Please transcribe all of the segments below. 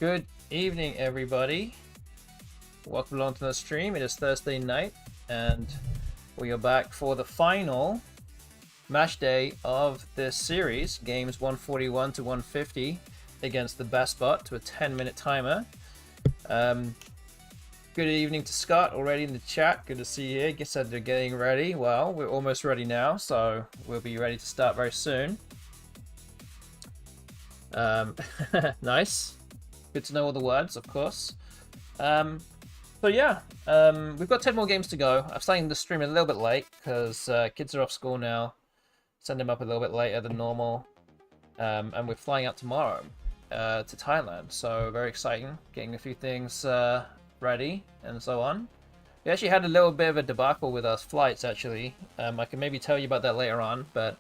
Good evening, everybody. Welcome along to the stream. It is Thursday night, and we are back for the final match day of this series, games 141 to 150 against the BESTBOT to a 10-minute timer. Good evening to Scott already in the chat. Good to see you. Guess that they're getting ready. Well, we're almost ready now, so we'll be ready to start very soon. Nice. Good to know all the words, of course. So yeah, we've got 10 more games to go. I'm starting the stream a little bit late because kids are off school now. Send them up a little bit later than normal. And we're flying out tomorrow to Thailand. So very exciting. Getting a few things ready and so on. We actually had a little bit of a debacle with our flights, actually. I can maybe tell you about that later on, but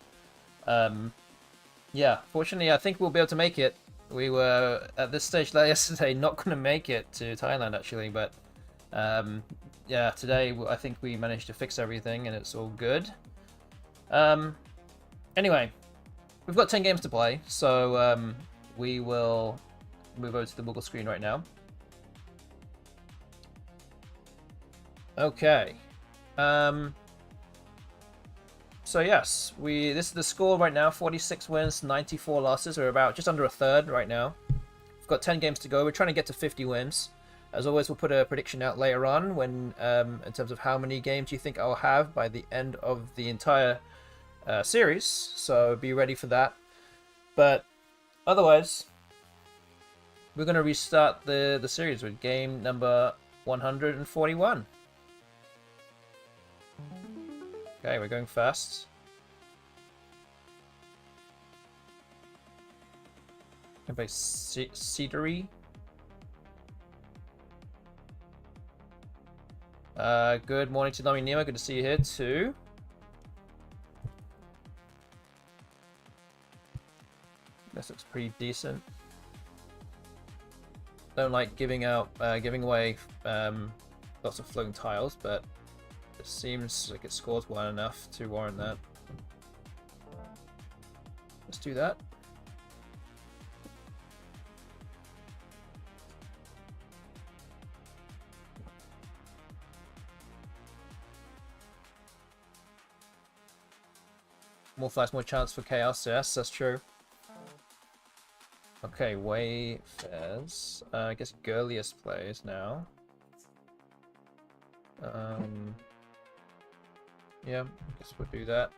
yeah, fortunately I think we'll be able to make it. We were at this stage yesterday not going to make it to Thailand, actually, but yeah, today I think we managed to fix everything and it's all good. Anyway, we've got 10 games to play, so we will move over to the Google screen right now. Okay. So yes, this is the score right now, 46 wins, 94 losses. We're about just under a third right now. We've got 10 games to go. We're trying to get to 50 wins. As always, we'll put a prediction out later on when, in terms of how many games you think I'll have by the end of the entire series. So be ready for that. But otherwise, we're going to restart the series with game number 141. Okay, we're going fast. Can play Cedary. Good morning to Nami Nima. Good to see you here too. This looks pretty decent. Don't like giving away lots of floating tiles, but it seems like it scores well enough to warrant that. Let's do that. More flights, more chance for chaos. Yes, that's true. Okay, Wayfares. I guess Girliest plays now. Yeah, I guess we'll do that.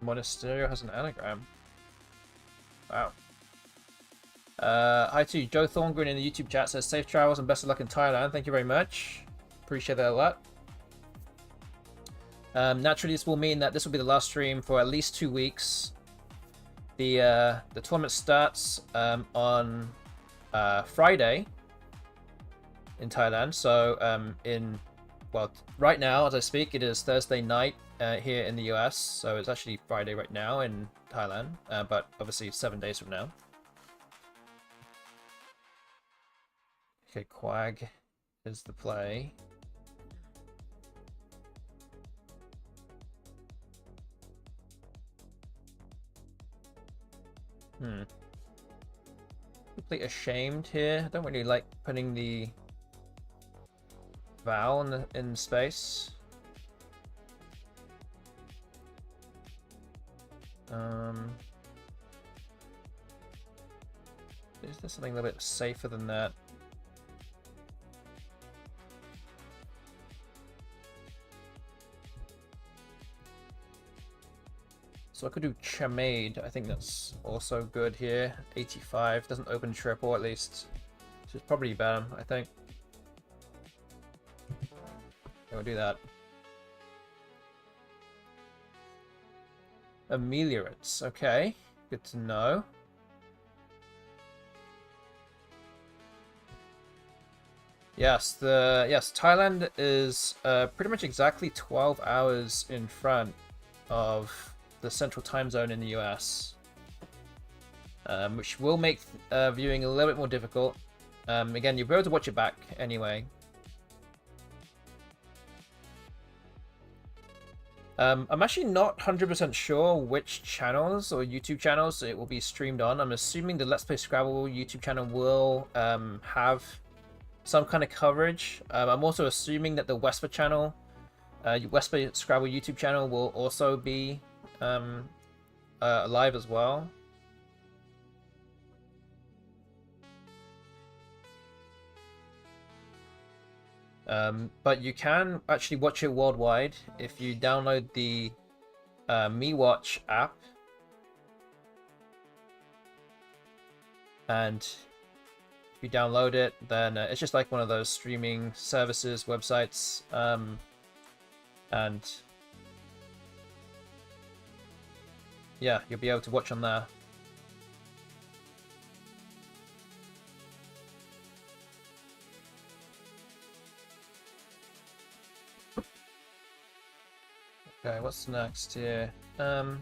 Monasterio has an anagram. Wow. Hi to Joe Thorngren in the YouTube chat, says safe travels and best of luck in Thailand. Thank you very much. Appreciate that a lot. Naturally, this will mean that this will be the last stream for at least 2 weeks. The tournament starts on Friday in Thailand. So well, right now as I speak, it is Thursday night here in the US. So it's actually Friday right now in Thailand, but obviously 7 days from now. Okay, Quag is the play. Completely ashamed here. I don't really like putting the vowel in space. Is there something a little bit safer than that? So I could do Chamade. I think that's also good here. 85 doesn't open triple at least. Which is probably better, I think. We'll do that. Ameliorates, okay. Good to know. Yes, Thailand is pretty much exactly 12 hours in front of the central time zone in the US, which will make viewing a little bit more difficult. Again, you'll be able to watch it back anyway. I'm actually not 100% sure which channels or YouTube channels it will be streamed on. I'm assuming the Let's Play Scrabble YouTube channel will have some kind of coverage. I'm also assuming that the Wesper channel, Wesper Scrabble YouTube channel, will also be live as well. But you can actually watch it worldwide if you download the MeWatch app. And if you download it, then it's just like one of those streaming services, websites, and yeah, you'll be able to watch on there. Okay, what's next here? So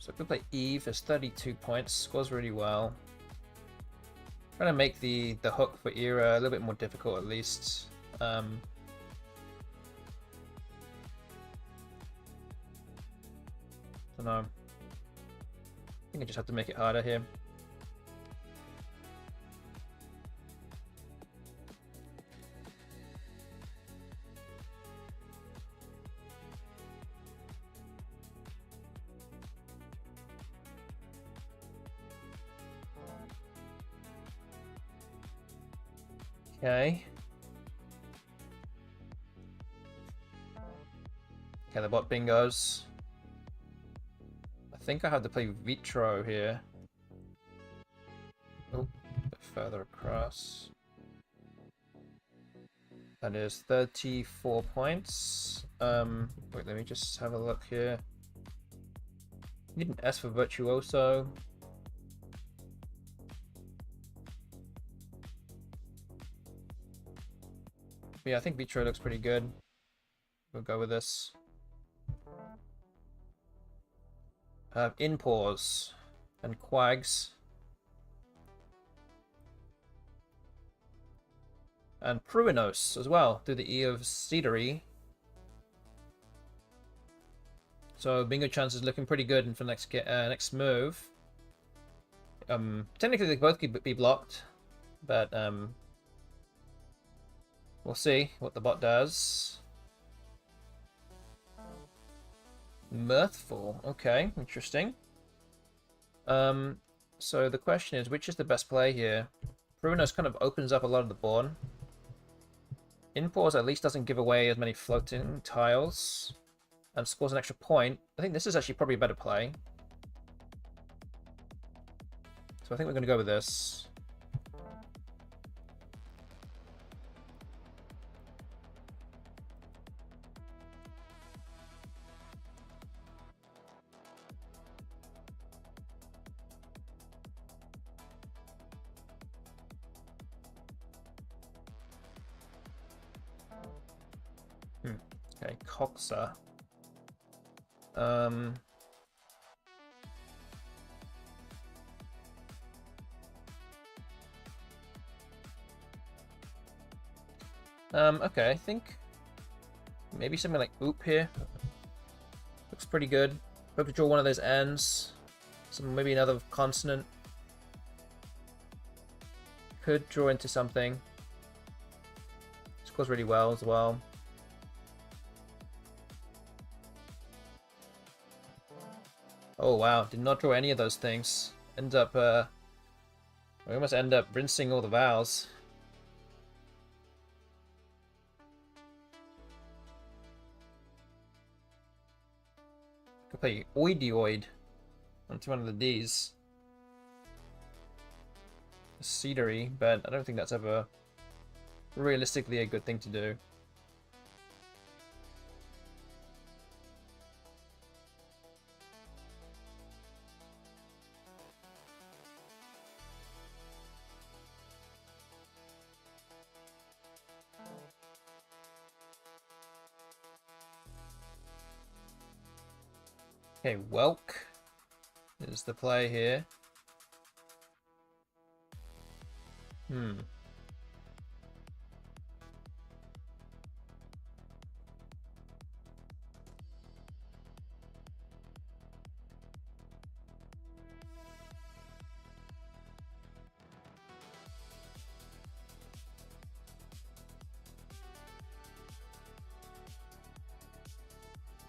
if we play Eve, it's 32 points, scores really well. Trying to make the hook for Era a little bit more difficult at least. Don't know. I think I just have to make it harder here. Okay. Okay, the bot bingos. I think I have to play Vitro here. Oh, a bit further across. That is 34 points. Wait, let me just have a look here. Need an S for Virtuoso. But yeah, I think Vitro looks pretty good. We'll go with this. Inpause and Quags. And Pruinos as well, through the E of Cedary. So bingo chance is looking pretty good for next next move. Technically they both could be blocked, but we'll see what the bot does. Mirthful, okay, interesting. So the question is, which is the best play here? Pruinos kind of opens up a lot of the board. Inpause at least doesn't give away as many floating tiles and scores an extra point. I think this is actually probably a better play. So I think we're going to go with this. Okay, Coxa. Okay, I think maybe something like Oop here. Looks pretty good. Hope to draw one of those ends. Maybe another consonant. Could draw into something. Scores really well as well. Oh wow, did not draw any of those things. We almost end up rinsing all the vowels. Could play Oidioid. onto one of the Ds. Cedary, but I don't think that's ever realistically a good thing to do. Okay, Welk is the play here.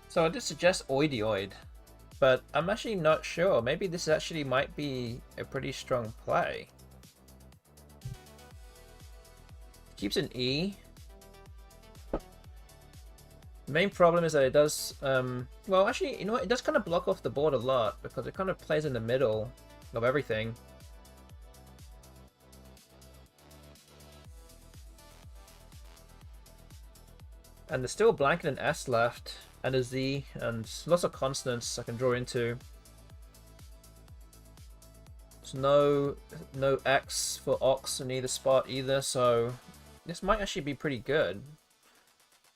So I did suggest Oidioid, but I'm actually not sure. Maybe this actually might be a pretty strong play. Keeps an E. The main problem is that it does, well, actually, you know what? It does kind of block off the board a lot because it kind of plays in the middle of everything. And there's still a blanket and S left, and a Z, and lots of consonants I can draw into. There's no X for Ox in either spot either, so this might actually be pretty good.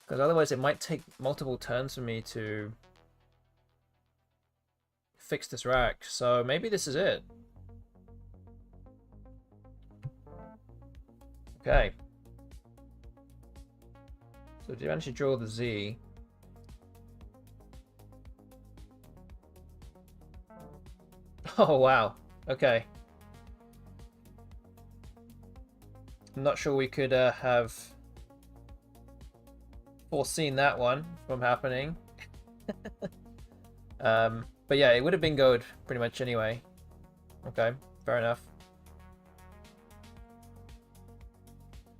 Because otherwise it might take multiple turns for me to fix this rack. So maybe this is it. Okay. So do you manage to draw the Z? Oh wow. Okay. I'm not sure we could have foreseen that one from happening. But yeah, it would have been good pretty much anyway. Okay, fair enough.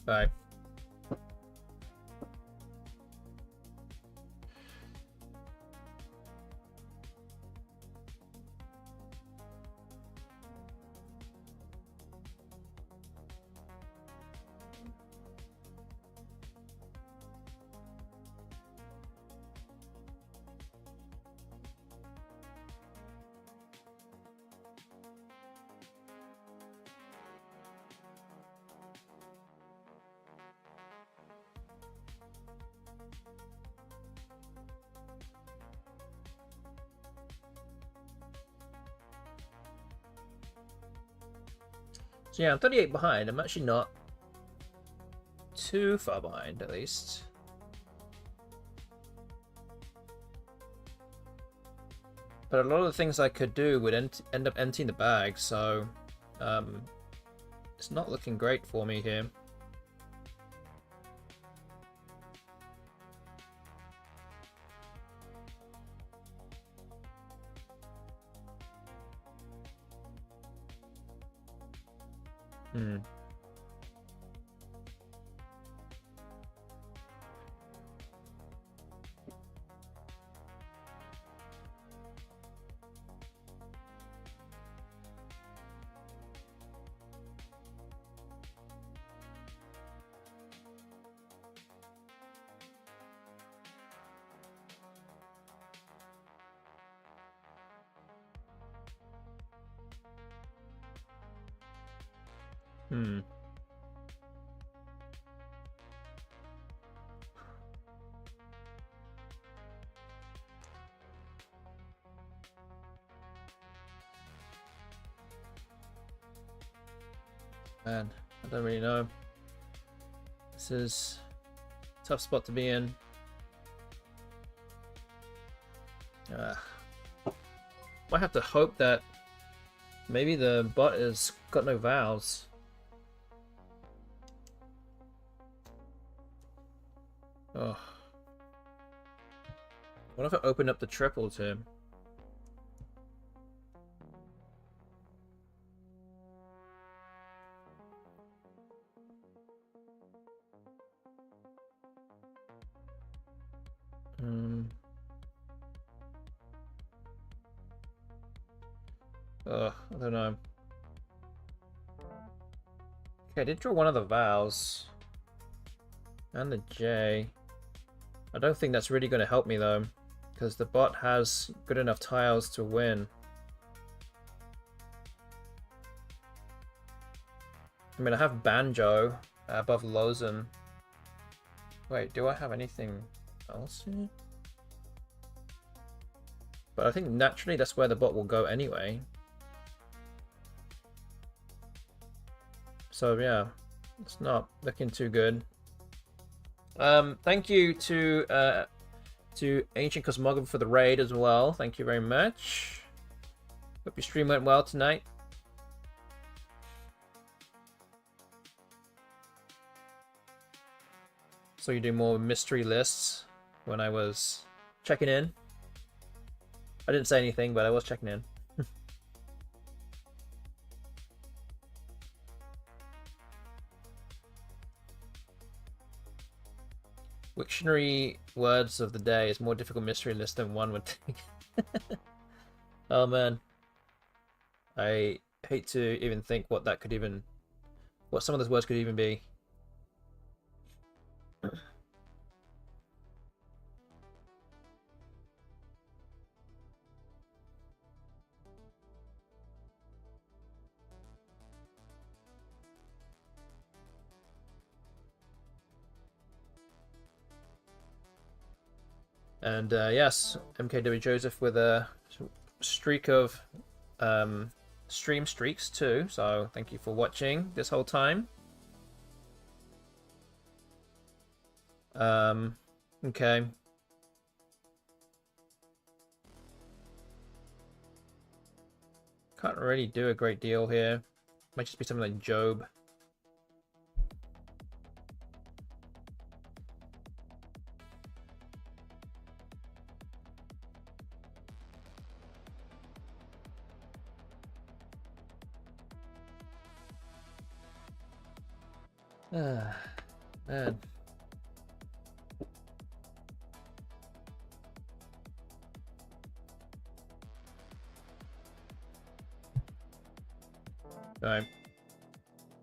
Bye. So yeah, I'm 38 behind. I'm actually not too far behind, at least. But a lot of the things I could do would end up emptying the bag, so it's not looking great for me here. Man, I don't really know. This is a tough spot to be in. Might have to hope that maybe the bot has got no vowels. Oh. What if I open up the triples here? Ugh, I don't know. Okay, I did draw one of the vowels. And the J. I don't think that's really going to help me though, because the bot has good enough tiles to win. I mean, I have Banjo above Lozen. Wait, do I have anything else here? But I think naturally that's where the bot will go anyway. So yeah, it's not looking too good. Thank you to Ancient Cosmographer for the raid as well. Thank you very much. Hope your stream went well tonight. So you do more mystery lists when I was checking in. I didn't say anything, but I was checking in. Wiktionary words of the day is more difficult mystery list than one would think. Oh man. I hate to even think what that could even... what some of those words could even be. And yes, MKW Joseph with a streak of stream streaks too, so thank you for watching this whole time. Okay. Can't really do a great deal here. Might just be something like Job. Ah, man. Alright.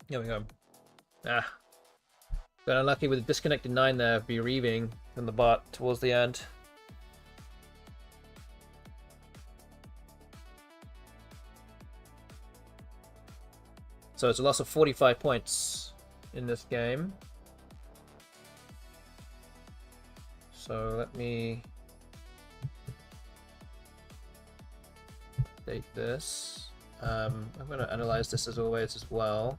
Here we go. Ah. Got unlucky with the disconnected 9 there, bereaving from the bot towards the end. So it's a loss of 45 points in this game. So let me update this. I'm going to analyze this as always as well.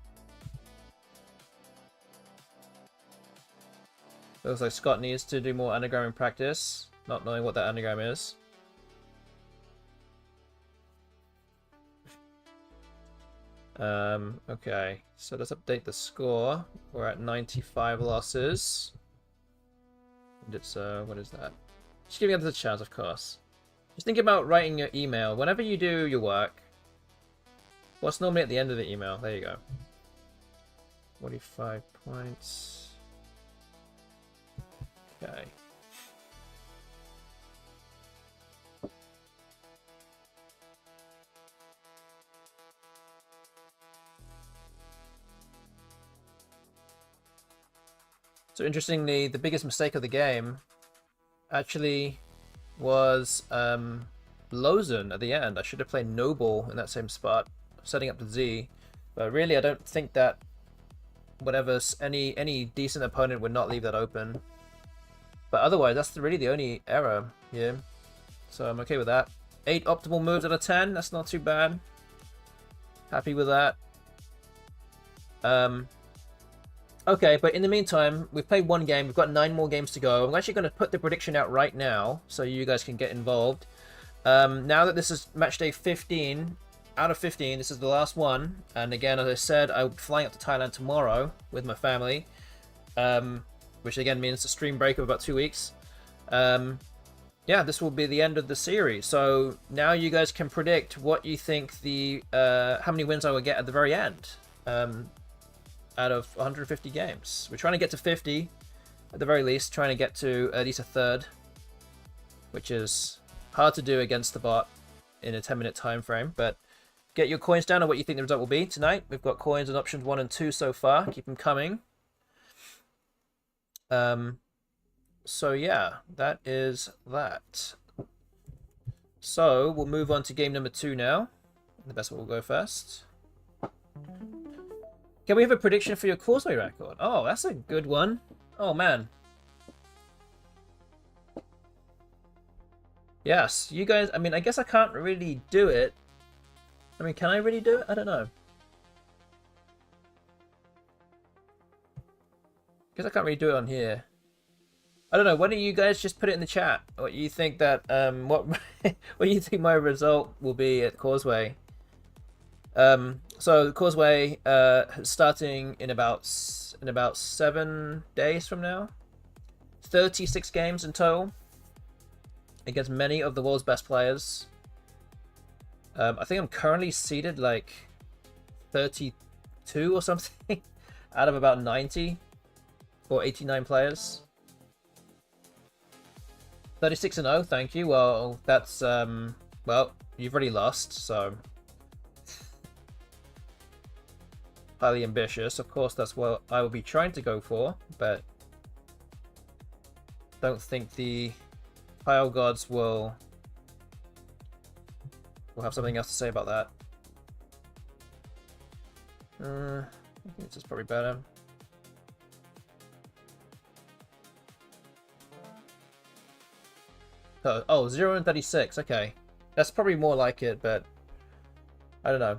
Looks like Scott needs to do more anagramming practice, not knowing what that anagram is. Okay, so let's update the score. We're at 95 losses. And it's, what is that? Just giving others a chance, of course. Just think about writing your email. Whenever you do your work, what's normally at the end of the email? There you go. 45 points. Okay. So interestingly, the biggest mistake of the game actually was Lozen at the end. I should have played Noble in that same spot, setting up the Z. But really, I don't think that any decent opponent would not leave that open. But otherwise, that's really the only error here. So I'm okay with that. 8 optimal moves out of 10. That's not too bad. Happy with that. Okay, but in the meantime, we've played one game. We've got 9 more games to go. I'm actually going to put the prediction out right now, so you guys can get involved. Now that this is match day 15, out of 15, this is the last one. And again, as I said, I'm flying up to Thailand tomorrow with my family, which again means a stream break of about 2 weeks. Yeah, this will be the end of the series. So now you guys can predict what you think the how many wins I will get at the very end. Out of 150 games. We're trying to get to 50 at the very least, trying to get to at least a third, which is hard to do against the bot in a 10-minute time frame, but get your coins down on what you think the result will be tonight. We've got coins on options 1 and 2 so far. Keep them coming. So yeah, that is that. So we'll move on to game number 2 now. The best one will go first. Can we have a prediction for your Causeway record? Oh, that's a good one. Oh man. Yes, you guys, I mean, I guess I can't really do it. I mean, can I really do it? I don't know. Guess I can't really do it on here. I don't know. Why don't you guys just put it in the chat? What you think that what what you think my result will be at Causeway? So Causeway starting in about 7 days from now. 36 games in total against many of the world's best players. I think I'm currently seeded like 32 or something out of about 90 or 89 players. 36-0, thank you. Well, that's well, you've already lost, so highly ambitious. Of course, that's what I will be trying to go for, but don't think the Pile Gods will have something else to say about that. I think this is probably better. Oh, 0 and 36. Okay, that's probably more like it, but I don't know.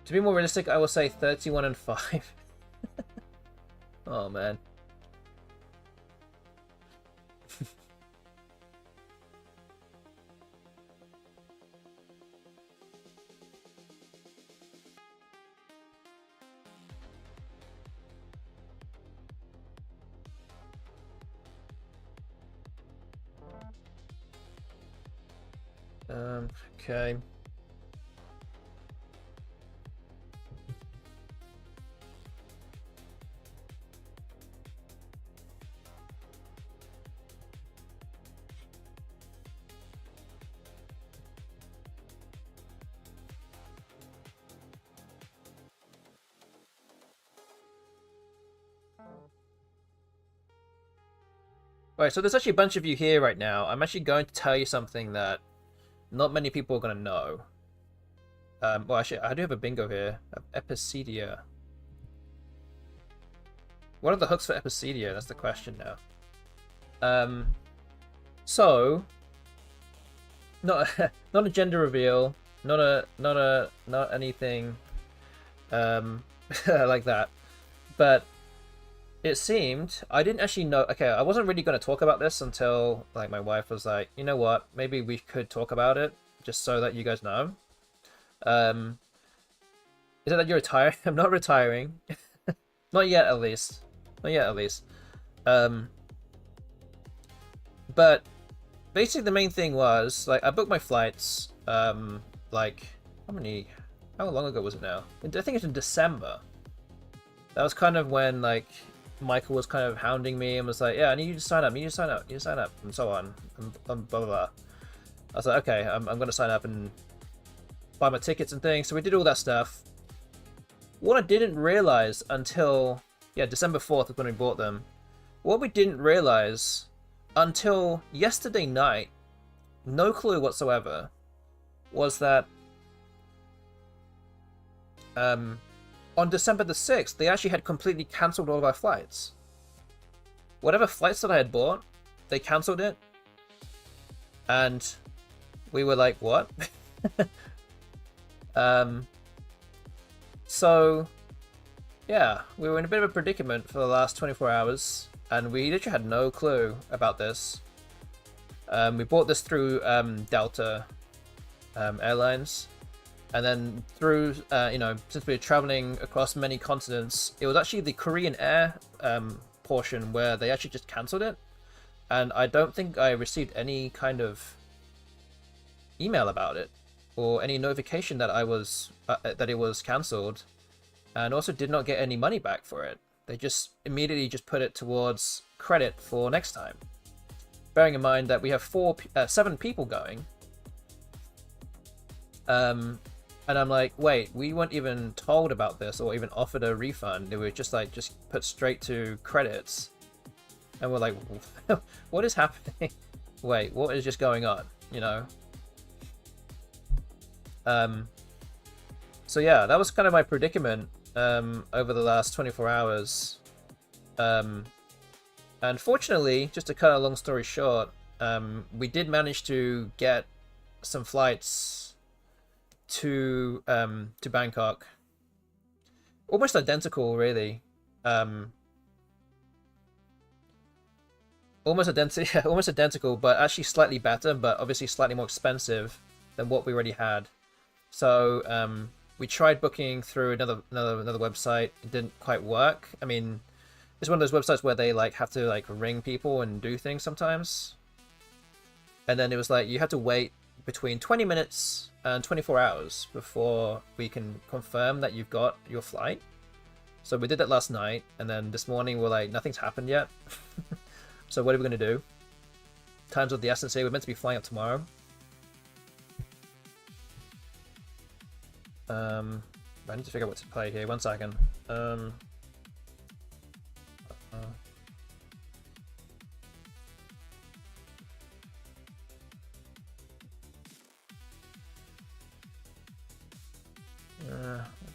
To be more realistic, I will say 31 and 5. Oh man. Okay. Alright, so there's actually a bunch of you here right now. I'm actually going to tell you something that not many people are going to know. Well, actually, I do have a bingo here. Epicedia. What are the hooks for Epicedia? That's the question now. So, not not a gender reveal, not anything like that. But it seemed, I didn't actually know. Okay, I wasn't really going to talk about this until like my wife was like, you know what, maybe we could talk about it just so that you guys know. Is it that you're retiring? I'm not retiring. Not yet, at least. Not yet, at least. But basically the main thing was, like, I booked my flights, like, how long ago was it now? I think it's in December. That was kind of when, like, Michael was kind of hounding me and was like, yeah, I need you to sign up, and so on, and blah, blah, blah. I was like, okay, I'm going to sign up and buy my tickets and things. So we did all that stuff. What I didn't realize until, yeah, December 4th is when we bought them. What we didn't realize until yesterday night, no clue whatsoever, was that on December the 6th, they actually had completely cancelled all of our flights. Whatever flights that I had bought, they cancelled it. And we were like, what? So, yeah, we were in a bit of a predicament for the last 24 hours. And we literally had no clue about this. We bought this through Delta Airlines. And then through, you know, since we were traveling across many continents, it was actually the Korean Air portion where they actually just cancelled it. And I don't think I received any kind of email about it or any notification that that it was cancelled, and also did not get any money back for it. They just immediately just put it towards credit for next time. Bearing in mind that we have 7 people going. And I'm like, wait, we weren't even told about this or even offered a refund. They were just like, just put straight to credits. And we're like, what is happening? Wait, what is just going on? You know? So yeah, that was kind of my predicament over the last 24 hours. And fortunately, just to cut a long story short, we did manage to get some flights to Bangkok. Almost identical, really. Almost identical, but actually slightly better, but obviously slightly more expensive than what we already had. So we tried booking through another website. It didn't quite work. I mean, it's one of those websites where they like have to like ring people and do things sometimes. And then it was like you had to wait between 20 minutes and 24 hours before we can confirm that you've got your flight. So we did that last night, and then this morning we're like, nothing's happened yet. So what are we going to do? Time's of the essence here. We're meant to be flying up tomorrow. I need to figure out what to play here. 1 second. I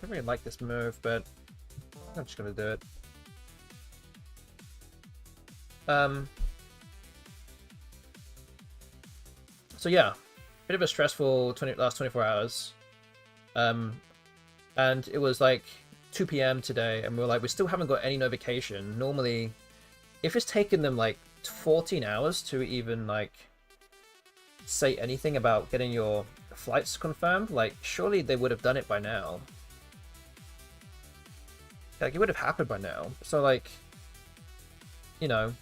don't really like this move, but I'm just gonna do it. So yeah, bit of a stressful last 24 hours. And it was like 2 p.m. today, and we were like, we still haven't got any notification. Normally, if it's taken them like 14 hours to even like say anything about getting your flights confirmed, like surely they would have done it by now. Like it would have happened by now. So like, you know,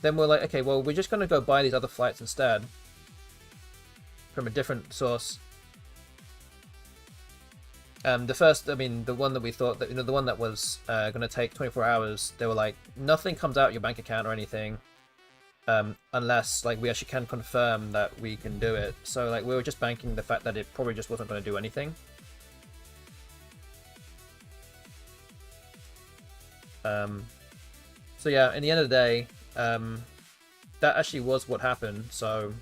then we're like, okay, well, we're just gonna go buy these other flights instead from a different source. The one that we thought that, the one that was going to take 24 hours, they were like, nothing comes out your bank account or anything, unless like we actually can confirm that we can do it. So like we were just banking the fact that it probably just wasn't going to do anything. So yeah, in the end of the day, that actually was what happened. So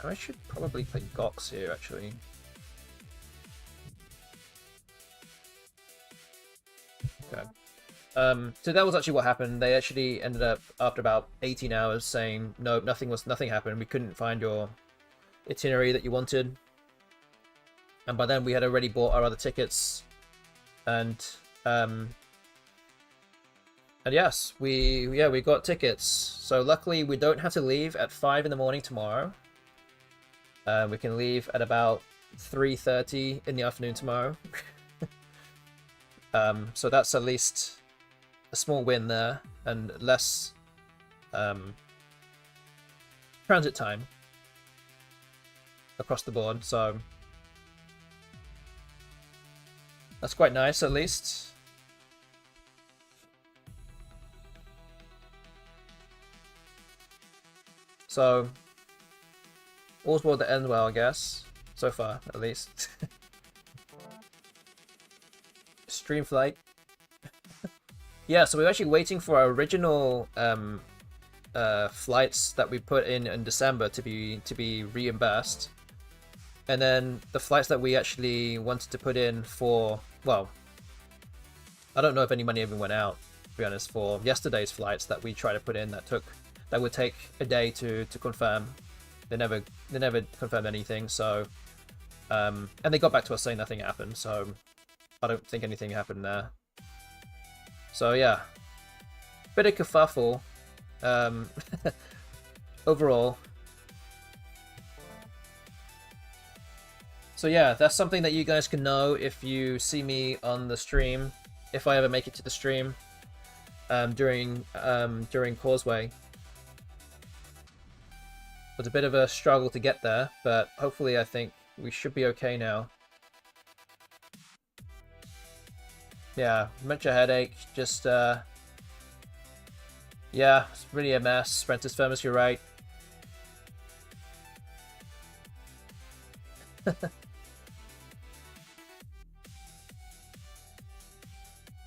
I should probably play Gox here actually. Okay. So that was actually what happened. They actually ended up after about 18 hours saying no, nothing happened. We couldn't find your itinerary that you wanted, and by then we had already bought our other tickets, and yes, we got tickets. So luckily we don't have to leave at 5 in the morning tomorrow. We can leave at about 3:30 in the afternoon tomorrow. So that's at least a small win there, and less transit time across the board, so that's quite nice at least. So all's well that ends well, I guess, so far at least. Stream flight. Yeah, so we're actually waiting for our original flights that we put in December to be reimbursed, and then the flights that we actually wanted to put in for, well, I don't know if any money even went out, to be honest, for yesterday's flights that we tried to put in that would take a day to confirm. They never confirmed anything. So and they got back to us saying nothing happened, so I don't think anything happened there. So yeah, bit of kerfuffle overall. So yeah, that's something that you guys can know if you see me on the stream, if I ever make it to the stream during Causeway. It was a bit of a struggle to get there, but hopefully I think we should be okay now. Yeah, much a headache, just Yeah, it's really a mess. Prentice Firmus, you're right.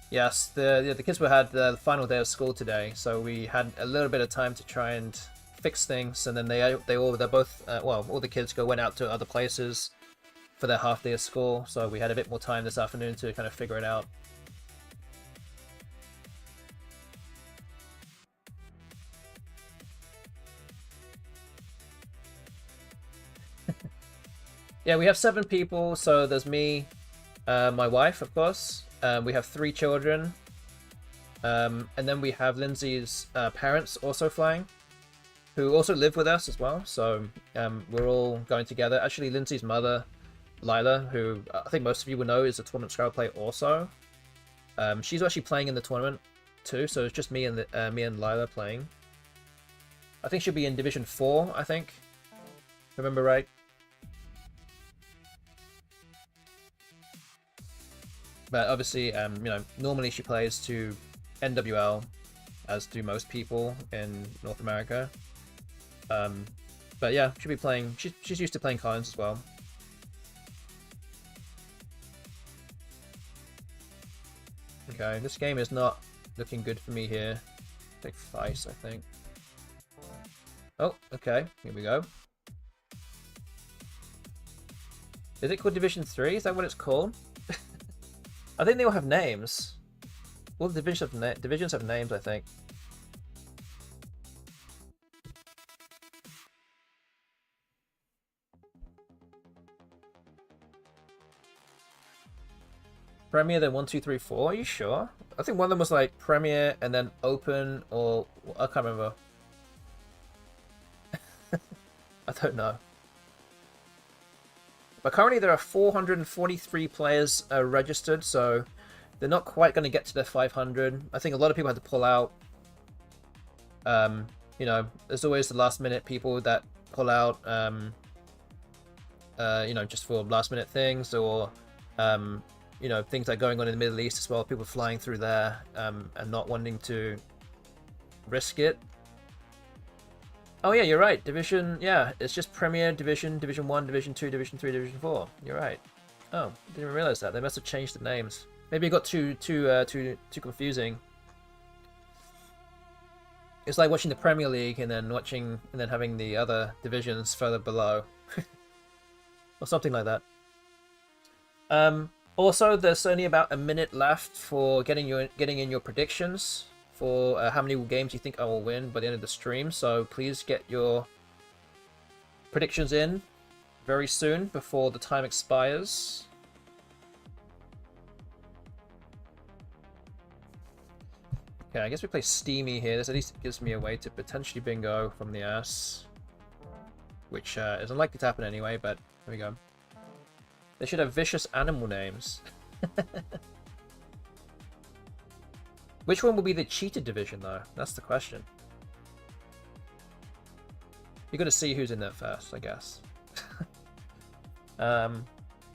Yes, the kids had the final day of school today, so we had a little bit of time to try and fix things, and then they're both well, all the kids went out to other places for their half day of school, so we had a bit more time this afternoon to kind of figure it out. Yeah, we have 7 people, so there's me, my wife, of course. We have 3 children. And then we have Lindsay's parents also flying, who also live with us as well. So we're all going together. Actually, Lindsay's mother, Lila, who I think most of you will know is a tournament scrub player also. She's actually playing in the tournament too, so it's just me and Lila playing. I think she'll be in Division 4, I think. Remember right? But obviously, normally she plays to NWL, as do most people in North America. But yeah, she'll be playing. She's used to playing Collins as well. Okay, this game is not looking good for me here. Take Feist, I think. Oh, okay, here we go. Is it called Division 3? Is that what it's called? I think they all have names. All the divisions have names, I think. Premier, then 1, 2, 3, 4. Are you sure? I think one of them was like Premier and then Open, or I can't remember. I don't know. But currently there are 443 players registered, so they're not quite going to get to their 500. I think a lot of people had to pull out. There's always the last minute people that pull out, just for last minute things, or, things that are going on in the Middle East as well. People flying through there and not wanting to risk it. Oh yeah, you're right. Division, yeah, it's just Premier, Division, Division 1, Division 2, Division 3, Division 4. You're right. Oh, didn't even realize that. They must have changed the names. Maybe it got too confusing. It's like watching the Premier League and then having the other divisions further below. Or something like that. Also, there's only about a minute left for getting in your predictions for how many games you think I will win by the end of the stream. So please get your predictions in very soon before the time expires. Okay, I guess we play Steamy here. This at least gives me a way to potentially bingo from the ass, which is unlikely to happen anyway, but here we go. They should have vicious animal names. Which one will be the cheated division, though? That's the question. You got to see who's in there first, I guess.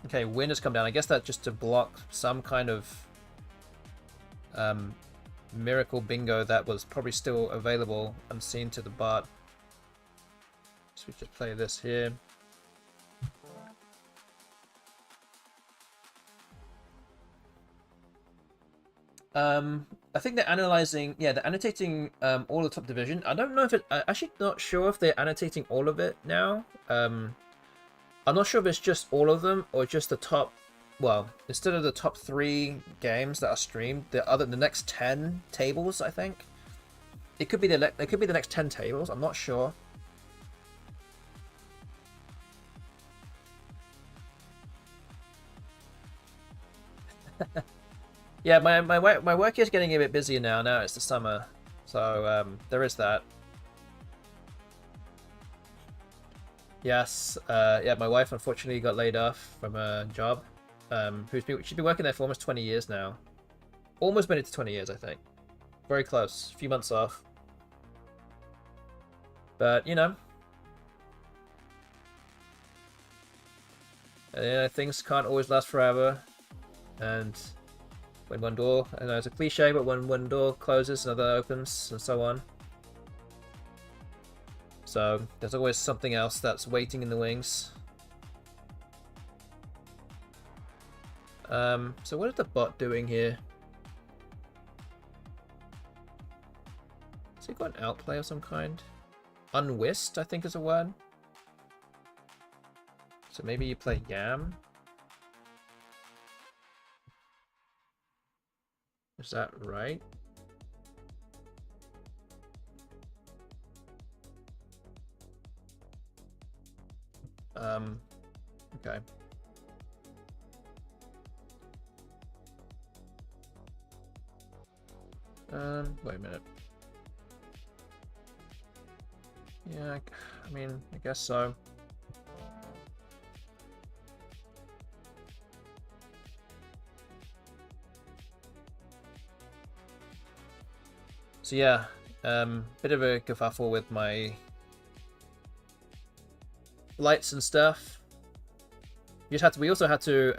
Okay, win has come down. I guess that's just to block some kind of miracle bingo that was probably still available unseen to the bot. So we just play this here. I think they're analyzing, yeah, they're annotating all the top division. I don't know if I'm actually not sure if they're annotating all of it now. I'm not sure if it's just all of them or just the top, well, instead of the top 3 games that are streamed, the next 10 tables, I think. It could be the next 10 tables, I'm not sure. Yeah, my work is getting a bit busier now. Now it's the summer, so there is that. Yes, yeah, my wife unfortunately got laid off from a job. She's been working there for almost 20 years now. Almost made it to 20 years, I think. Very close. A few months off. But, things can't always last forever. And when one door, I know it's a cliche, but when one door closes, another opens, and so on. So there's always something else that's waiting in the wings. So what is the bot doing here? Has he got an outplay of some kind? Unwist, I think is a word. So maybe you play Yam? Is that right? Okay. Wait a minute. Yeah, I mean, I guess so. So yeah, bit of a kerfuffle with my flights and stuff. We also had to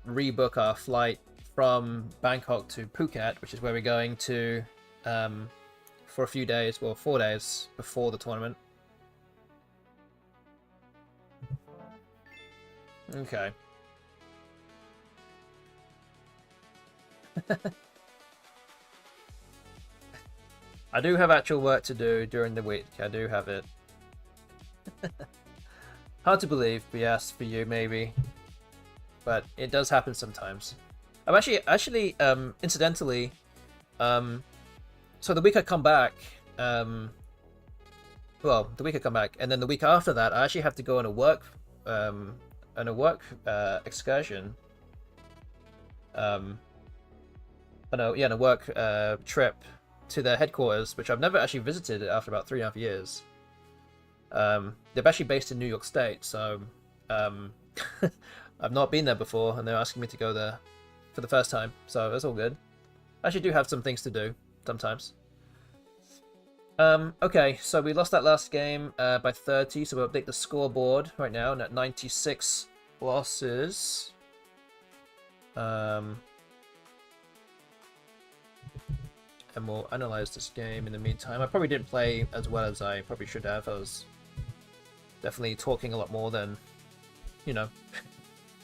rebook our flight from Bangkok to Phuket, which is where we're going to for a few days, well, 4 days before the tournament. Okay. I do have actual work to do during the week. I do have it. Hard to believe, but yes, for you maybe. But it does happen sometimes. I'm actually, incidentally, so the week I come back, well, the week I come back, and then the week after that, I actually have to go on a work, excursion. On a work trip to their headquarters, which I've never actually visited after about 3.5 years. They're actually based in New York State, so I've not been there before, and they're asking me to go there for the first time, so that's all good. I actually do have some things to do sometimes. Okay, so we lost that last game by 30, so we'll update the scoreboard right now, and at 96 losses. And we'll analyze this game in the meantime. I probably didn't play as well as I probably should have. I was definitely talking a lot more than, you know,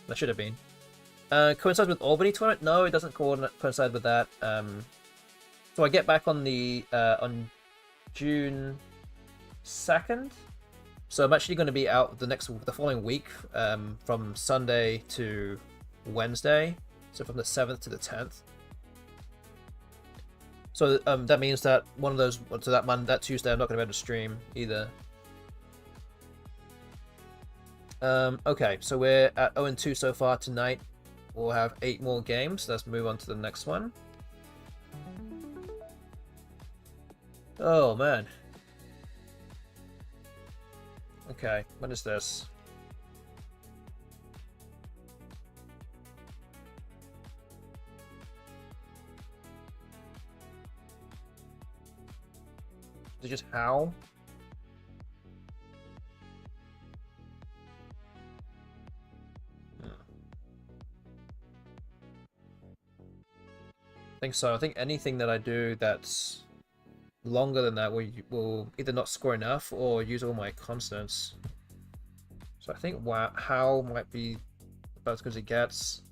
I should have been. Coincides with Albany tournament? No, it doesn't coincide with that. So I get back on the on June 2nd. So I'm actually going to be out the following week, from Sunday to Wednesday. So from the 7th to the 10th. So that means that one of those, so that Tuesday, I'm not going to be able to stream either. Okay, so we're at 0-2 so far tonight. We'll have 8 more games. Let's move on to the next one. Oh man. Okay, what is this? Is it just how? I think so. I think anything that I do that's longer than that will either not score enough or use all my constants. So I think how might be about as good as it gets.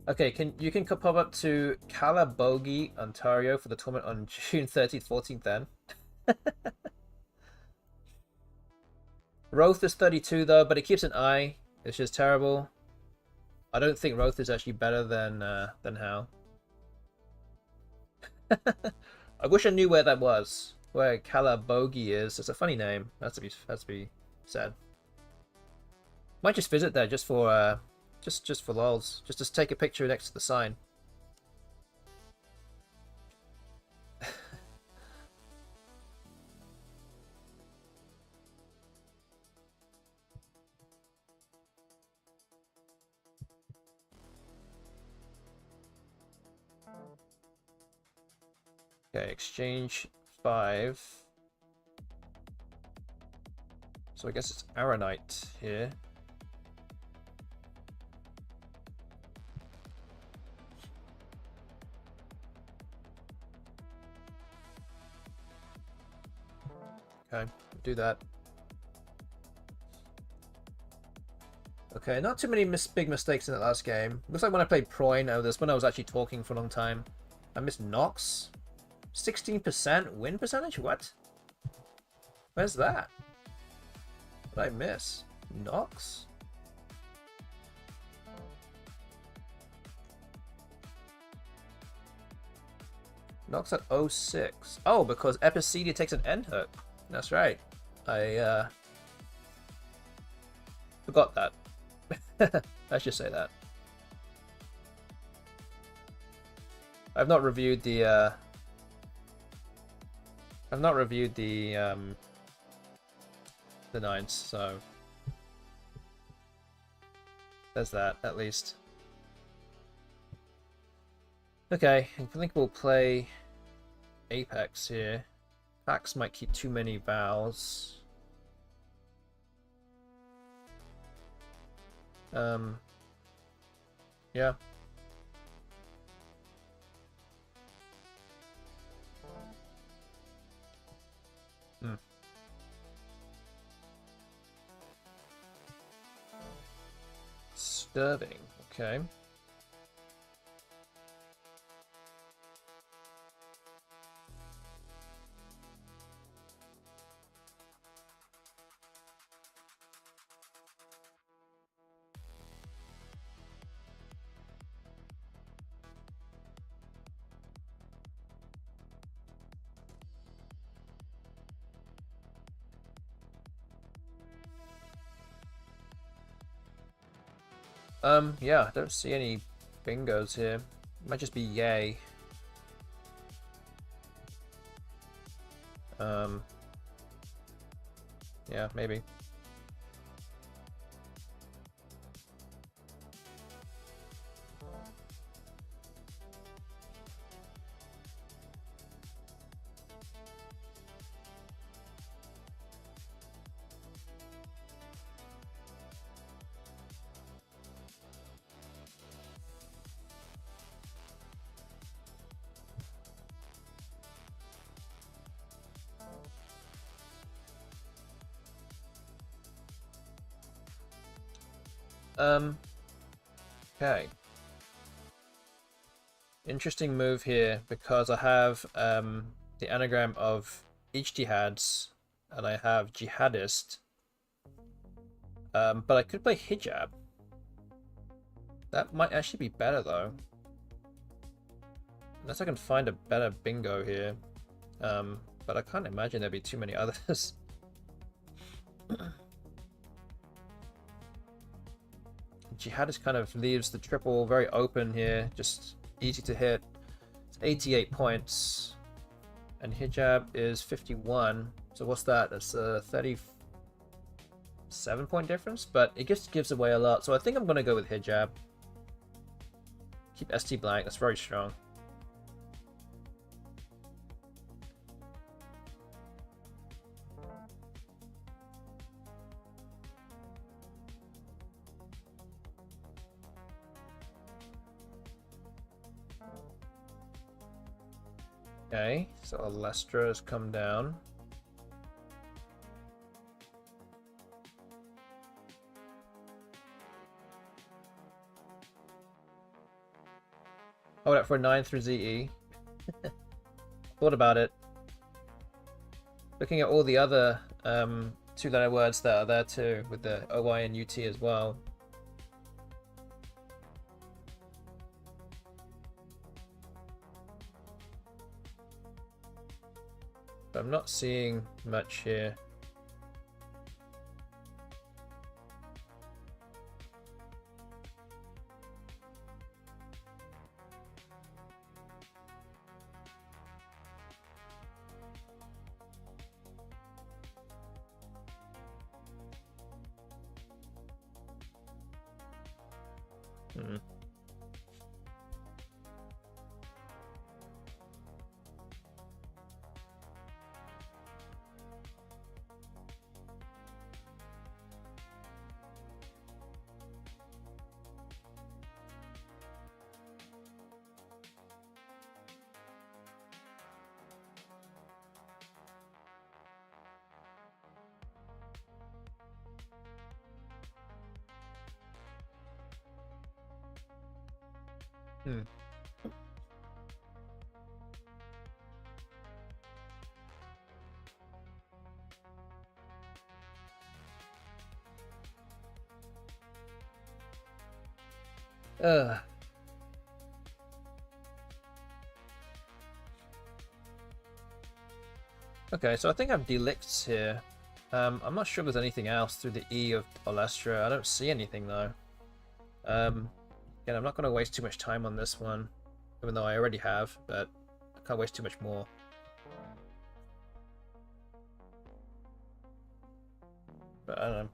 Okay, you can pop up to Calabogie, Ontario for the tournament on June 13th, 14th then. Roth is 32 though, but it keeps an eye. It's just terrible. I don't think Roth is actually better than Hal. I wish I knew where that was. Where Calabogie is. It's a funny name. Has to be said. Might just visit there just for just for lols. Just to take a picture next to the sign. Okay, exchange 5. So I guess it's Aronite here. do that. Okay, not too many big mistakes in that last game. Looks like when I played Proin, this when I was actually talking for a long time. I missed Nox. 16% win percentage? What? Where's that? What did I miss? Nox? Nox at 06. Oh, because Epicenia takes an end hook. That's right. I forgot that. I should say that. I've not reviewed the nines, so there's that at least. Okay, I think we'll play Apex here. Pax might keep too many vows. Yeah. Disturbing. Okay. Yeah, I don't see any bingos here. Might just be yay. Yeah, maybe. Okay. Interesting move here because I have the anagram of each jihads and I have jihadist. But I could play hijab. That might actually be better though. Unless I can find a better bingo here. But I can't imagine there'd be too many others. Jihadist kind of leaves the triple very open here, just easy to hit. It's 88 points. And hijab is 51. So what's that? That's a 37-point difference, but it just gives away a lot. So I think I'm going to go with hijab. Keep ST blank, that's very strong. Okay, so Alestra has come down. Hold up for 9 through ZE. Thought about it. Looking at all the other two-letter words that are there too, with the OY and UT as well. But I'm not seeing much here. Hmm. Ugh. Okay, so I think I'm delicts here. I'm not sure if there's anything else through the E of Olestra. I don't see anything though. Again, I'm not going to waste too much time on this one, even though I already have, but I can't waste too much more. But I don't know.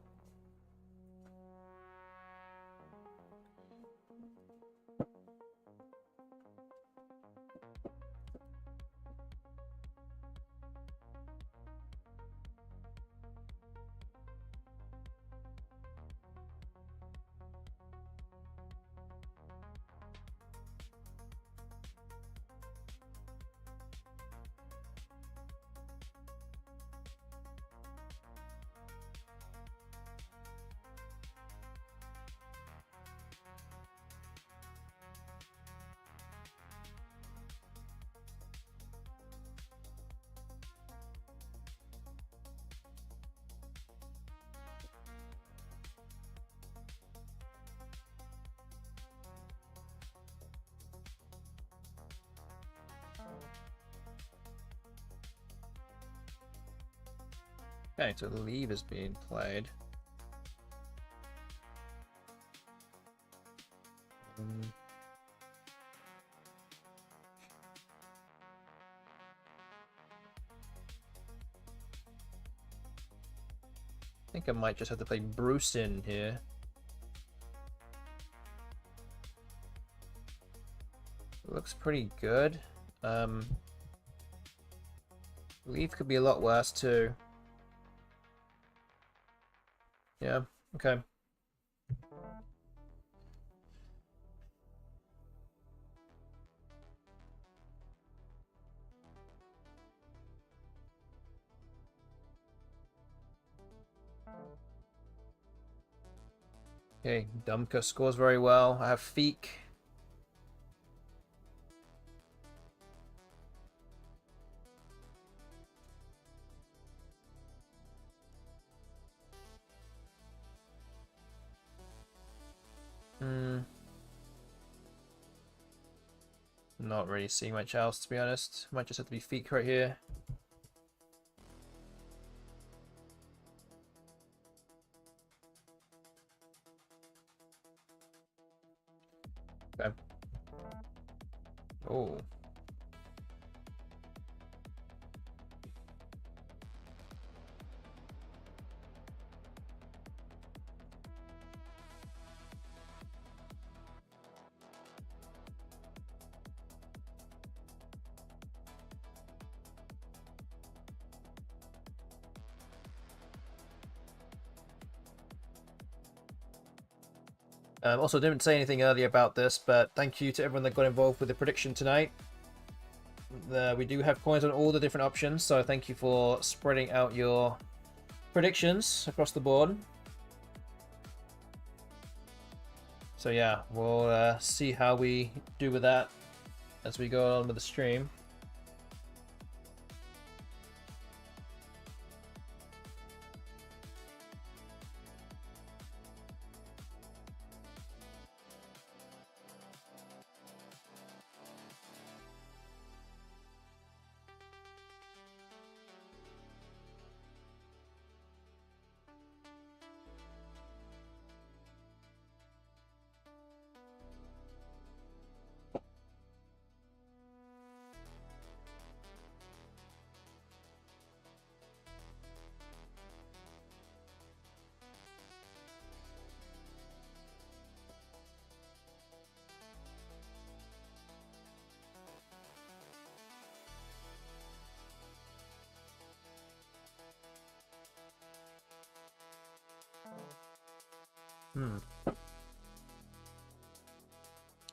Okay, so the leave is being played. I think I might just have to play Bruce in here. Looks pretty good. Leave could be a lot worse too. Yeah, okay. Okay, Dumka scores very well. I have Feek. Not really seeing much else, to be honest. Might just have to be Feek right here. Okay. Oh. Also, didn't say anything earlier about this, but thank you to everyone that got involved with the prediction tonight. We do have coins on all the different options, so thank you for spreading out your predictions across the board. So yeah, we'll see how we do with that as we go on with the stream.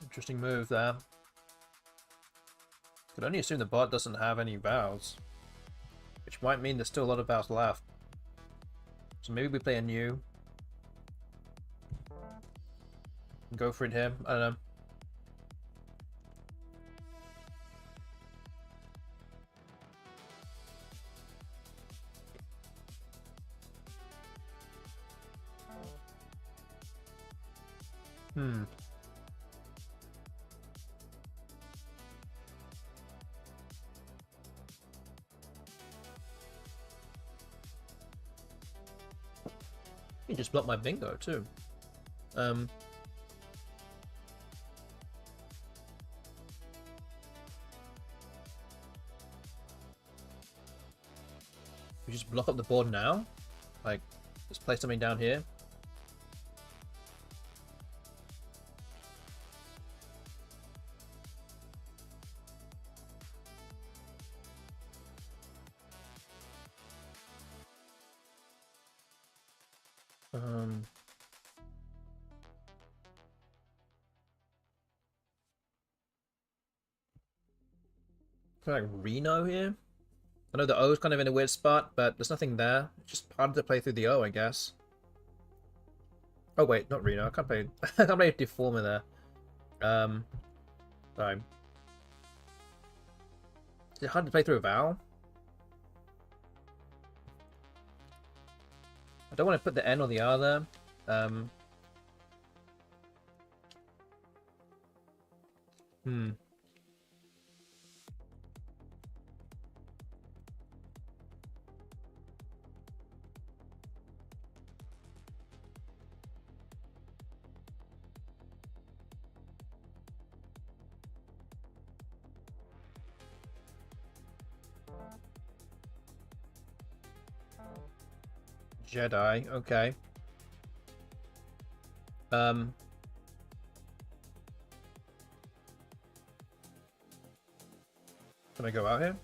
Interesting move there. Could only assume the bot doesn't have any vows, which might mean there's still a lot of vows left. So maybe we play a new. Go for it here. I don't know. Hmm. You just blocked my bingo too. We just block up the board now? Like, just play something down here? Like Reno here? I know the O is kind of in a weird spot, but there's nothing there. It's just harder to play through the O, I guess. Oh wait, not Reno. I can't play. I can't play Deformer there. Sorry. Is it hard to play through a vowel? I don't want to put the N or the R there. Jedi, okay. Can I go out here?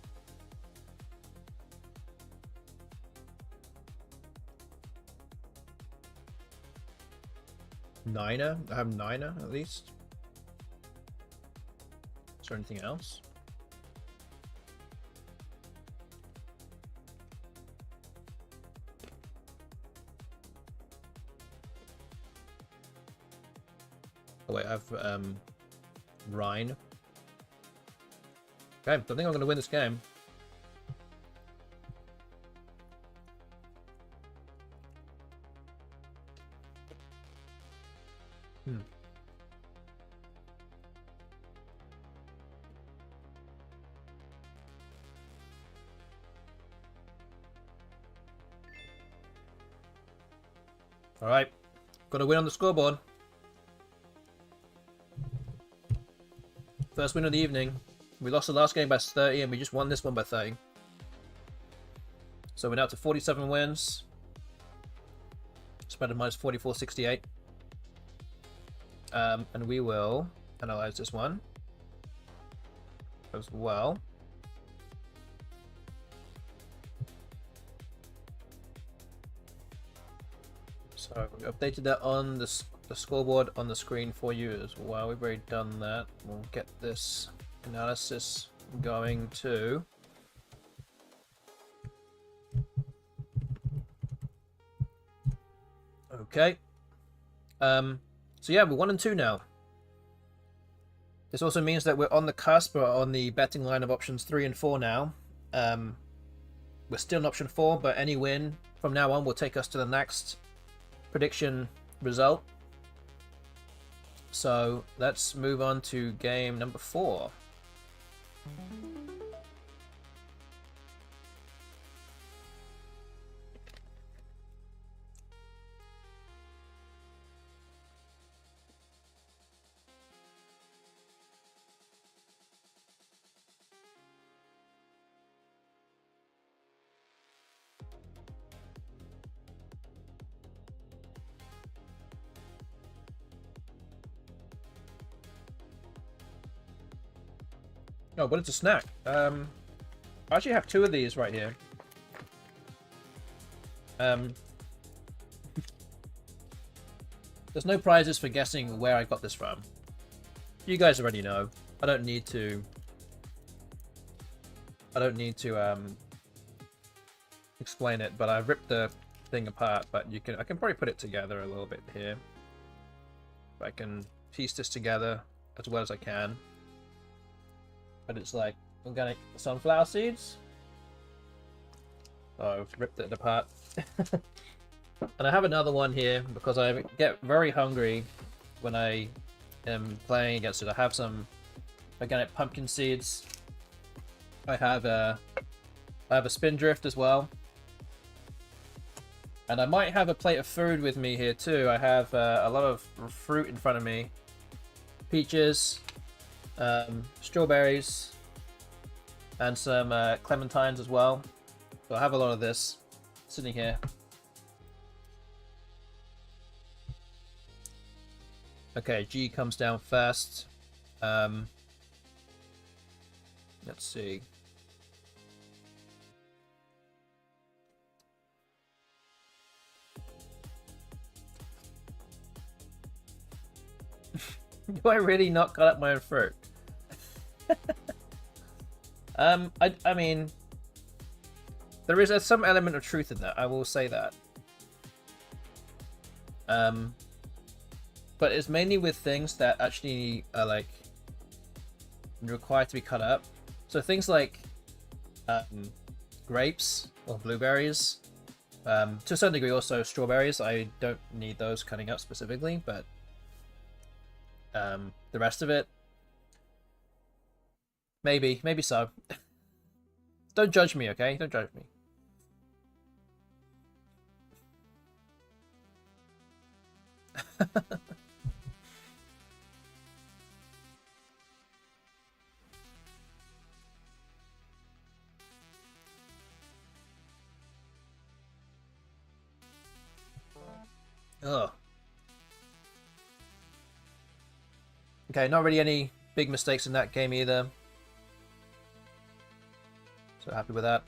Niner? I have Niner at least. Is there anything else? Oh wait, I have Rhine. Okay, I think I'm going to win this game. Alright, got to win on the scoreboard. First win of the evening. We lost the last game by 30 and we just won this one by 30. So we're now to 47 wins. Spread of minus 44.68. And we will analyze this one as well. So we updated that on the scoreboard on the screen for you as well. We've already done that. We'll get this analysis going too. Okay. So yeah, we're 1 and 2 now. This also means that we're on the cusp, or on the betting line of options 3 and 4 now. We're still in option 4, but any win from now on will take us to the next prediction result. So let's move on to game number 4. Oh, but it's a snack. I actually have 2 of these right here. There's no prizes for guessing where I got this from. You guys already know. I don't need to explain it, but I ripped the thing apart, but I can probably put it together a little bit here. If I can piece this together as well as I can. But it's like organic sunflower seeds. So I've ripped it apart. And I have another one here because I get very hungry when I am playing against it. I have some organic pumpkin seeds. I have a spindrift as well. And I might have a plate of food with me here too. I have a lot of fruit in front of me. Peaches, strawberries, and some clementines as well. So I have a lot of this sitting here. Okay, G comes down first. Let's see. Do I really not cut up my own fruit? I mean, there is some element of truth in that. I will say that. But it's mainly with things that actually are like required to be cut up. So things like grapes or blueberries, to a certain degree also strawberries. I don't need those cutting up specifically, but the rest of it, maybe so. Don't judge me, okay? Don't judge me. Ugh. Okay, not really any big mistakes in that game either. So happy with that.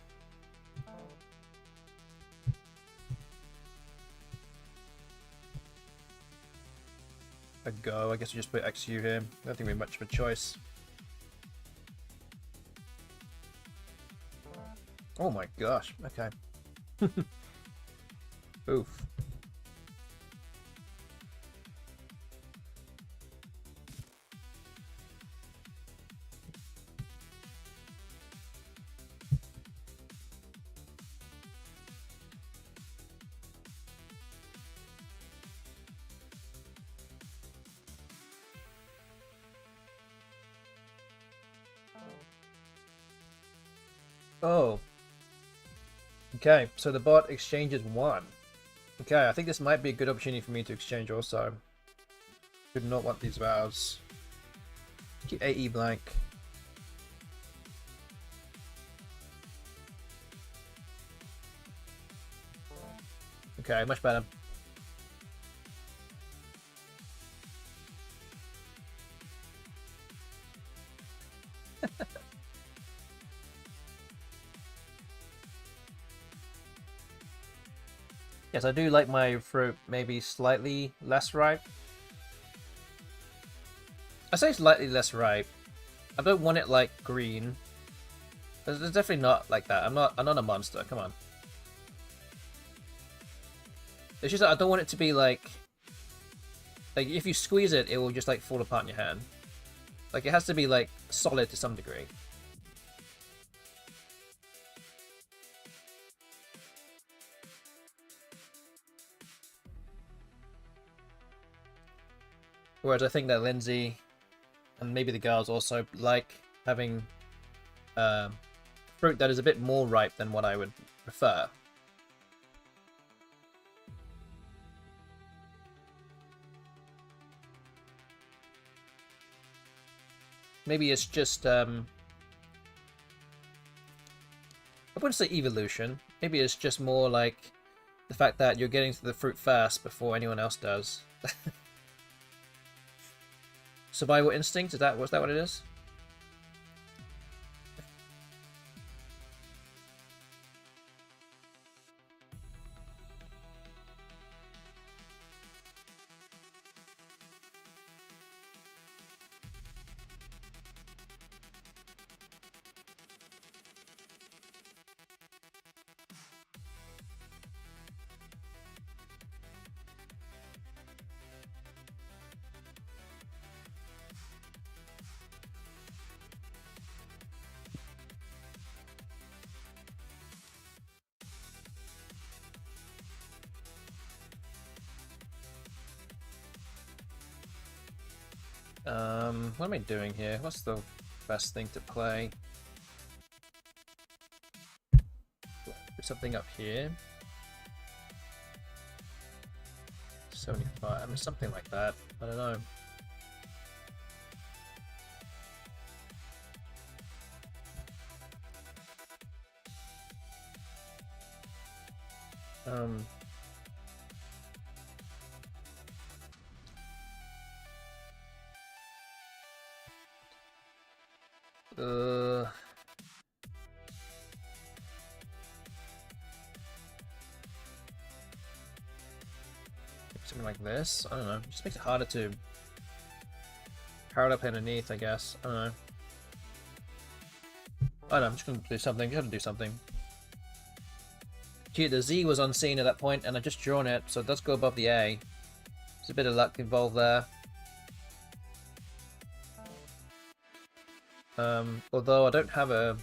A go. I guess we just put XU here. I don't think we have much of a choice. Oh my gosh. Okay. Oof. Oh. Okay, so the bot exchanges 1. Okay, I think this might be a good opportunity for me to exchange also. Do not want these vows. Keep AE blank. Okay, much better. Yes, I do like my fruit maybe slightly less ripe. I say slightly less ripe. I don't want it like green. It's definitely not like that. I'm not a monster. Come on. It's just that I don't want it to be like if you squeeze it, it will just like fall apart in your hand. Like it has to be like solid to some degree. Whereas I think that Lindsay and maybe the girls also like having fruit that is a bit more ripe than what I would prefer. Maybe it's just I wouldn't say evolution. Maybe it's just more like the fact that you're getting to the fruit first before anyone else does. Survival instinct, was that what it is? What am I doing here? What's the best thing to play? Put something up here. 75. I mean, something like that. I don't know. Something like this. I don't know. Just makes it harder to power it up underneath, I guess. I don't know. I don't know. I'm just gonna do something. Just have to do something. Gee, the Z was unseen at that point, and I've just drawn it, so it does go above the A. There's a bit of luck involved there. Although I don't have a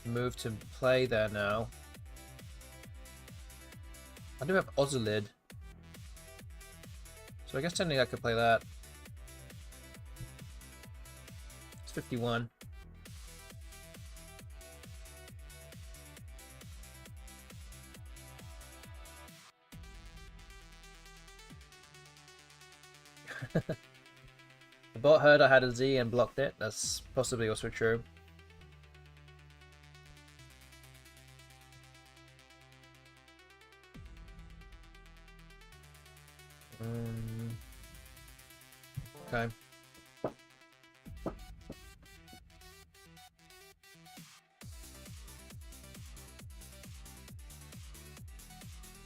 move to play there now. I do have Ozolid. So I guess technically I could play that. It's 51. The bot heard I had a Z and blocked it. That's possibly also true. Okay.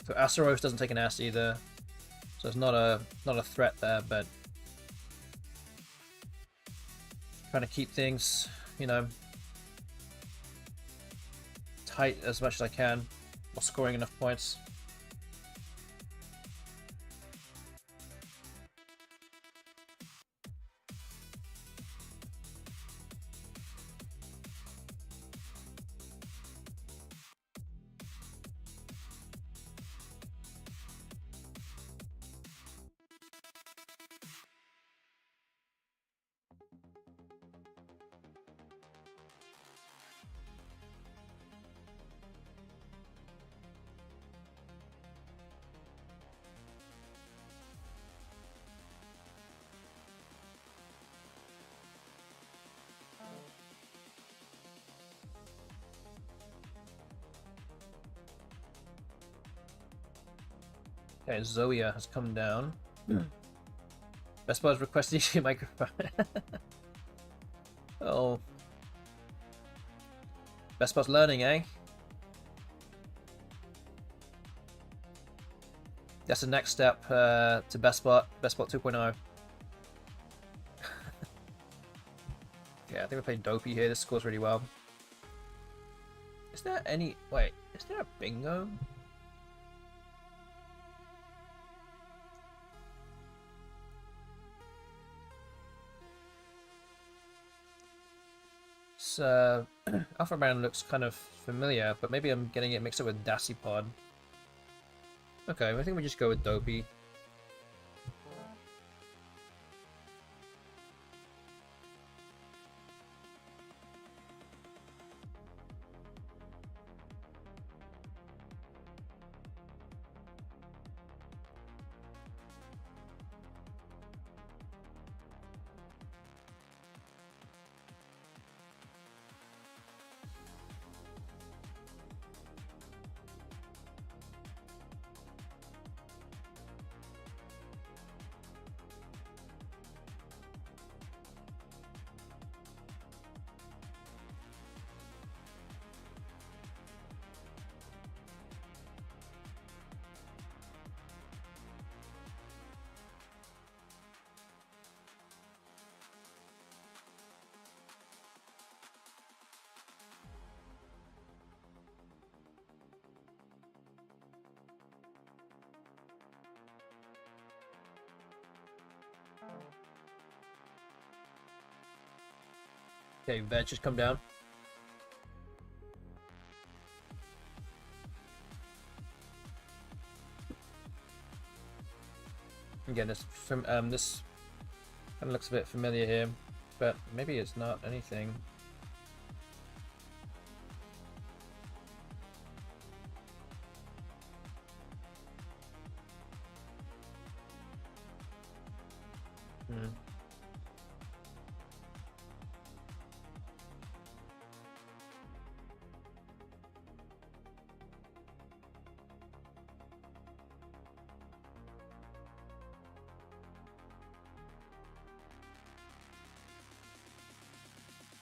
So Asteros doesn't take an ass either, so it's not a threat there, but trying to keep things, you know, tight as much as I can while scoring enough points. Okay, Zoya has come down. BESTBOT has requested your microphone. Oh. BESTBOT's learning, eh? That's the next step to BESTBOT 2.0. Yeah, I think we played Dopey here. This scores really well. Is there any... Wait, is there a bingo? Alpha Man looks kind of familiar, but maybe I'm getting it mixed up with Dasypod. Okay, I think we just go with Dopey. Okay, Veg just come down. Again, this from this Kind of looks a bit familiar here, but maybe it's not anything.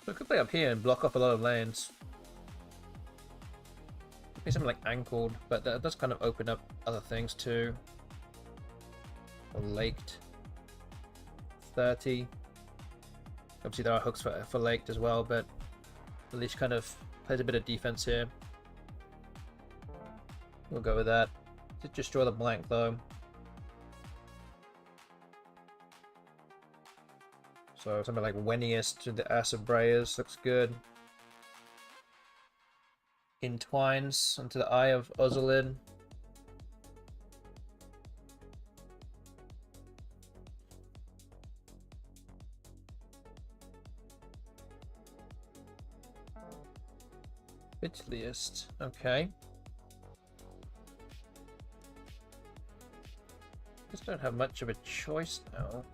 So I could play up here and block off a lot of lanes. Could be something like ankled, but that does kind of open up other things too. Or laked. 30. Obviously there are hooks for laked as well, but at least kind of plays a bit of defense here. We'll go with that. Just draw the blank though. So something like Wenniest to the Ass of Brayers looks good. Entwines onto the Eye of Ozolid. Bitliest, okay. Just don't have much of a choice now.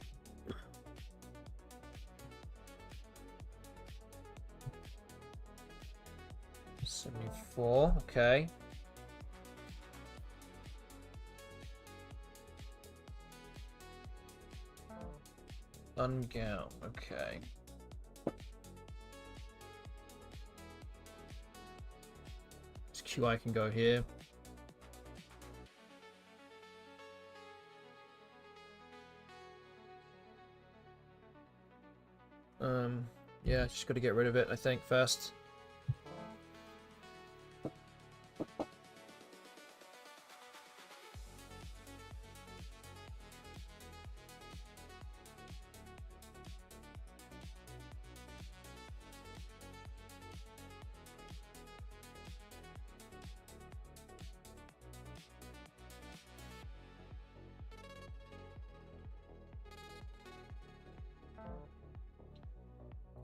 $74, okay. Ungown, okay. This QI can go here. Yeah, just got to get rid of it, I think, first.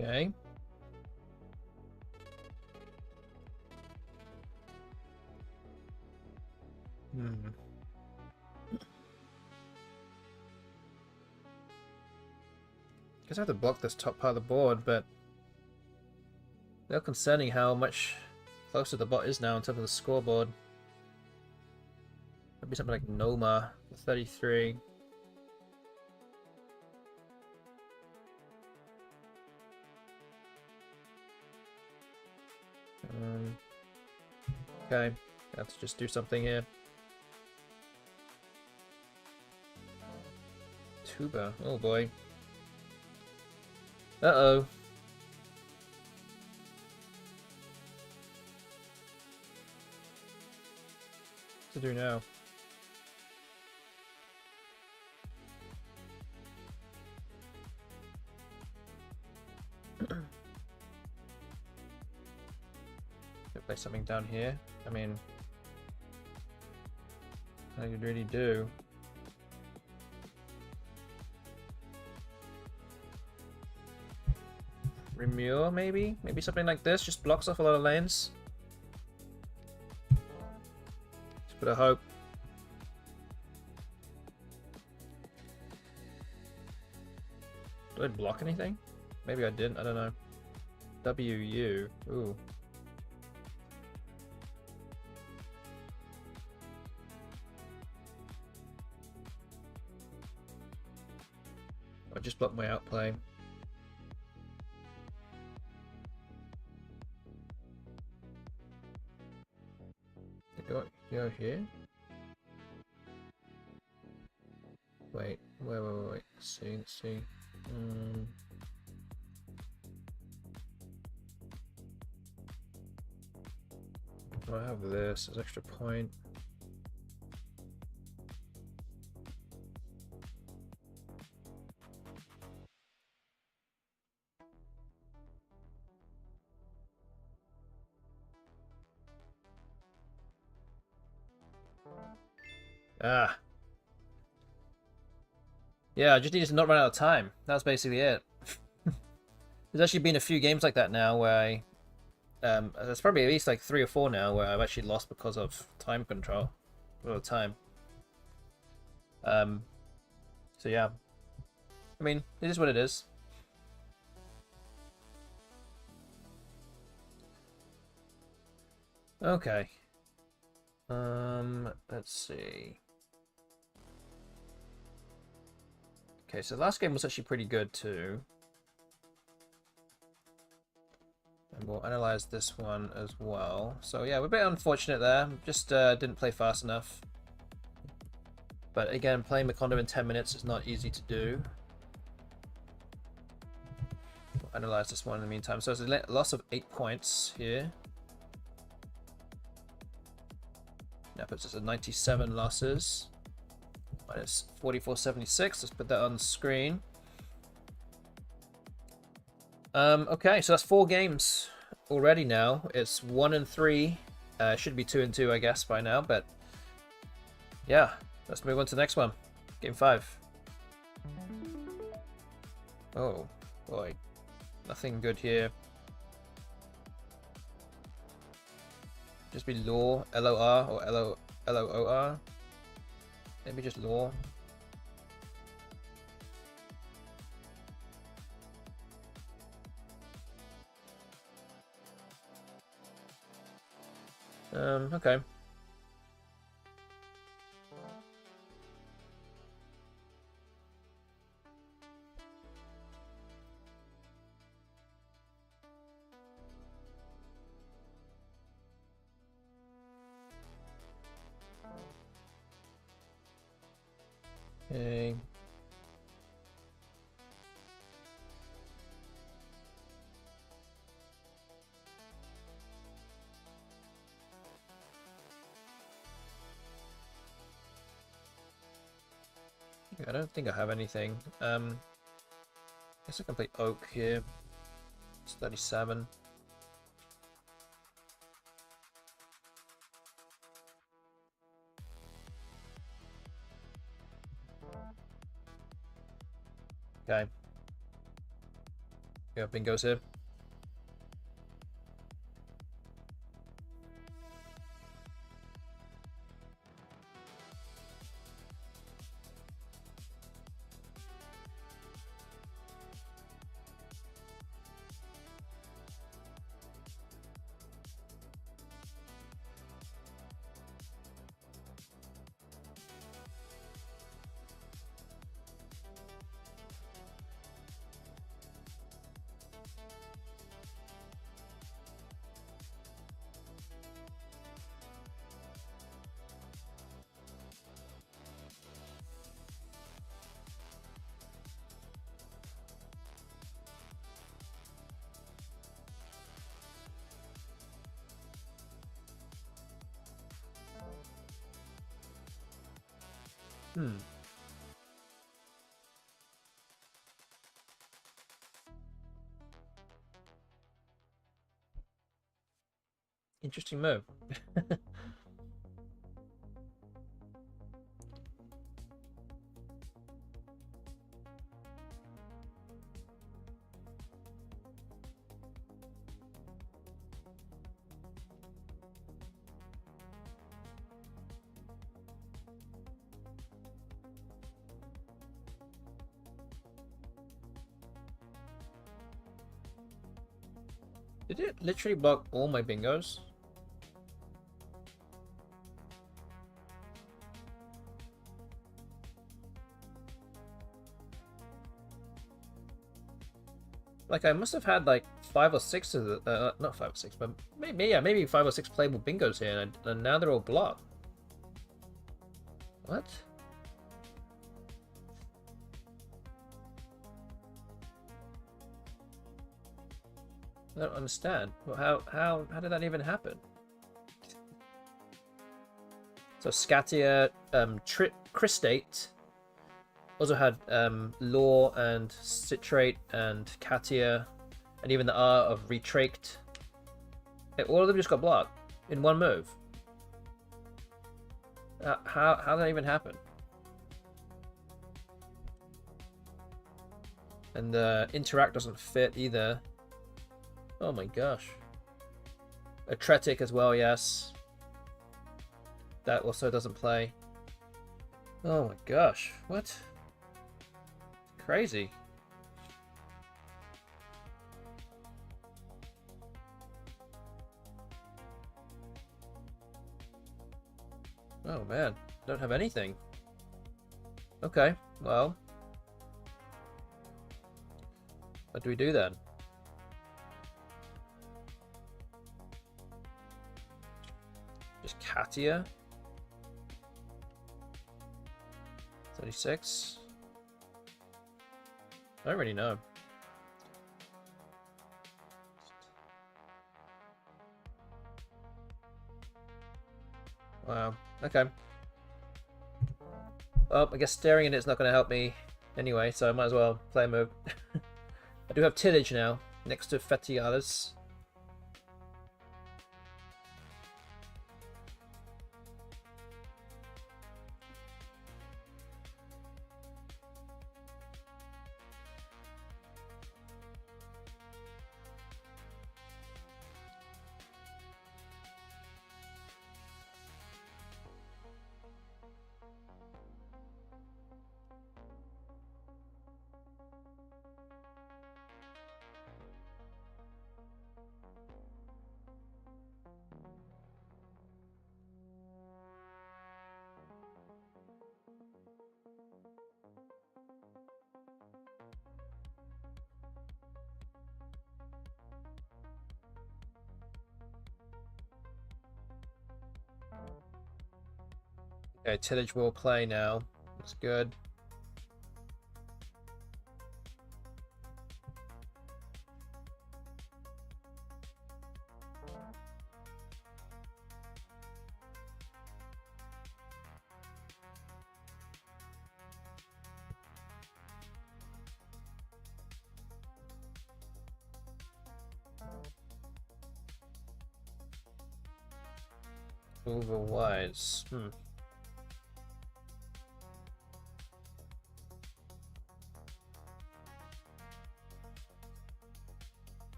Okay. Guess I have to block this top part of the board, but a little concerning how much closer the bot is now on top of the scoreboard. That'd be something like Noma for 33. Okay, let's just do something here. Tuba, oh boy. Uh-oh. What to do now? Play something down here. I mean, I could really do. Remure, maybe? Maybe something like this, just blocks off a lot of lanes. Just put a hope. Did I block anything? Maybe I didn't, I don't know. WU, ooh. I just blocked my outplay. Go here. Wait. Let's see. I have this as extra point. Ah. Yeah, I just needed to not run out of time. That's basically it. There's actually been a few games like that now where there's probably at least like 3 or 4 now where I've actually lost because of time control. All the time. Um, so yeah. I mean, it is what it is. Okay. Let's see. Okay, so the last game was actually pretty good too. And we'll analyze this one as well. So yeah, we're a bit unfortunate there. Just didn't play fast enough. But again, playing Macondo in 10 minutes is not easy to do. We'll analyze this one in the meantime. So it's a loss of 8 points here. That puts us at 97 losses. Minus 44.76. Let's put that on the screen. Okay, so that's 4 games already now. It's 1-3. Should be 2-2, I guess, by now. But yeah, let's move on to the next one. Game 5. Oh, boy. Nothing good here. Just be law, L-O-R, or L-O-O-R. Maybe just law. Okay. Okay. I don't think I have anything. I guess I can play Oak here. It's 37. Okay. Yeah, bingo's here. Interesting move. Did it literally block all my bingos? Like, I must have had like 5 or 6 of the, not 5 or 6, but maybe, yeah, maybe 5 or 6 playable bingos here, and now they're all blocked. What? I don't understand. Well, how did that even happen? So Scatia, Cristate, also had Law and Citrate and Catia, and even the R of Retracted. All of them just got blocked in one move. How did that even happen? And the interact doesn't fit either. Oh my gosh. Atretic as well, yes. That also doesn't play. Oh my gosh, what? Crazy. Oh man, don't have anything. Okay, well. What do we do then? Just Katia? 36? I don't really know. Wow, okay. Well, I guess staring at it's not going to help me anyway, so I might as well play a move. I do have Tillage now, next to Fetialis. Okay, Tillage will play now. Looks good. Overwise.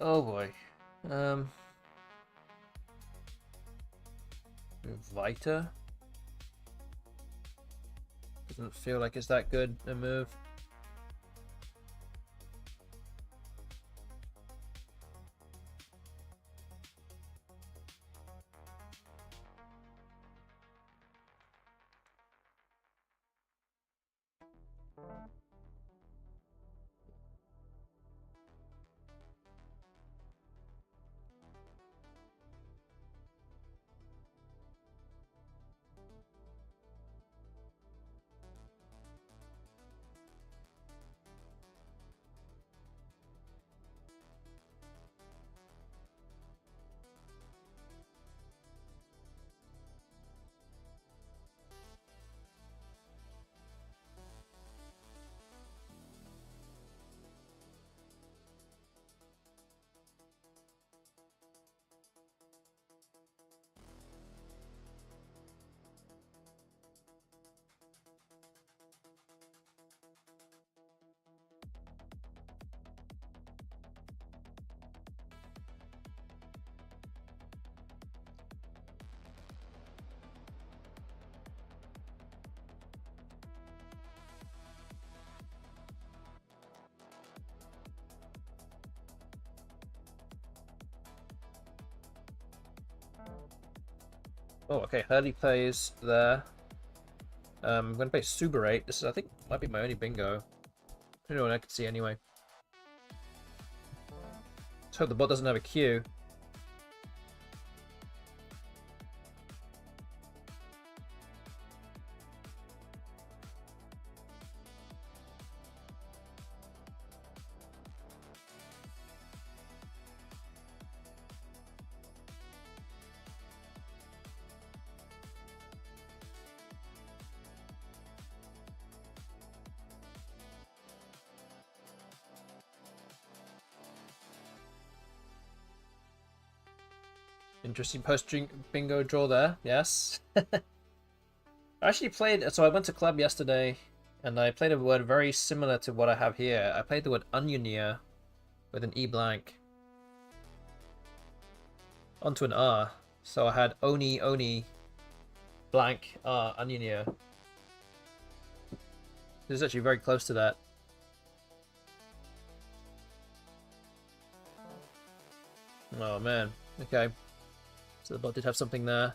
Oh boy. Vita? Doesn't feel like it's that good a move. Oh, okay. Hurley plays there. I'm going to play Suberate. This is, I think, might be my only bingo. I don't know what I can see anyway. Let's hope the bot doesn't have a Q. Interesting post-drink bingo draw there. Yes. I actually played... So I went to club yesterday, and I played a word very similar to what I have here. I played the word onioneer with an E blank onto an R. So I had oni, blank, onioneer. This is actually very close to that. Oh man, okay. So the bot did have something there.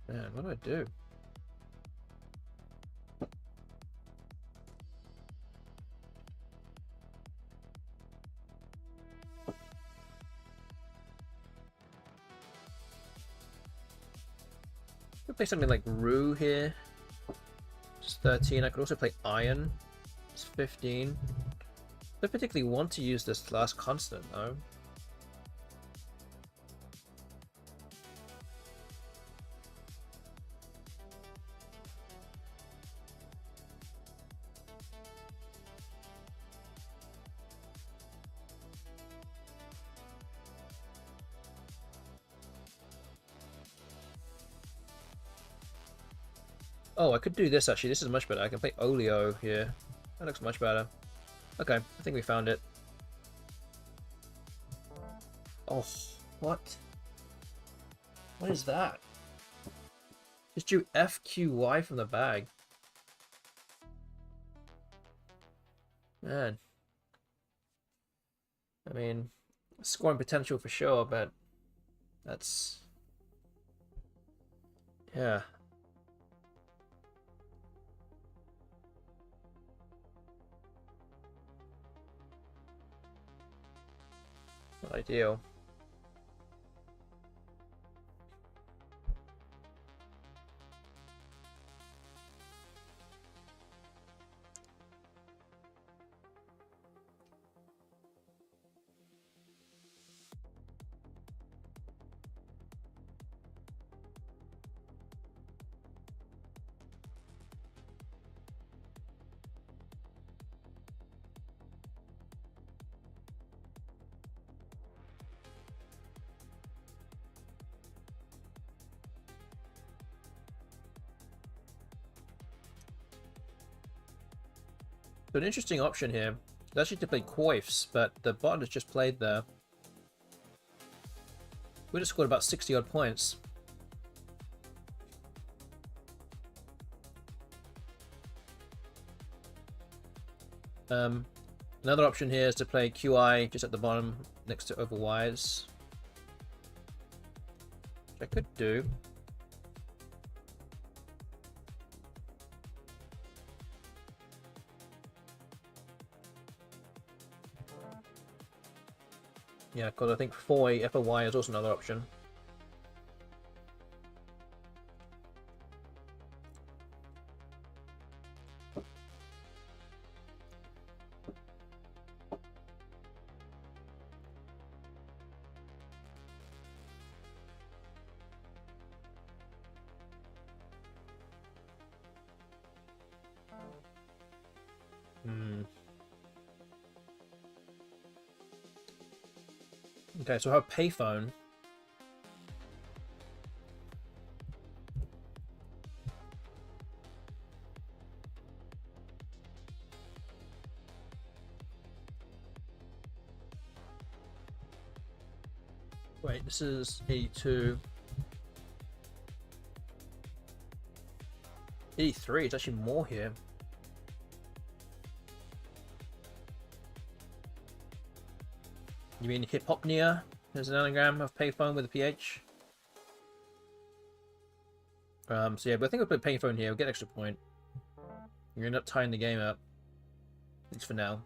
Man, what do I do? I could play something like Rue here. It's 13. I could also play Iron. It's 15. I don't particularly want to use this last constant though. Oh, I could do this actually. This is much better. I can play Olio here. That looks much better. Okay, I think we found it. Oh, what? What is that? Just drew FQY from the bag. Man. I mean, scoring potential for sure, but that's... Yeah. Not ideal. So an interesting option here is actually to play Coifs, but the bot has just played there. We just scored about 60 odd points. Another option here is to play QI just at the bottom next to Overwise, which I could do. Yeah, because I think FOI is also another option. Okay, so I have payphone. Wait, this is 82. 83, it's actually more here. You mean Hypopnea? There's an anagram of payphone with a PH. So yeah, but I think we'll put payphone here. We'll get an extra point. You're gonna end up tying the game up. At least for now.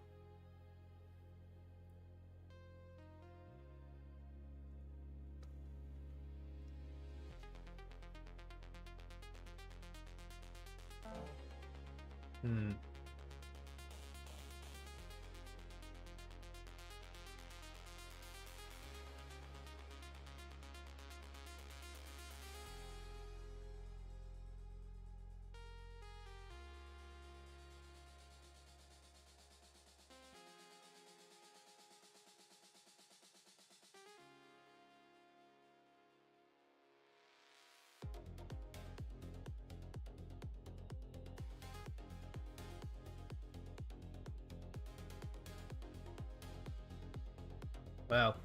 Wow.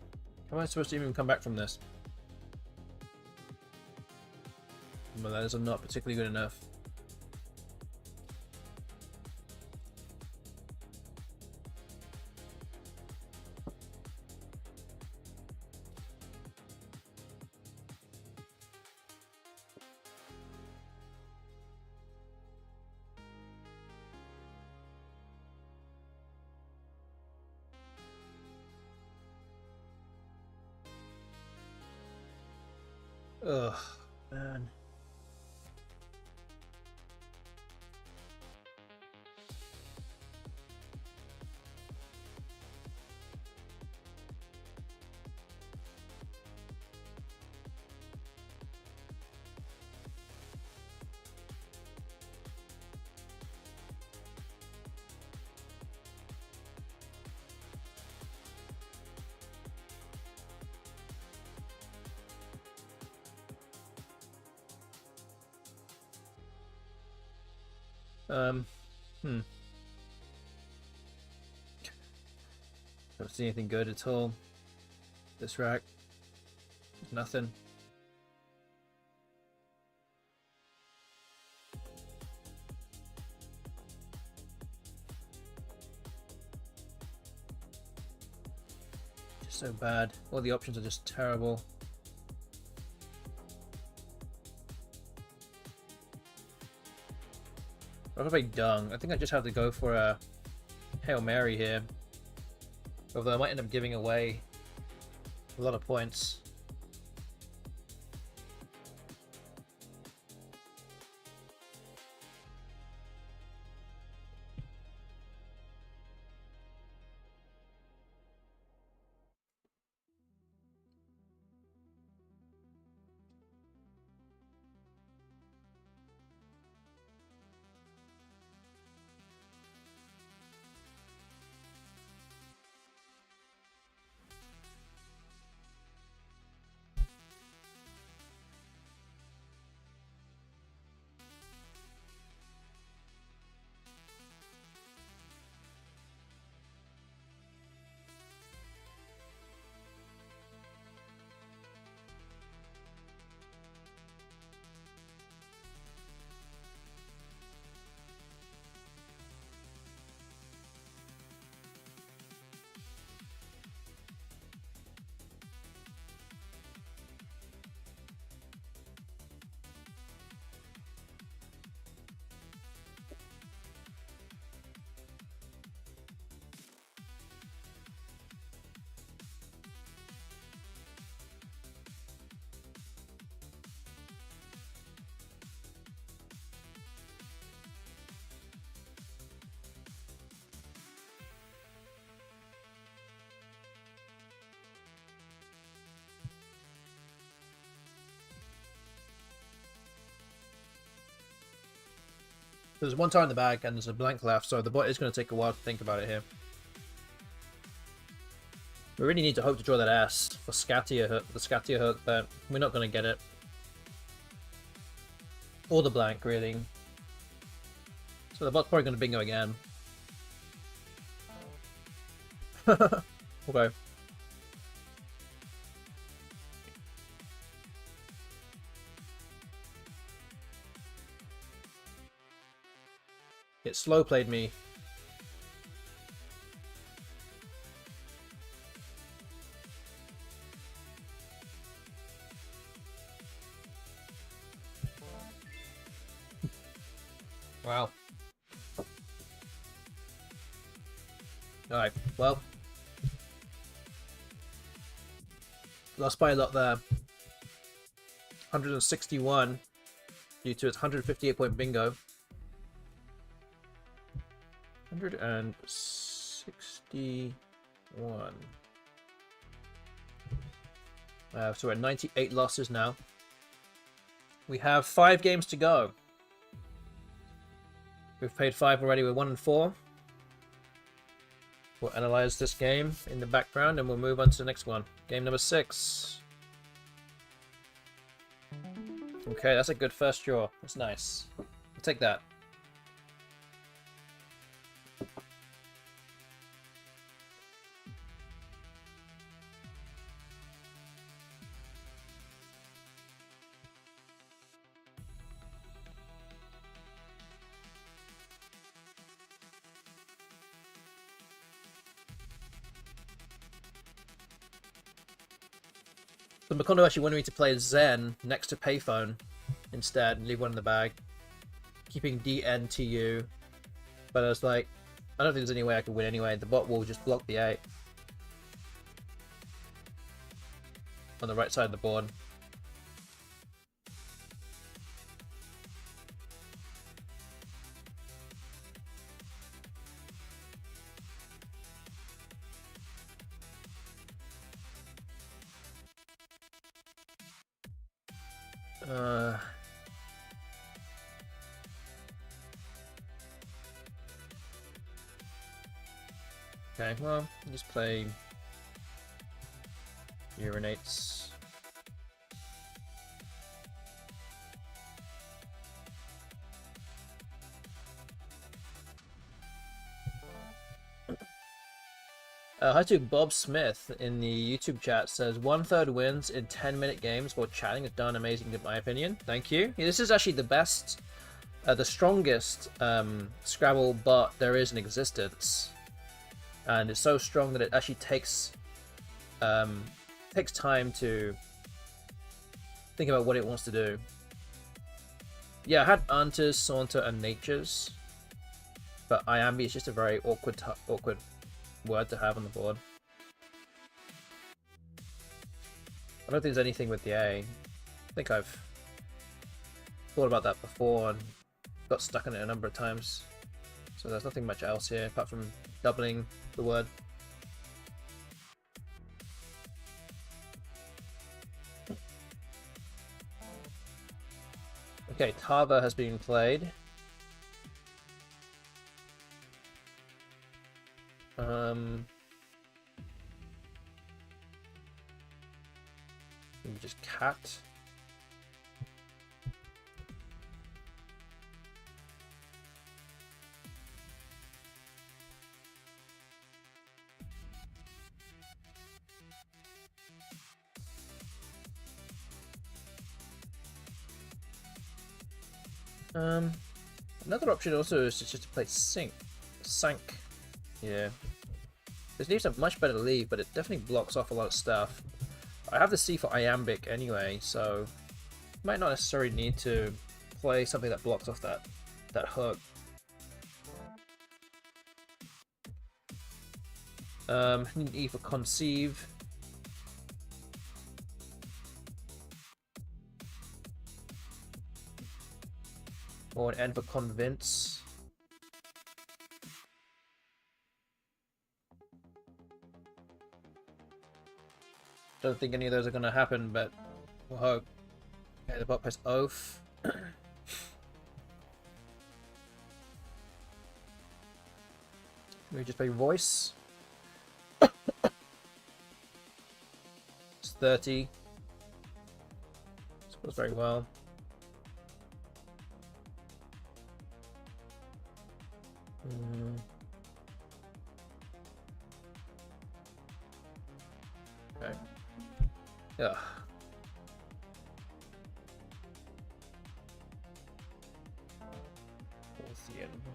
How am I supposed to even come back from this? Well, that is not particularly good enough. Ugh, man. Hmm. Don't see anything good at all. This rack. Nothing. Just so bad. All the options are just terrible. What if I dung? I think I just have to go for a Hail Mary here. Although I might end up giving away a lot of points. There's one tile in the bag and there's a blank left, so the bot is going to take a while to think about it here. We really need to hope to draw that S for Scatia hook, the Scatia hook, but we're not going to get it. Or the blank, really. So the bot's probably going to bingo again. Okay. It slow played me. Wow. Alright, well. Lost by a lot there. 161 due to its 158 point bingo. 161. So we're at 98 losses now. We have 5 games to go. We've played 5 already. We're 1 and 4. We'll analyze this game in the background and we'll move on to the next one. Game number 6. Okay, that's a good first draw. That's nice. I'll take that. So Makondo actually wanted me to play Zen next to Payphone instead, and leave one in the bag, keeping DNTU. But I was like, I don't think there's any way I could win anyway. The bot will just block the 8 on the right side of the board. Okay, well, just play urinates. Hi to Bob Smith in the YouTube chat says 1/3 wins in 10-minute games while chatting is done amazing in my opinion. Thank you. Yeah, this is actually the best, the strongest Scrabble bot there is in existence, and it's so strong that it actually takes time to think about what it wants to do. Yeah, I had Antas, Saunter, and Natures, but Iambi is just a very awkward word to have on the board. I don't think there's anything with the A. I think I've thought about that before and got stuck in it a number of times. So there's nothing much else here apart from doubling the word. Okay, Tava has been played. Just cat. Another option also is just to play Sank. Yeah. This leaves a much better leave, but it definitely blocks off a lot of stuff. I have the C for Iambic anyway, so might not necessarily need to play something that blocks off that hook. Need E for Conceive. Or an N for Convince. Don't think any of those are going to happen, but we'll hope. Okay, the bot plays Oath. We just play Voice. It's 30. Scores very well. Okay. Yeah.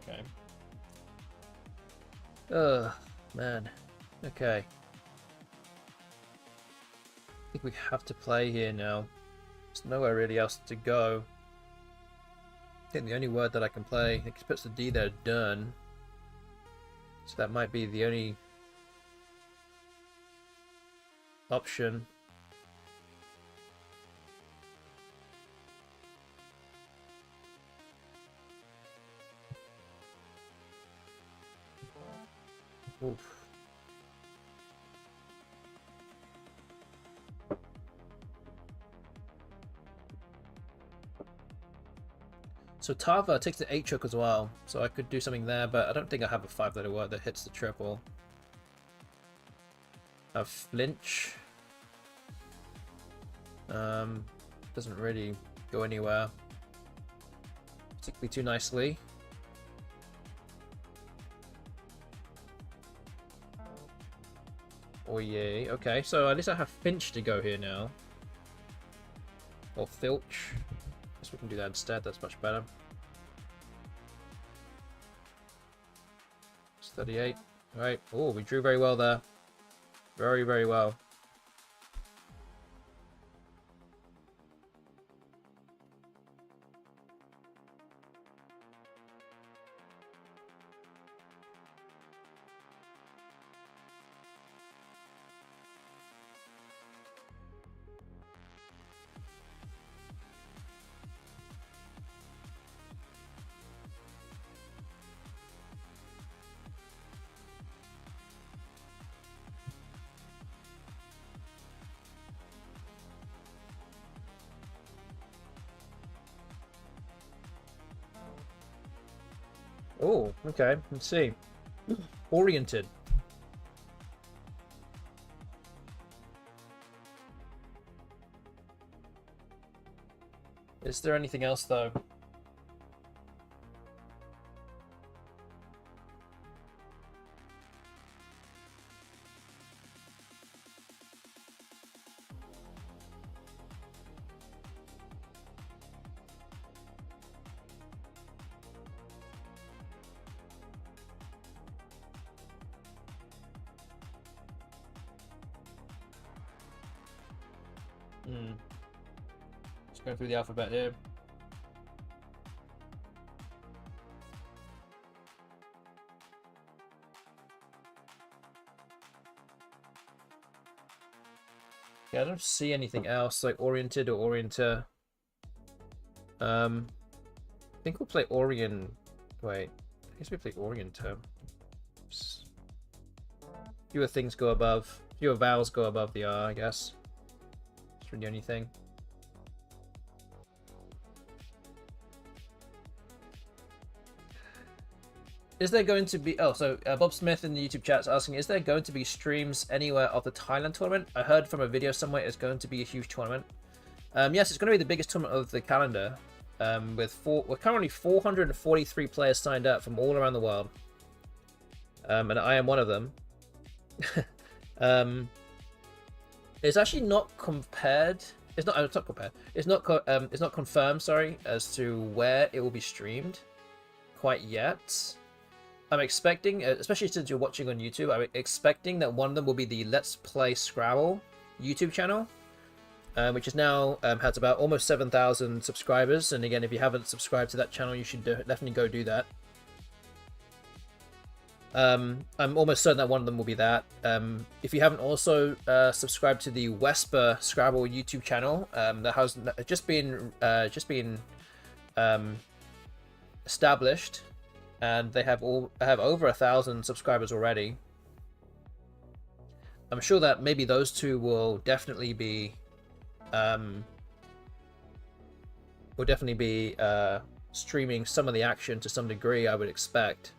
Okay. Man. Okay. I think we have to play here now. There's nowhere really else to go. I think the only word that I can play, it puts the D there, done. So that might be the only option. Oof. So Tava takes the 8 choke as well, so I could do something there, but I don't think I have a 5-letter word that hits the triple. I have Flinch. Doesn't really go anywhere particularly too nicely. Oh yay, okay, so at least I have Finch to go here now. Or Filch. Guess we can do that instead, that's much better. It's 38. Alright, oh, we drew very well there. Very, very well. Oh, okay. Let's see. Oriented. Is there anything else though? Just going through the alphabet here. Yeah, I don't see anything else like oriented or orienter. I think we'll play Orient. Wait, I guess we play Orienter. Oops. Fewer things go above. Fewer vowels go above the R, I guess. That's really the only thing. Is there going to be... Oh, so Bob Smith in the YouTube chat is asking, is there going to be streams anywhere of the Thailand tournament? I heard from a video somewhere it's going to be a huge tournament. Yes, it's going to be the biggest tournament of the calendar. We're currently 443 players signed up from all around the world. And I am one of them. It's actually not compared... It's not compared. It's not confirmed, sorry, as to where it will be streamed quite yet. I'm expecting, especially since you're watching on YouTube, I'm expecting that one of them will be the Let's Play Scrabble YouTube channel, which is now has about almost 7,000 subscribers. And again, if you haven't subscribed to that channel, you should definitely go do that. I'm almost certain that one of them will be that. If you haven't also subscribed to the Wesper Scrabble YouTube channel, that has just been established. And they have over 1,000 subscribers already. I'm sure that maybe those two will definitely be streaming some of the action to some degree, I would expect.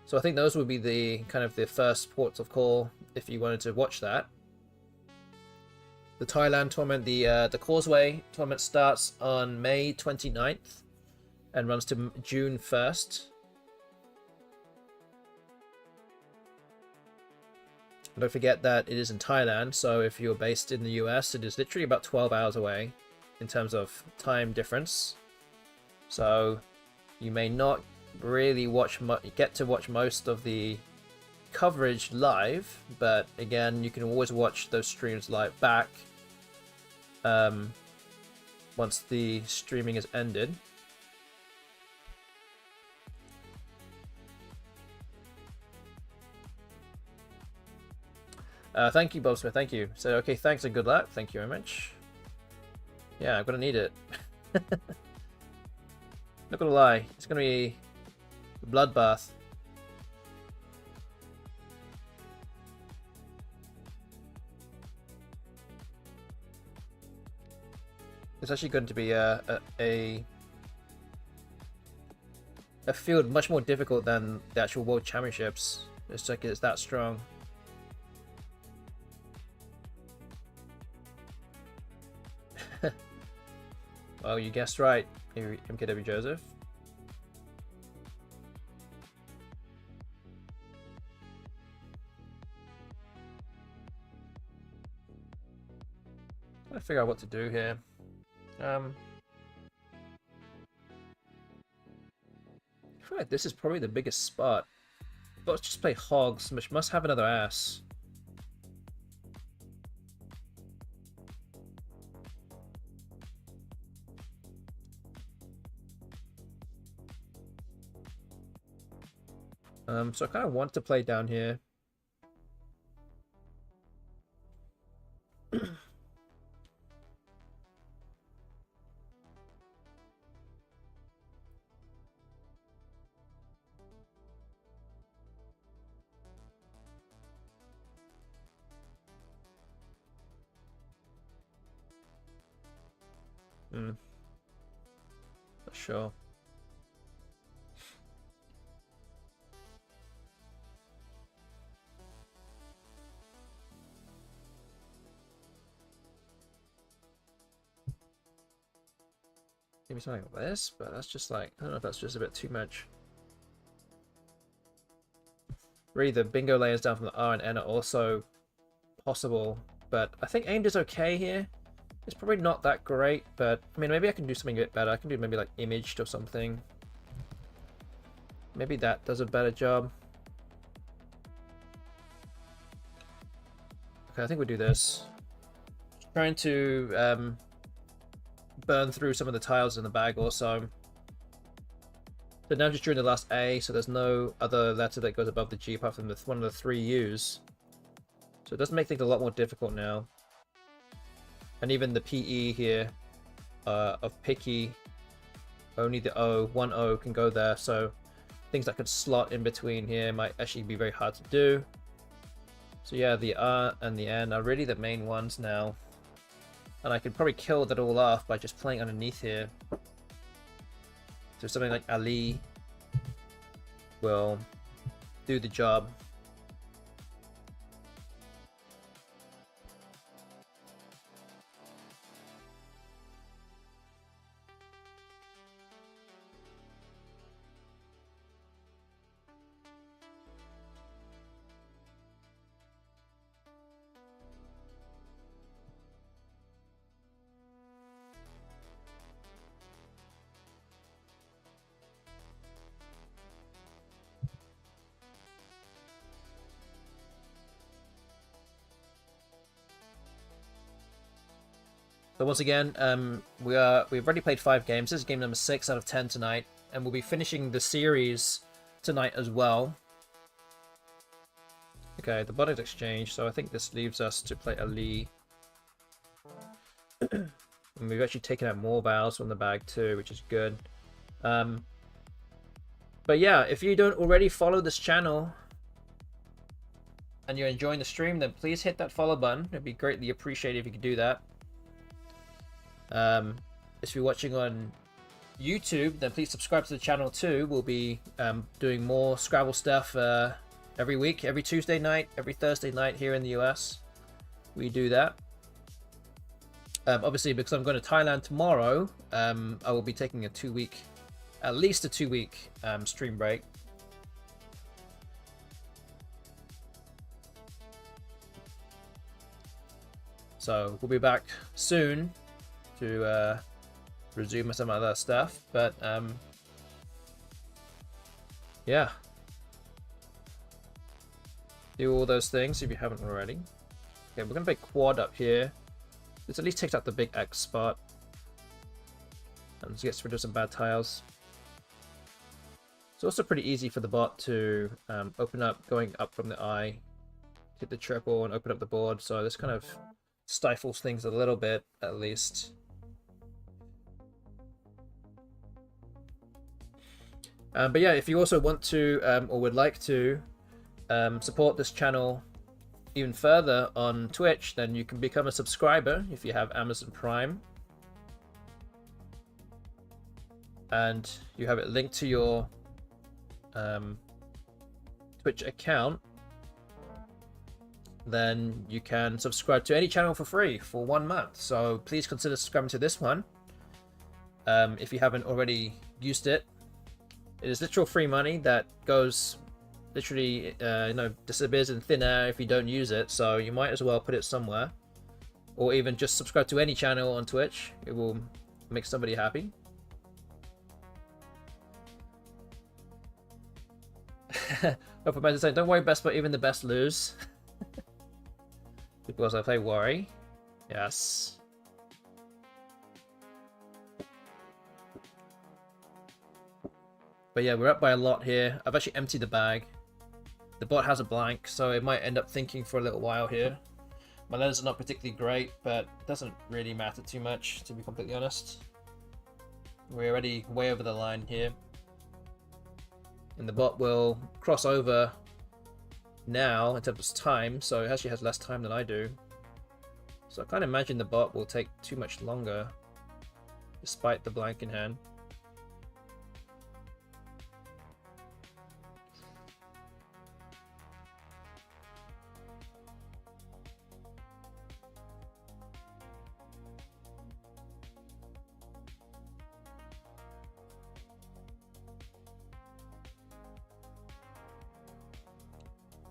So I think those would be the kind of the first ports of call if you wanted to watch that. The Thailand tournament, the Causeway tournament starts on May 29th. And runs to June 1st. Don't forget that it is in Thailand, so if you're based in the US, it is literally about 12 hours away in terms of time difference. So you may not really get to watch most of the coverage live, but again, you can always watch those streams live back once the streaming is ended. Thank you, Bob Smith. Thank you. So, okay, thanks and good luck. Thank you very much. Yeah, I'm gonna need it. Not gonna lie, it's gonna be a bloodbath. It's actually going to be a field much more difficult than the actual World Championships. It's like it's that strong. Well, you guessed right, MKW Joseph. I'm trying to figure out what to do here. I feel like this is probably the biggest spot. But let's just play Hogs, which must have another ass. So I kind of want to play down here. Not sure. maybe something like this, but that's just like, I don't know if that's just a bit too much. Really, the bingo layers down from the R and N are also possible, but I think aimed is okay here. It's probably not that great, but I mean, maybe I can do something a bit better. I can do maybe like imaged or something. Maybe that does a better job. Okay, I think we'll do this. Trying to burn through some of the tiles in the bag also. So now just during the last A, so there's no other letter that goes above the G apart from one of the 3 U's. So it does make things a lot more difficult now. And even the PE here of picky, only the O, one O can go there, so things that could slot in between here might actually be very hard to do. So yeah, the R and the N are really the main ones now. And I could probably kill that all off by just playing underneath here. So something like Ali will do the job. So once again, we've already played 5 games. This is game number 6 out of 10 tonight, and we'll be finishing the series tonight as well. Okay, the bot is exchanged, so I think this leaves us to play Ali. And we've actually taken out more vowels from the bag too, which is good. But yeah, if you don't already follow this channel and you're enjoying the stream, then please hit that follow button. It'd be greatly appreciated if you could do that. If you're watching on YouTube, then please subscribe to the channel too. We'll be doing more Scrabble stuff every week, every Tuesday night, every Thursday night here in the US. We do that. Obviously, because I'm going to Thailand tomorrow, I will be taking a 2-week, at least a 2-week stream break. So we'll be back soon to resume some other stuff, but yeah, do all those things if you haven't already. Okay, we're gonna play quad up here. This at least takes out the big X spot and gets rid of some bad tiles. It's also pretty easy for the bot to open up, going up from the I, hit the triple and open up the board, so this kind of stifles things a little bit at least. But yeah, if you also want to or would like to support this channel even further on Twitch, then you can become a subscriber if you have Amazon Prime. And you have it linked to your Twitch account. Then you can subscribe to any channel for free for 1 month. So please consider subscribing to this one if you haven't already used it. It is literal free money that goes literally, disappears in thin air if you don't use it. So you might as well put it somewhere, or even just subscribe to any channel on Twitch. It will make somebody happy. Hope saying, don't worry, BESTBOT, even the best lose. Because I play Worry. Yes. But yeah, we're up by a lot here. I've actually emptied the bag. The bot has a blank, so it might end up thinking for a little while here. My letters are not particularly great, but it doesn't really matter too much, to be completely honest. We're already way over the line here. And the bot will cross over now in terms of time, so it actually has less time than I do. So I can't imagine the bot will take too much longer, despite the blank in hand.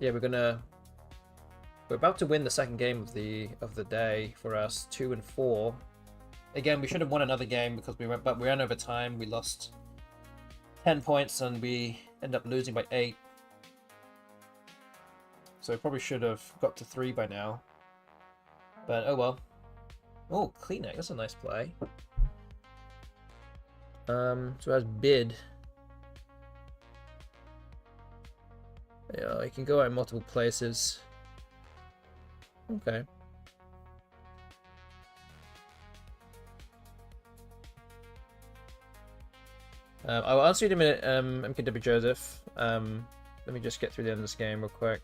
Yeah, we're about to win the second game of the day for us, 2-4. Again, we should have won another game because we ran over time. We lost 10 points and we ended up losing by 8. So we probably should have got to 3 by now. But oh well. Oh, Kleenex, that's a nice play. So as bid. Yeah, you can go out in multiple places. Okay. I'll answer you in a minute, MKW Joseph. Let me just get through the end of this game real quick.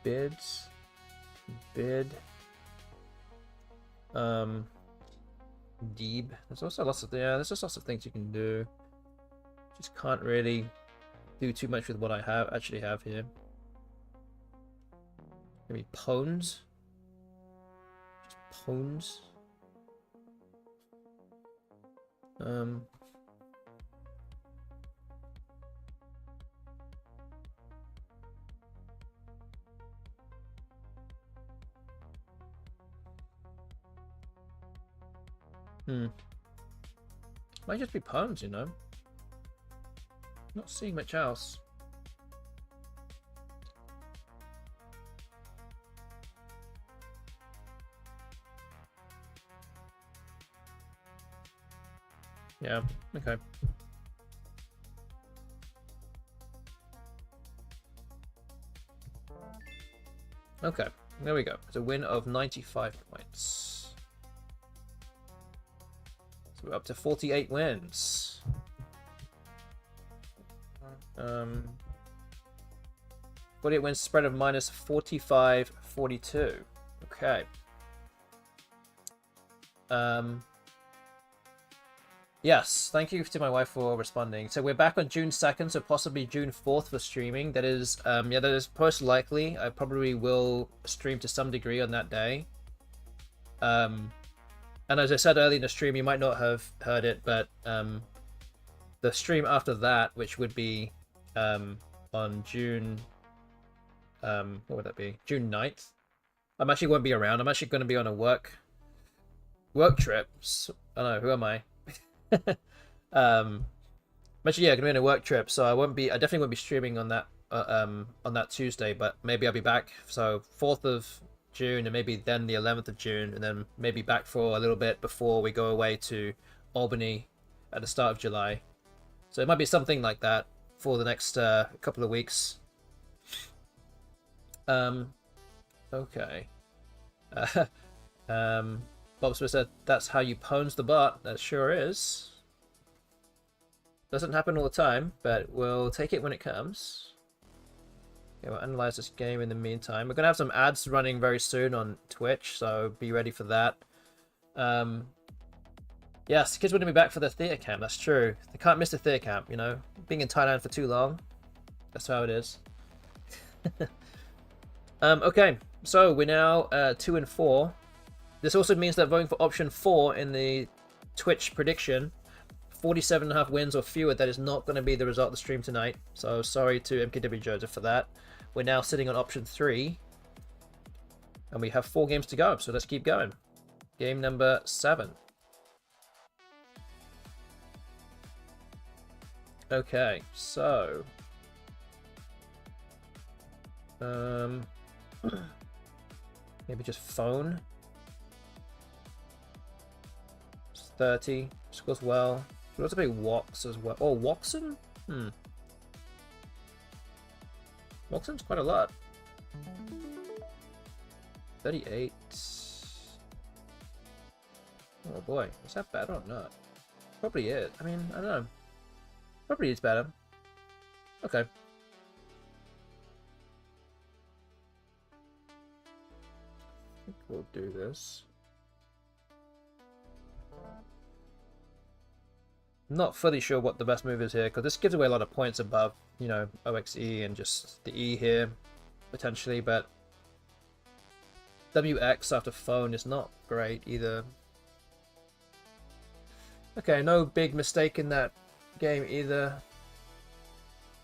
Bids. Bid. Deeb. There's also lots of there's just lots of things you can do. Just can't really do too much with what I actually have here. Maybe Pones. Just Pones. Might just be Pones, you know. Not seeing much else. Yeah, okay. Okay, there we go. It's a win of 95 points. So we're up to 48 wins. 48 wins, spread of minus 45-42. Okay. Yes, thank you to my wife for responding. So we're back on June 2nd, so possibly June 4th for streaming. That is, yeah, that is most likely. I probably will stream to some degree on that day. And as I said earlier in the stream, you might not have heard it, but the stream after that, which would be on June, what would that be? June 9th. I'm actually won't be around. I'm actually going to be on a work trip. So, I don't know, who am I? Actually, yeah, gonna be on a work trip, so I definitely won't be streaming on that Tuesday, but maybe I'll be back. So 4th of June and maybe then the 11th of June, and then maybe back for a little bit before we go away to Albany at the start of July. So it might be something like that for the next couple of weeks. Okay. Bob Smith said, that's how you pwns the bot. That sure is. Doesn't happen all the time, but we'll take it when it comes. Okay, we'll analyze this game in the meantime. We're going to have some ads running very soon on Twitch, so be ready for that. Yes, kids wouldn't be back for the theatre camp. That's true. They can't miss the theatre camp, you know. Being in Thailand for too long. That's how it is. Okay, so we're now 2-4. This also means that voting for option 4 in the Twitch prediction, 47.5 wins or fewer, that is not going to be the result of the stream tonight. So sorry to MKW Joseph for that. We're now sitting on option 3. And we have 4 games to go, so let's keep going. Game number 7. Okay, so... maybe just phone. 30. Scores well. Could also be Wox as well. Oh, Woxen? Woxen's quite a lot. 38. Oh boy, is that bad or not? Probably is. I mean, I don't know. Probably is better. Okay. I think we'll do this. Not fully sure what the best move is here, because this gives away a lot of points above, you know, OXE and just the E here, potentially, but WX after phone is not great either. Okay, no big mistake in that game either.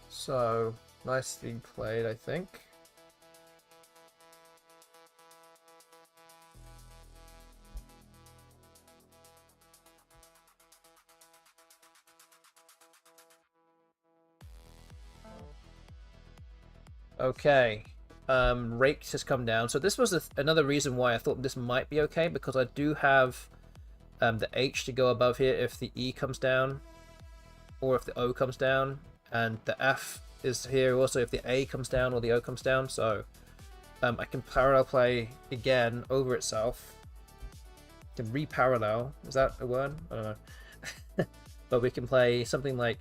So, nicely played, I think. Okay. Rakes has come down. So this was another reason why I thought this might be okay, because I do have the H to go above here if the E comes down, or if the O comes down, and the F is here also if the A comes down or the O comes down. So I can parallel play again over itself. Can re-parallel. Is that a word? I don't know. But we can play something like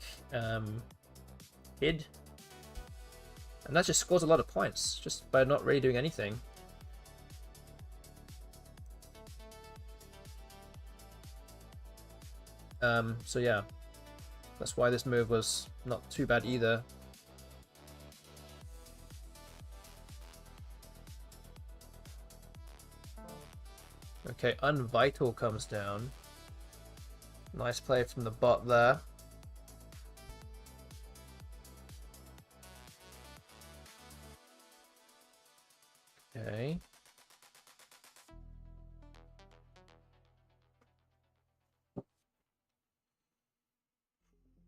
id. And that just scores a lot of points, just by not really doing anything. So yeah, that's why this move was not too bad either. Okay, Unvital comes down. Nice play from the bot there. Okay.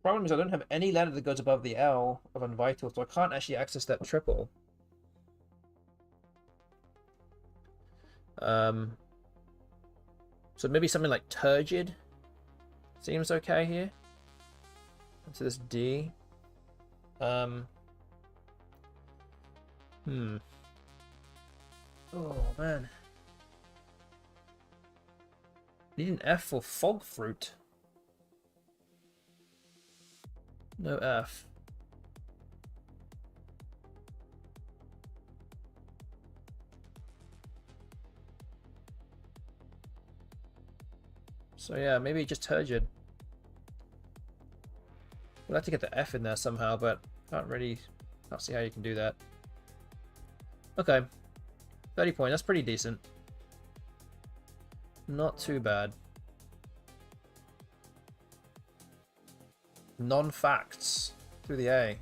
Problem is I don't have any ladder that goes above the L of Unvital, so I can't actually access that triple. So maybe something like Turgid seems okay here. So this D. Oh man. Need an F for Fog Fruit. No F. So yeah, maybe just Turgid. We'll have to get the F in there somehow, but can't see how you can do that. Okay. 30 points, that's pretty decent. Not too bad. Non-facts through the A.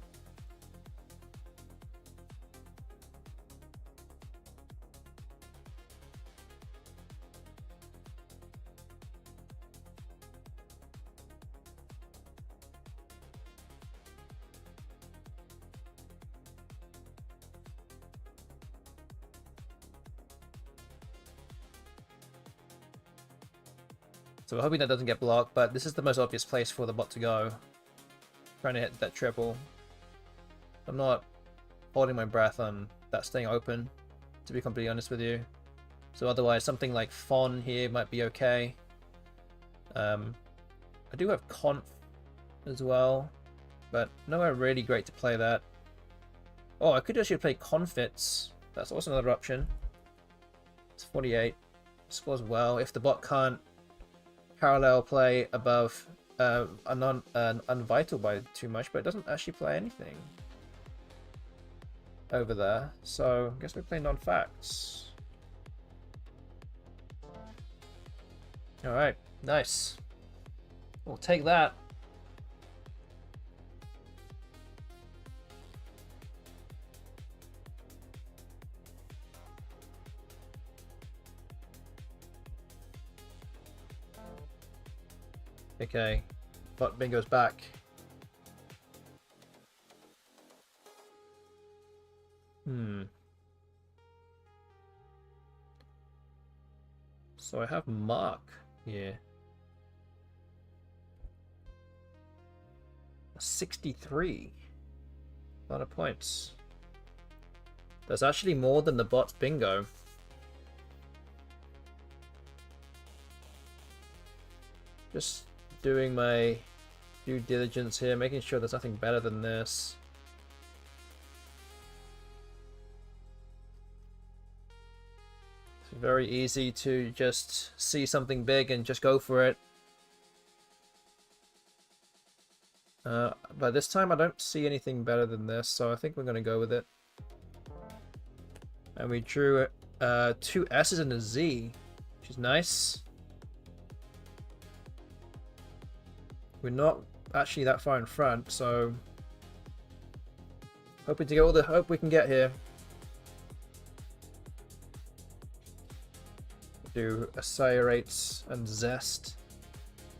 So we're hoping that doesn't get blocked, but this is the most obvious place for the bot to go. Trying to hit that triple. I'm not holding my breath on that staying open, to be completely honest with you. So otherwise, something like Fawn here might be okay. I do have Conf as well, but nowhere really great to play that. Oh, I could actually play Confits. That's also another option. It's 48. Scores well. If the bot can't parallel play above Unvital by too much, but it doesn't actually play anything over there. So I guess we play non-facts. Alright, nice. We'll take that. Okay, bot bingo's back. So I have Mark here. 63. A lot of points. That's actually more than the bot's bingo. Just doing my due diligence here, making sure there's nothing better than this. It's very easy to just see something big and just go for it. But this time I don't see anything better than this, so I think we're going to go with it. And we drew 2 S's and a Z, which is nice. We're not actually that far in front, so Hoping to get all the hope we can get here. Do Acai rates and Zest.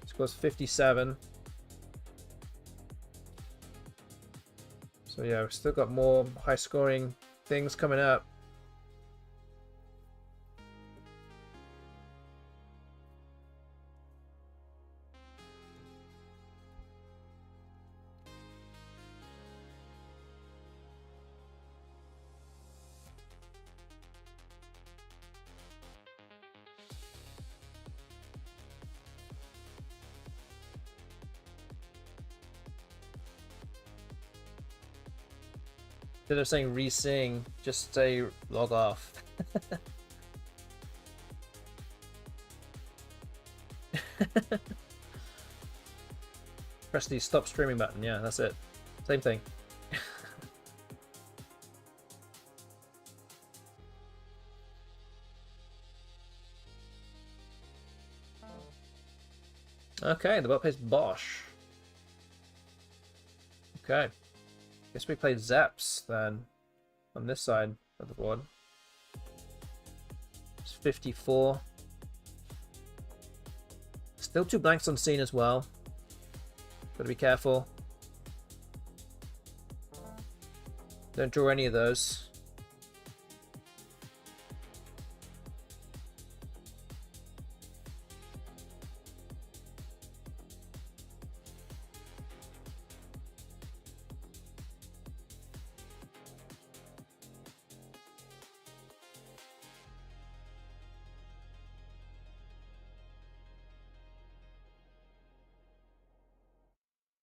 Scores 57. So yeah, we've still got more high scoring things coming up. Instead of saying re-sing, just say log off. Press the stop streaming button, yeah, that's it. Same thing. Okay, the bot plays Bosch. Okay. Guess we played Zaps then on this side of the board. It's 54. Still 2 blanks on scene as well. Gotta be careful. Don't draw any of those.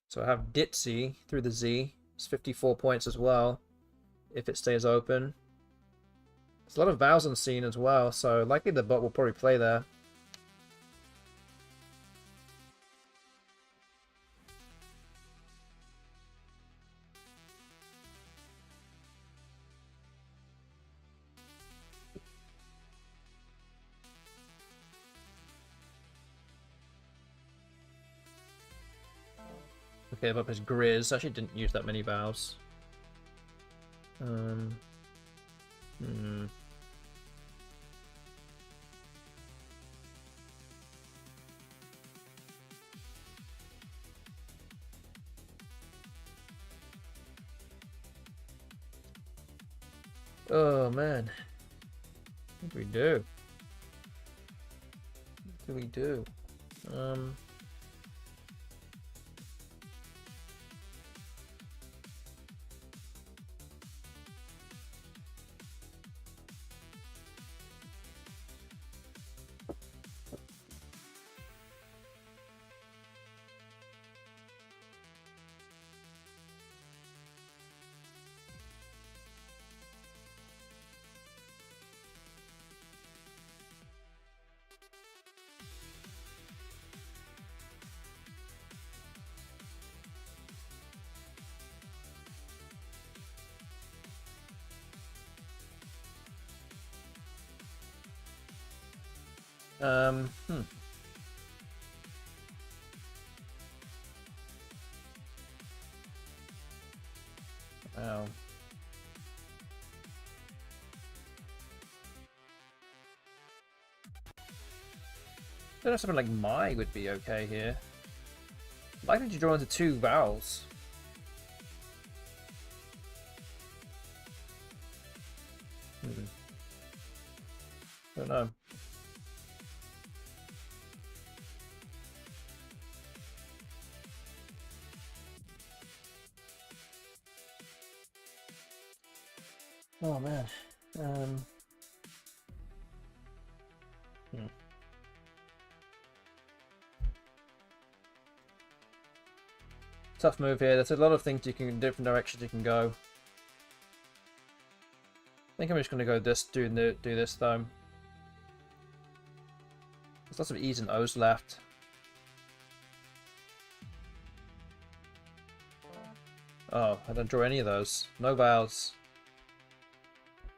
So I have Ditzy through the Z. It's 54 points as well, if it stays open. There's a lot of vowels on scene as well, so likely the bot will probably play there. Okay, the bot plays Grizz. Actually didn't use that many vowels. Oh man, what do we do? What do we do? Wow. I don't know, something like my would be okay here. Why did you draw into 2 vowels? Don't know. Oh man. Tough move here. There's a lot of things you can, different directions you can go. I think I'm just gonna go do this though. There's lots of E's and O's left. Oh, I don't draw any of those. No vowels.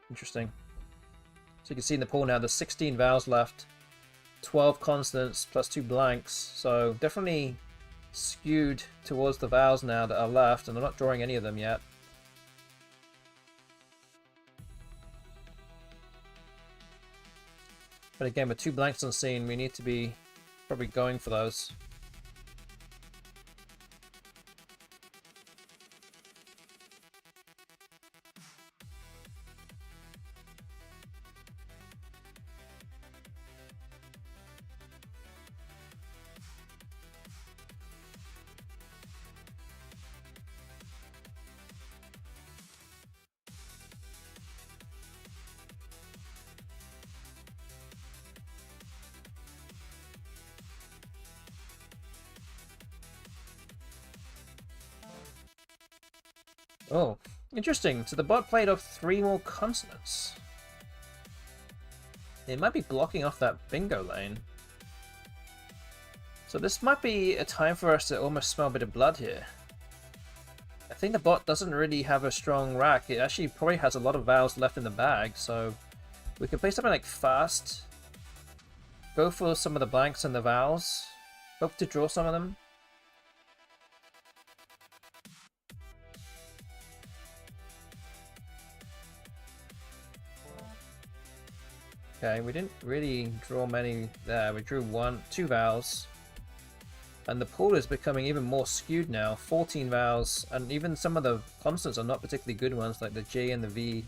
Interesting. So you can see in the pool now there's 16 vowels left. 12 consonants plus 2 blanks. So definitely skewed towards the vowels now that are left, and I'm not drawing any of them yet. But again, with 2 blanks on scene, we need to be probably going for those. Oh, interesting. So the bot played off 3 more consonants. It might be blocking off that bingo lane. So this might be a time for us to almost smell a bit of blood here. I think the bot doesn't really have a strong rack. It actually probably has a lot of vowels left in the bag, so we could play something like fast. Go for some of the blanks and the vowels. Hope to draw some of them. Okay, we didn't really draw many there. We drew 2 vowels. And the pool is becoming even more skewed now. 14 vowels, and even some of the consonants are not particularly good ones, like the J and the V.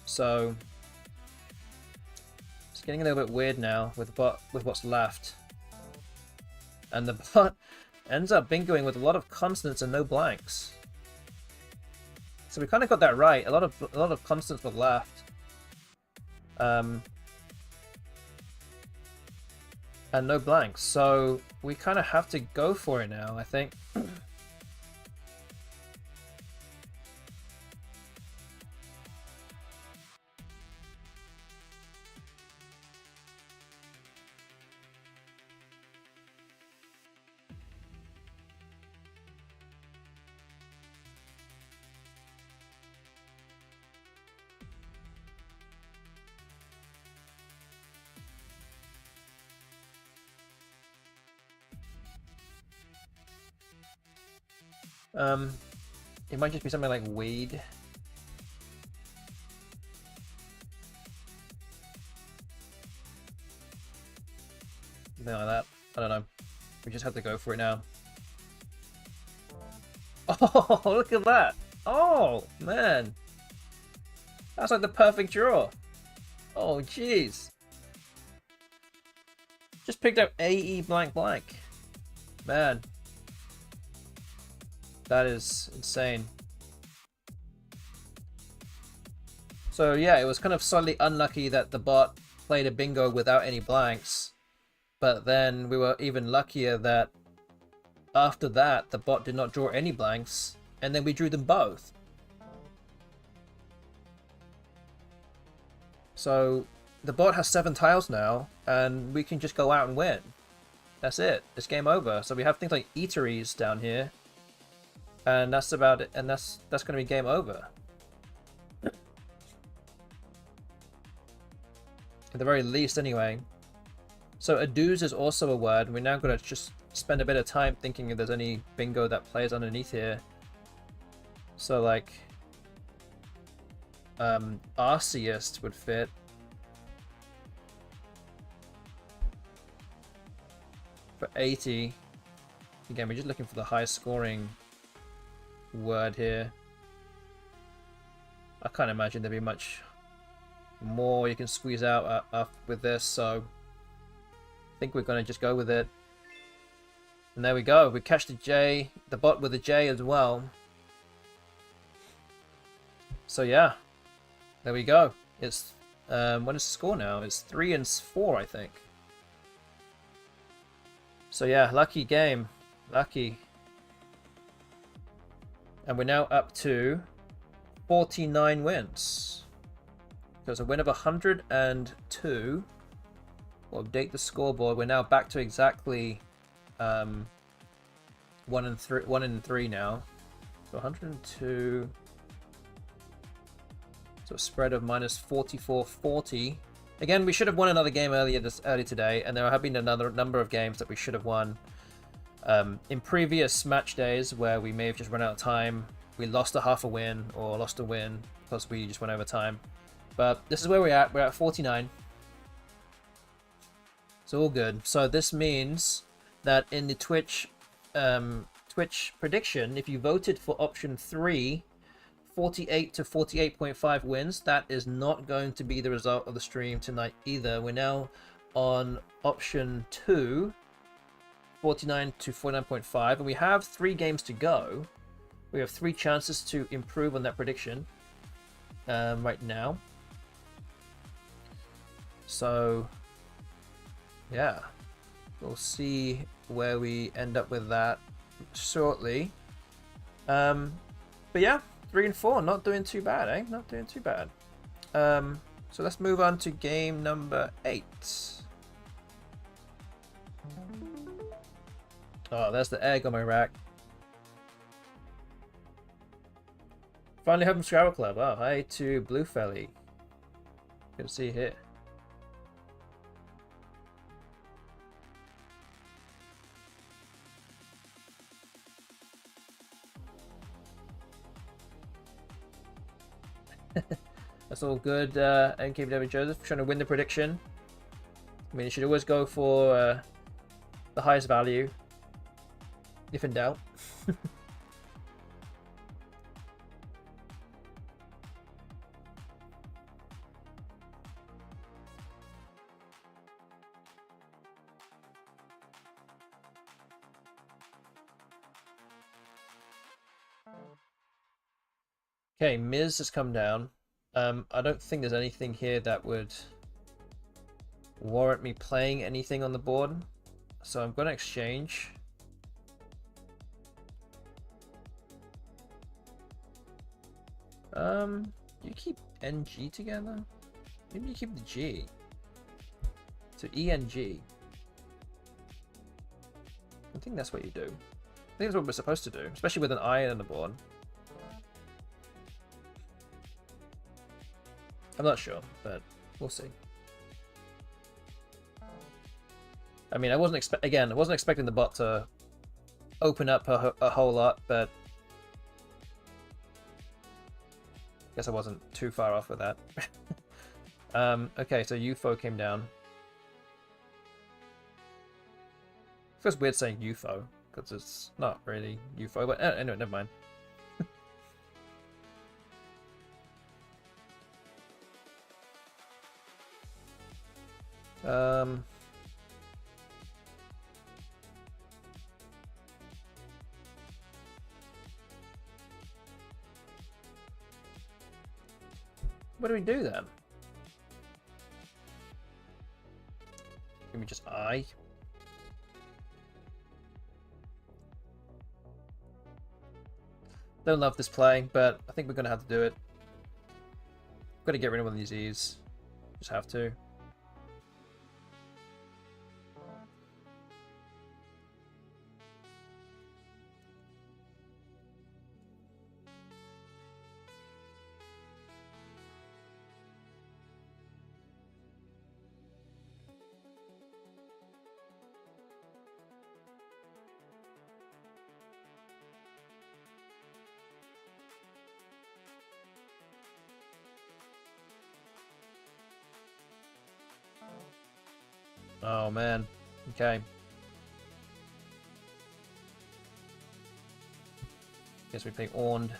So it's getting a little bit weird now with what's left. And the bot ends up bingoing with a lot of consonants and no blanks. So we kind of got that right. A lot of consonants were left. And no blanks, so we kind of have to go for it now, I think. It might just be something like weed. Something like that. I don't know. We just have to go for it now. Oh, look at that! Oh, man! That's like the perfect draw! Oh, jeez! Just picked up AE blank blank. Man. That is insane. So yeah, it was kind of slightly unlucky that the bot played a bingo without any blanks. But then we were even luckier that after that, the bot did not draw any blanks, and then we drew them both. So the bot has 7 tiles now, and we can just go out and win. That's it. It's game over. So we have things like eateries down here. And that's about it, and that's going to be game over. At the very least, anyway. So a do's is also a word. We're now going to just spend a bit of time thinking if there's any bingo that plays underneath here. So like, arsiest would fit. For 80. Again, we're just looking for the highest scoring word here. I can't imagine there'd be much more you can squeeze out with this, so I think we're going to just go with it. And there we go. We catch the J, the bot with the J as well. So yeah, there we go. It's what is the score now? It's 3 and 4, I think. So yeah, lucky game, lucky. And we're now up to 49 wins. There's a win of 102. We'll update the scoreboard. We're now back to exactly 1 and 3 now. So 102. So a spread of minus 44.40. Again, we should have won another game earlier today, and there have been another number of games that we should have won. In previous match days where we may have just run out of time, we lost a half a win or lost a win because we just went over time. But this is where we're at. We're at 49. It's all good. So this means that in the Twitch prediction, if you voted for option 3, 48 to 48.5 wins, that is not going to be the result of the stream tonight either. We're now on option 2, 49 to 49.5, and we have 3 games to go. We have 3 chances to improve on that prediction right now. So yeah, we'll see where we end up with that shortly. But yeah, 3 and 4, not doing too bad, eh? Not doing too bad. So let's move on to game number 8. Oh, there's the egg on my rack. Finally home from Scrabble Club. Oh, hi to Bluefelly. Good to see you here. That's all good, NKW Joseph, trying to win the prediction. I mean, you should always go for the highest value, if in doubt. Okay, Miz has come down. I don't think there's anything here that would warrant me playing anything on the board, so I'm going to exchange. You keep NG together? Maybe you keep the G. So ENG. I think that's what you do. I think that's what we're supposed to do, especially with an iron on the board. I'm not sure, but we'll see. I mean, I wasn't expecting the bot to open up a whole lot, but I guess I wasn't too far off with that. Okay, so UFO came down. Feels weird saying UFO because it's not really UFO, but anyway, never mind. What do we do then? Give me just I. Don't love this play, but I think we're gonna have to do it. Got to get rid of one of these E's. Just have to. Oh man. Okay. Guess we play Orned.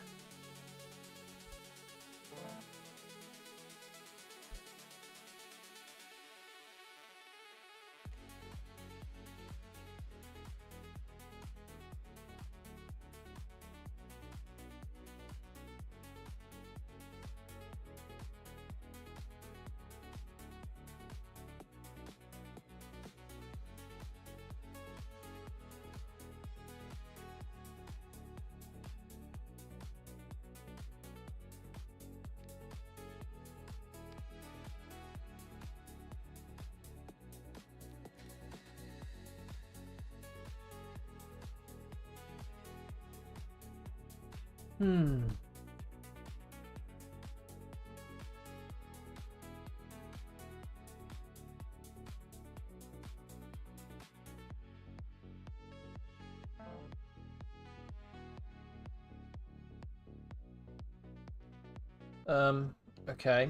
Hmm. Okay.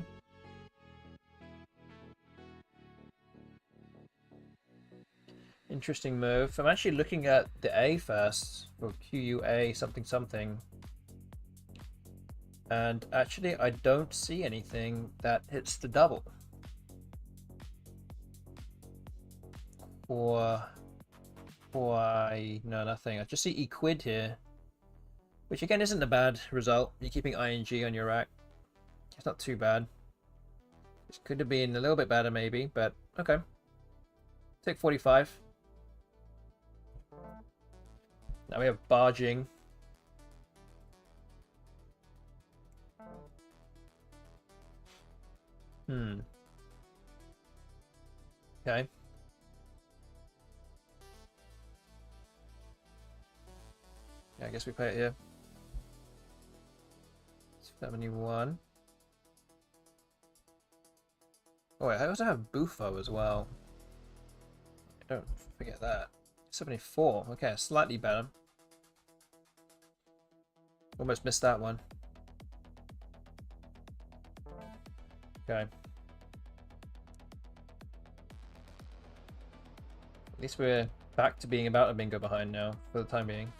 Interesting move. I'm actually looking at the A first, or QUA something something. And actually, I don't see anything that hits the double. Or no, nothing. I just see equid here, which again isn't a bad result. You're keeping ING on your rack. It's not too bad. This could have been a little bit better maybe, but okay. Take 45. Now we have barging. Okay. Yeah, I guess we play it here. 71. Oh wait, I also have Bufo as well. Don't forget that. 74. Okay, slightly better. Almost missed that one. Okay. At least we're back to being about a bingo behind now, for the time being.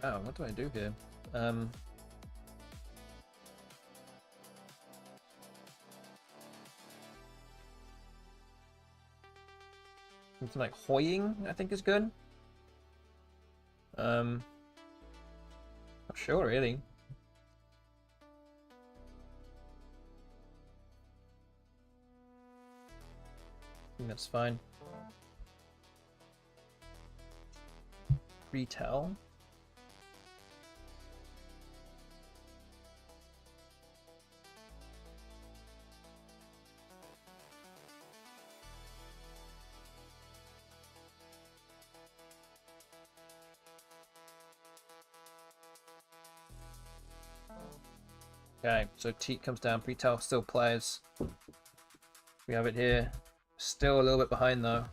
Oh, what do I do here? Something like hoying, I think is good. Not sure really. I think that's fine. Retell. Okay, so Teat comes down, Pretel still plays. We have it here. Still a little bit behind though.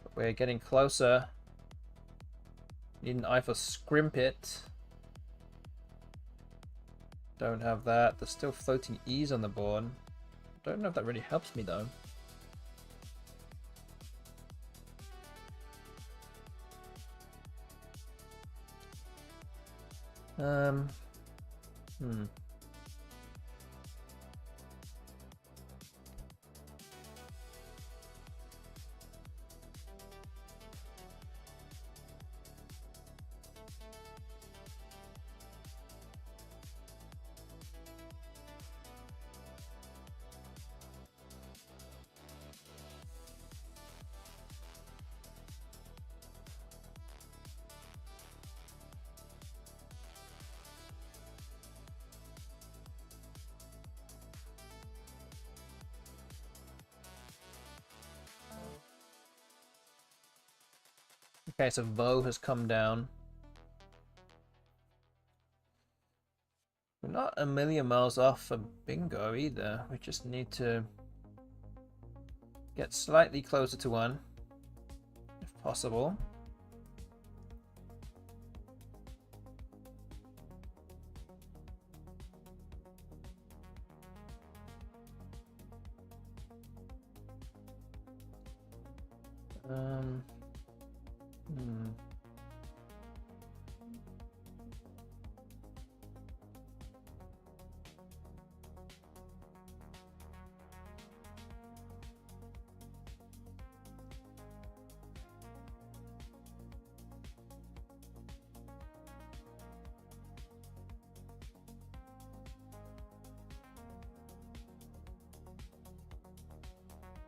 But we're getting closer. Need an eye for Scrimpet. Don't have that. There's still floating E's on the board. Don't know if that really helps me though. Okay, so Vo has come down. We're not a million miles off for bingo either. We just need to get slightly closer to one, if possible.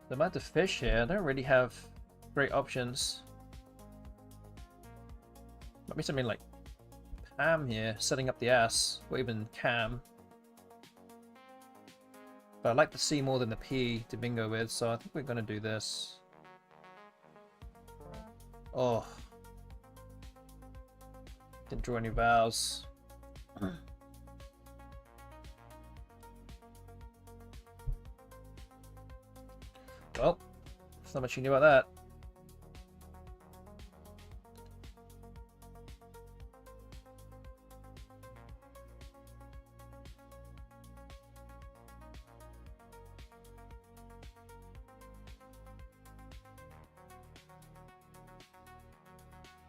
The amount of fish here, I don't really have great options. Might be something like Pam here, setting up the ass, or even Cam. But I'd like the C more than the P to bingo with, so I think we're going to do this. Oh. Didn't draw any vowels. Well, there's not much you knew about that.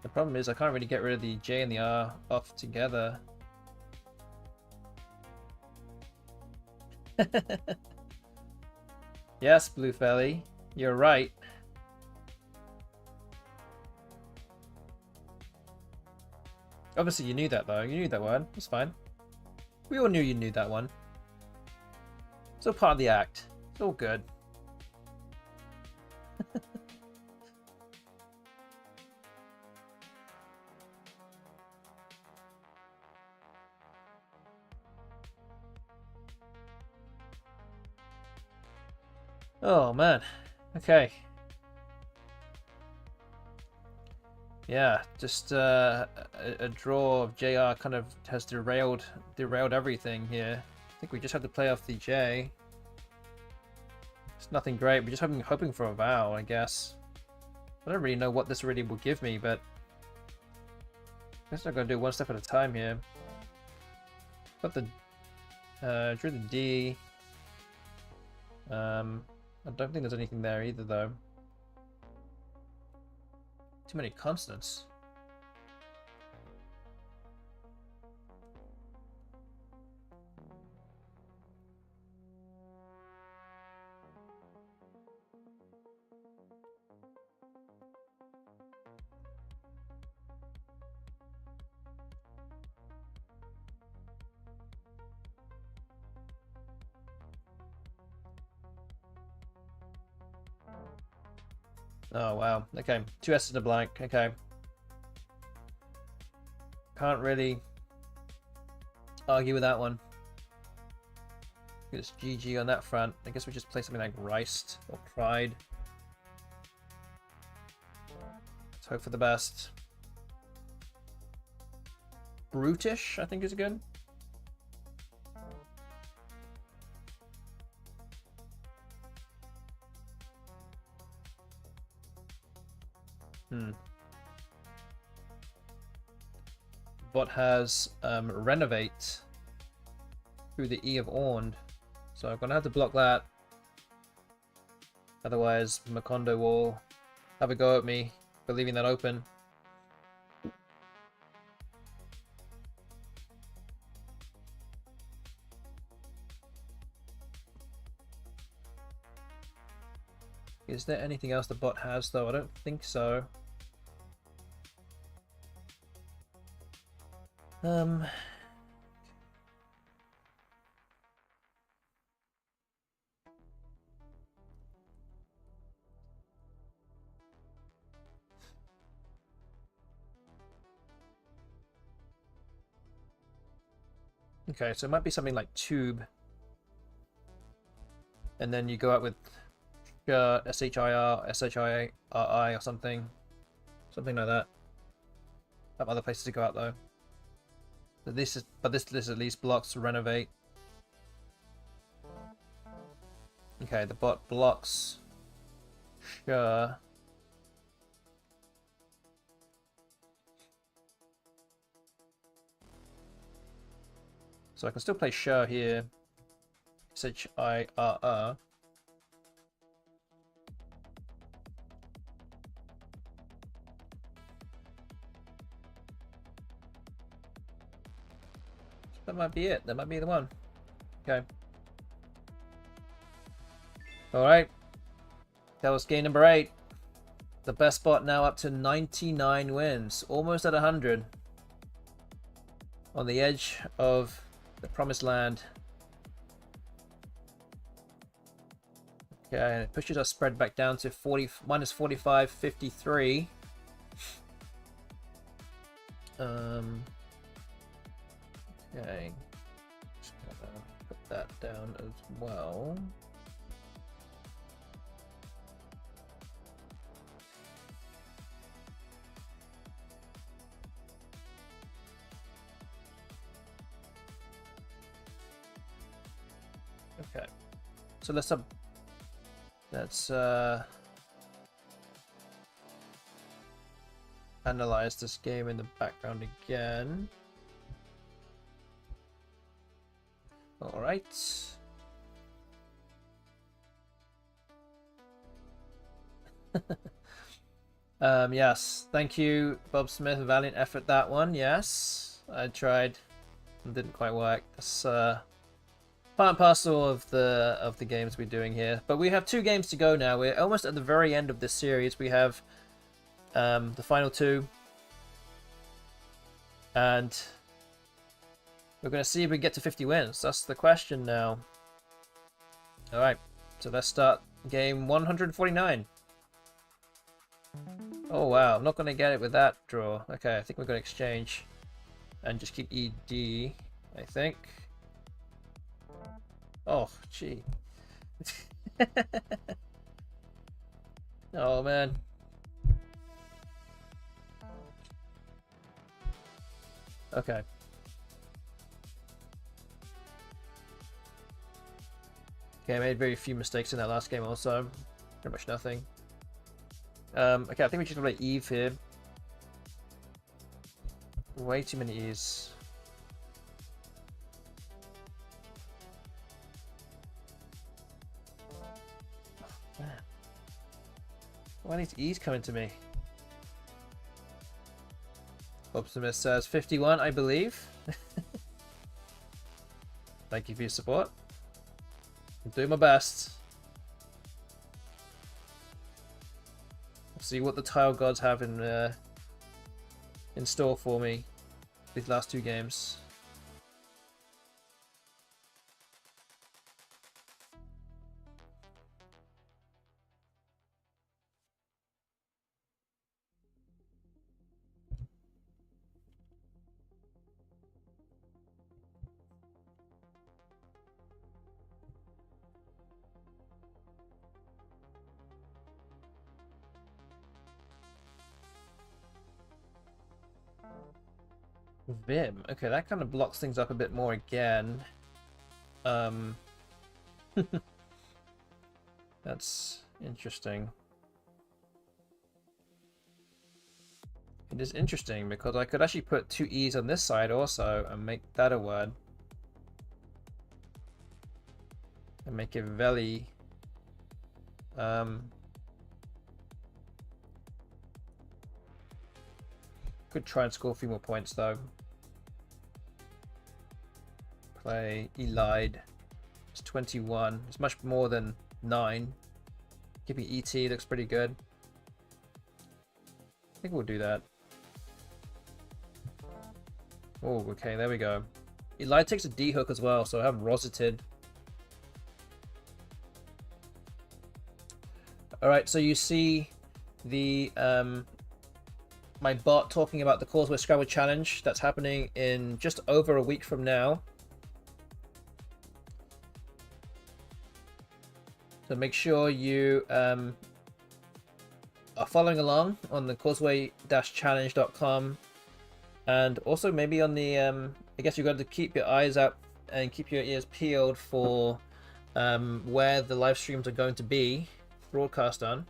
The problem is I can't really get rid of the J and the R off together. Yes, Bluefelly, you're right. Obviously you knew that though, you knew that one, it's fine. We all knew you knew that one. It's all part of the act, it's all good. Oh man, okay. Yeah, just a draw of JR kind of has derailed everything here. I think we just have to play off the J. It's nothing great, we're just hoping for a vowel, I guess. I don't really know what this really will give me, but I guess I'm gonna do one step at a time here. Got the drew the D. I don't think there's anything there either, though. Too many consonants. Oh wow, okay, 2 S's and a blank, okay. Can't really argue with that one. Just GG on that front. I guess we just play something like Riced or Pride. Let's hope for the best. Brutish, I think is good. Bot has renovate through the E of Orned, so I'm gonna have to block that. Otherwise, Macondo will have a go at me for leaving that open. Is there anything else the bot has though? I don't think so. Okay, so it might be something like tube. And then you go out with S-H-I-R, S-H-I-R-I or something. Something like that. I have other places to go out though. This at least blocks renovate. Okay, the bot blocks. Sure. So I can still play sure here. S-H-I-R-R. That might be it. That might be the one. Okay. Alright. That was game number 8. The best bot now up to 99 wins. Almost at 100. On the edge of the promised land. Okay, and it pushes our spread back down to minus 45.53. Okay, just gonna put that down as well. Okay, so let's analyze this game in the background again. All right. Yes, thank you, Bob Smith. Valiant effort, that one. Yes, I tried. It didn't quite work. That's part and parcel of the games we're doing here. But we have 2 games to go now. We're almost at the very end of this series. We have the final 2, and we're going to see if we get to 50 wins. That's the question now. All right, so let's start game 149. Oh wow, I'm not going to get it with that draw. Okay, I think we're going to exchange and just keep ED, I think. Oh, gee. Oh man. Okay. Okay, I made very few mistakes in that last game also. Pretty much nothing. Okay, I think we should play Eve here. Way too many E's. Oh, man. Why are these E's coming to me? Optimus says 51, I believe. Thank you for your support. I'm doing my best. See what the tile gods have in store for me these last 2 games. Vim. Okay, that kind of blocks things up a bit more again. That's interesting. It is interesting because I could actually put 2 E's on this side also and make that a word. And make it Veli. Could try and score a few more points though. Play Elide. It's 21. It's much more than 9. Keeping ET looks pretty good. I think we'll do that. Oh, okay, there we go. Elide takes a D hook as well, so I have Roseted. Alright, so you see the my bot talking about the Causeway Scrabble Challenge that's happening in just over a week from now. So make sure you are following along on the causeway-challenge.com, and also maybe on the I guess you've got to keep your eyes out and keep your ears peeled for where the live streams are going to be broadcast on,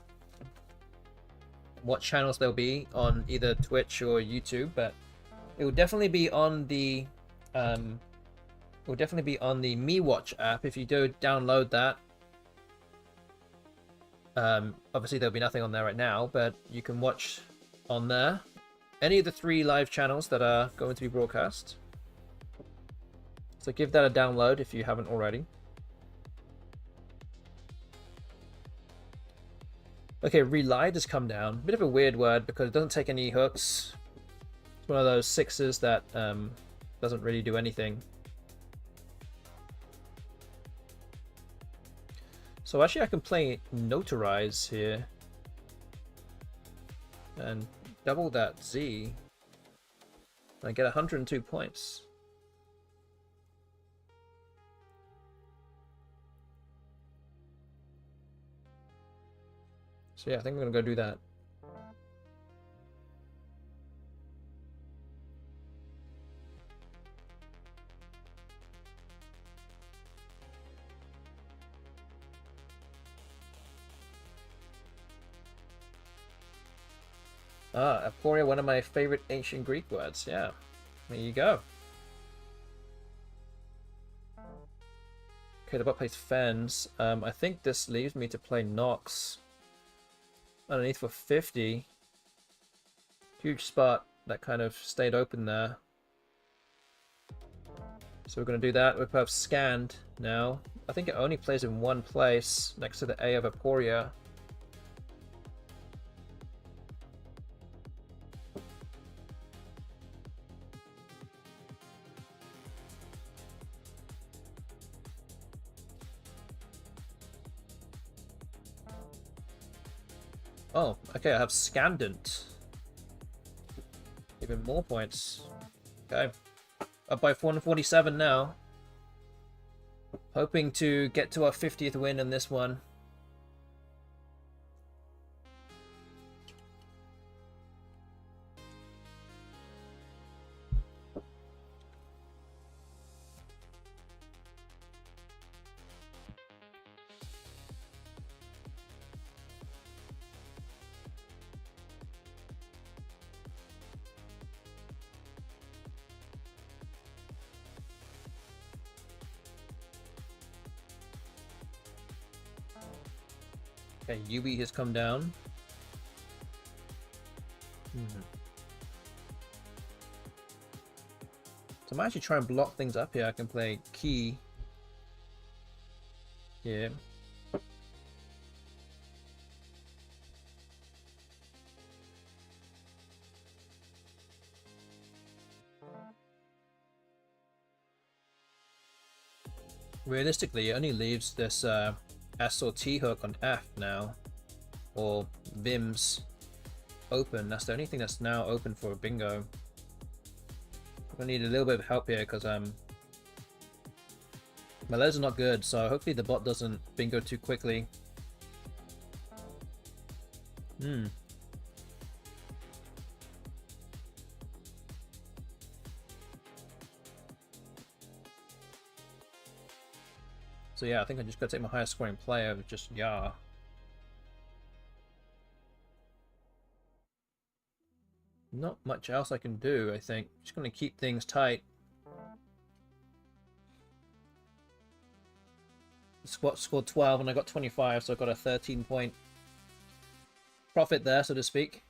what channels they'll be on, either Twitch or YouTube. But it will definitely be on the MeWatch app. If you do download that, obviously there'll be nothing on there right now, but you can watch on there any of the 3 live channels that are going to be broadcast. So give that a download if you haven't already. Okay, relied has come down. Bit of a weird word because it doesn't take any hooks. It's one of those 6s that doesn't really do anything. So actually I can play Notarize here. And double that Z. And I get 102 points. So yeah, I think I'm gonna go do that. Ah, Aporia, one of my favorite ancient Greek words. Yeah, there you go. Okay, the bot plays Fens. I think this leaves me to play Nox underneath for 50. Huge spot that kind of stayed open there. So we're going to do that. We have Scanned now. I think it only plays in one place next to the A of Aporia. Oh, okay, I have Scandant. Even more points. Okay. Up by 447 now. Hoping to get to our 50th win in this one. Okay, Yubi has come down. So I might actually try and block things up here. I can play Key here. Realistically, it only leaves this S or T hook on F now, or Vims open. That's the only thing that's now open for a bingo. I'm gonna need a little bit of help here because my legs are not good, so hopefully the bot doesn't bingo too quickly. So yeah, I think I just gotta take my highest scoring player with just Ya. Not much else I can do, I think. Just gonna keep things tight. The squad scored 12 and I got 25, so I got a 13-point profit there, so to speak.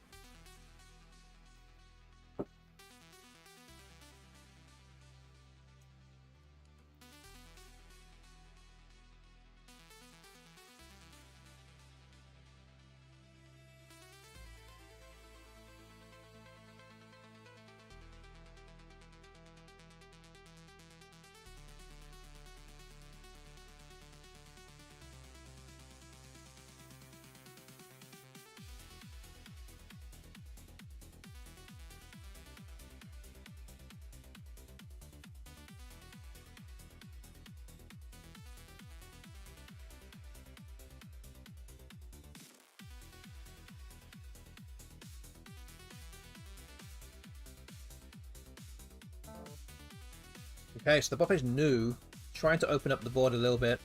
Okay, so the bot is new, trying to open up the board a little bit.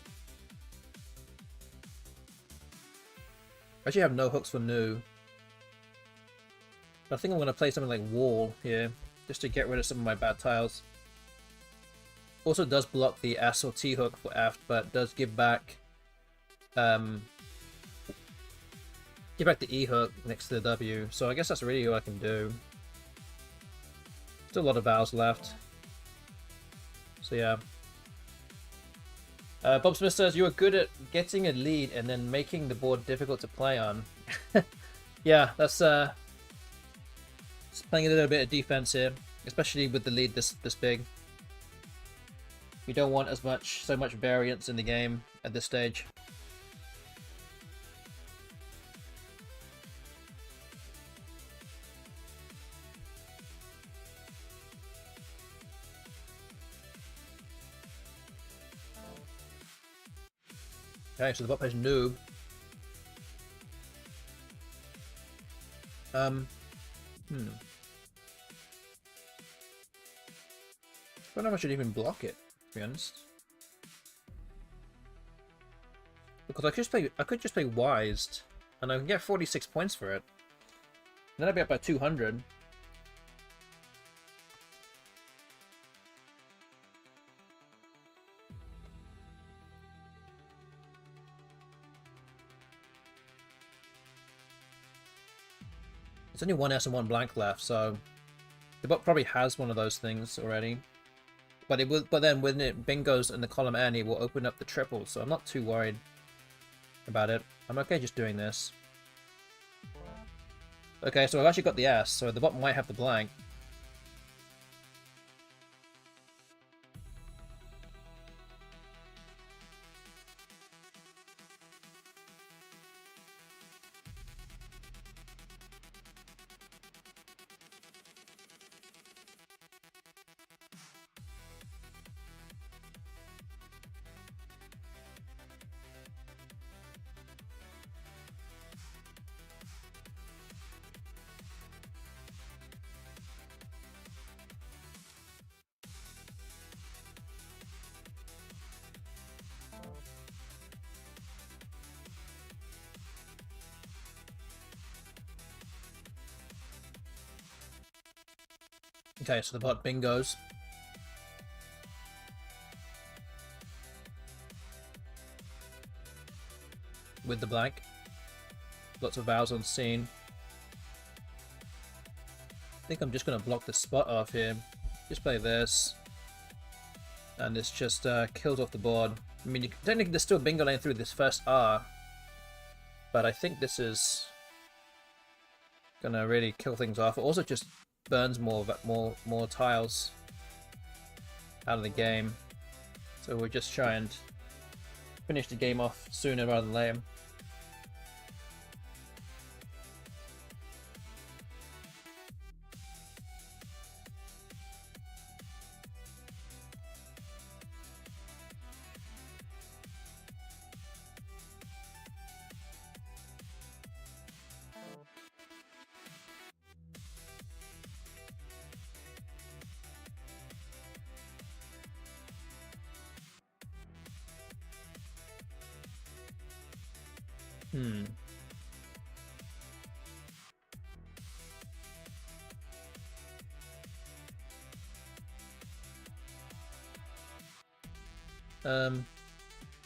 I actually have no hooks for new. But I think I'm going to play something like Wall here, just to get rid of some of my bad tiles. Also does block the S or T hook for F, but does give back the E hook next to the W. So I guess that's really all I can do. Still a lot of vowels left. So yeah. Bob Smith says, you are good at getting a lead and then making the board difficult to play on. Yeah, that's just playing a little bit of defense here, especially with the lead this big. You don't want so much variance in the game at this stage. Okay, so the bot plays noob. I don't know if I should even block it, to be honest. Because I could just play Wised, and I can get 46 points for it. And then I'd be up by 200. There's only one S and one blank left, so the bot probably has one of those things already. But it will. But then when it bingos in the column N, it will open up the triple. So I'm not too worried about it. I'm okay just doing this. Okay, so I've actually got the S, so the bot might have the blank. Okay, so the bot bingos. With the blank. Lots of vows on scene. I think I'm just going to block the spot off here. Just play this. And this just kills off the board. I mean, technically there's still a bingo lane through this first R. But I think this is going to really kill things off. It also just burns more tiles out of the game. So we'll just try and finish the game off sooner rather than later.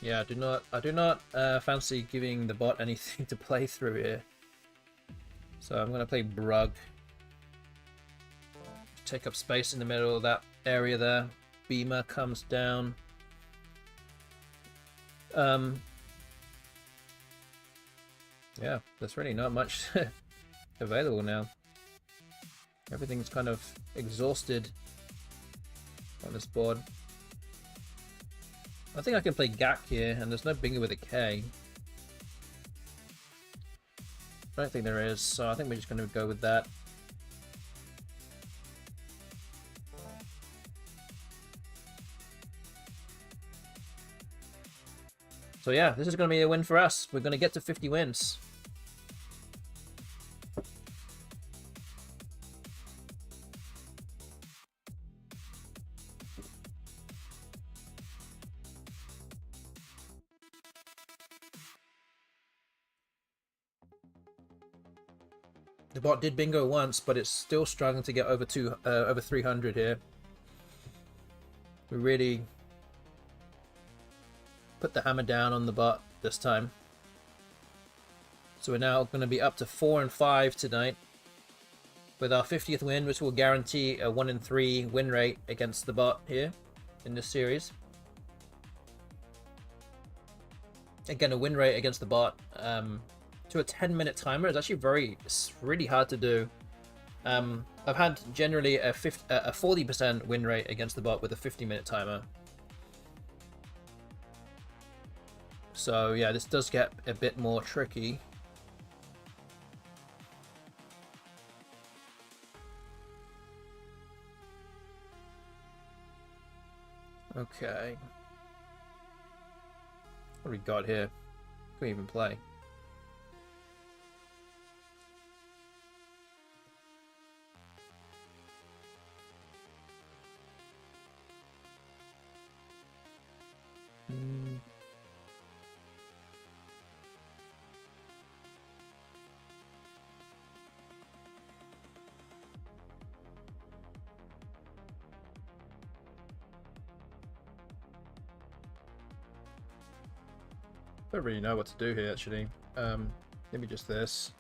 Yeah, I do not fancy giving the bot anything to play through here. So I'm gonna play Brug. Take up space in the middle of that area there. Beamer comes down. Yeah, there's really not much available now. Everything's kind of exhausted on this board. I think I can play Gak here, and there's no bingo with a K. I don't think there is, so I think we're just going to go with that. So yeah, this is going to be a win for us. We're going to get to 50 wins. The bot did bingo once, but it's still struggling to get over 300 here. We really put the hammer down on the bot this time. So we're now going to be up to 4 and 5 tonight, with our 50th win, which will guarantee a 1 in 3 win rate against the bot here in this series. Again, a win rate against the bot to a 10-minute timer is actually it's really hard to do. I've had generally a 40% win rate against the bot with a 50-minute timer. So yeah, this does get a bit more tricky. Okay. What do we got here? Couldn't even play. Don't really know what to do here, actually. Maybe just this.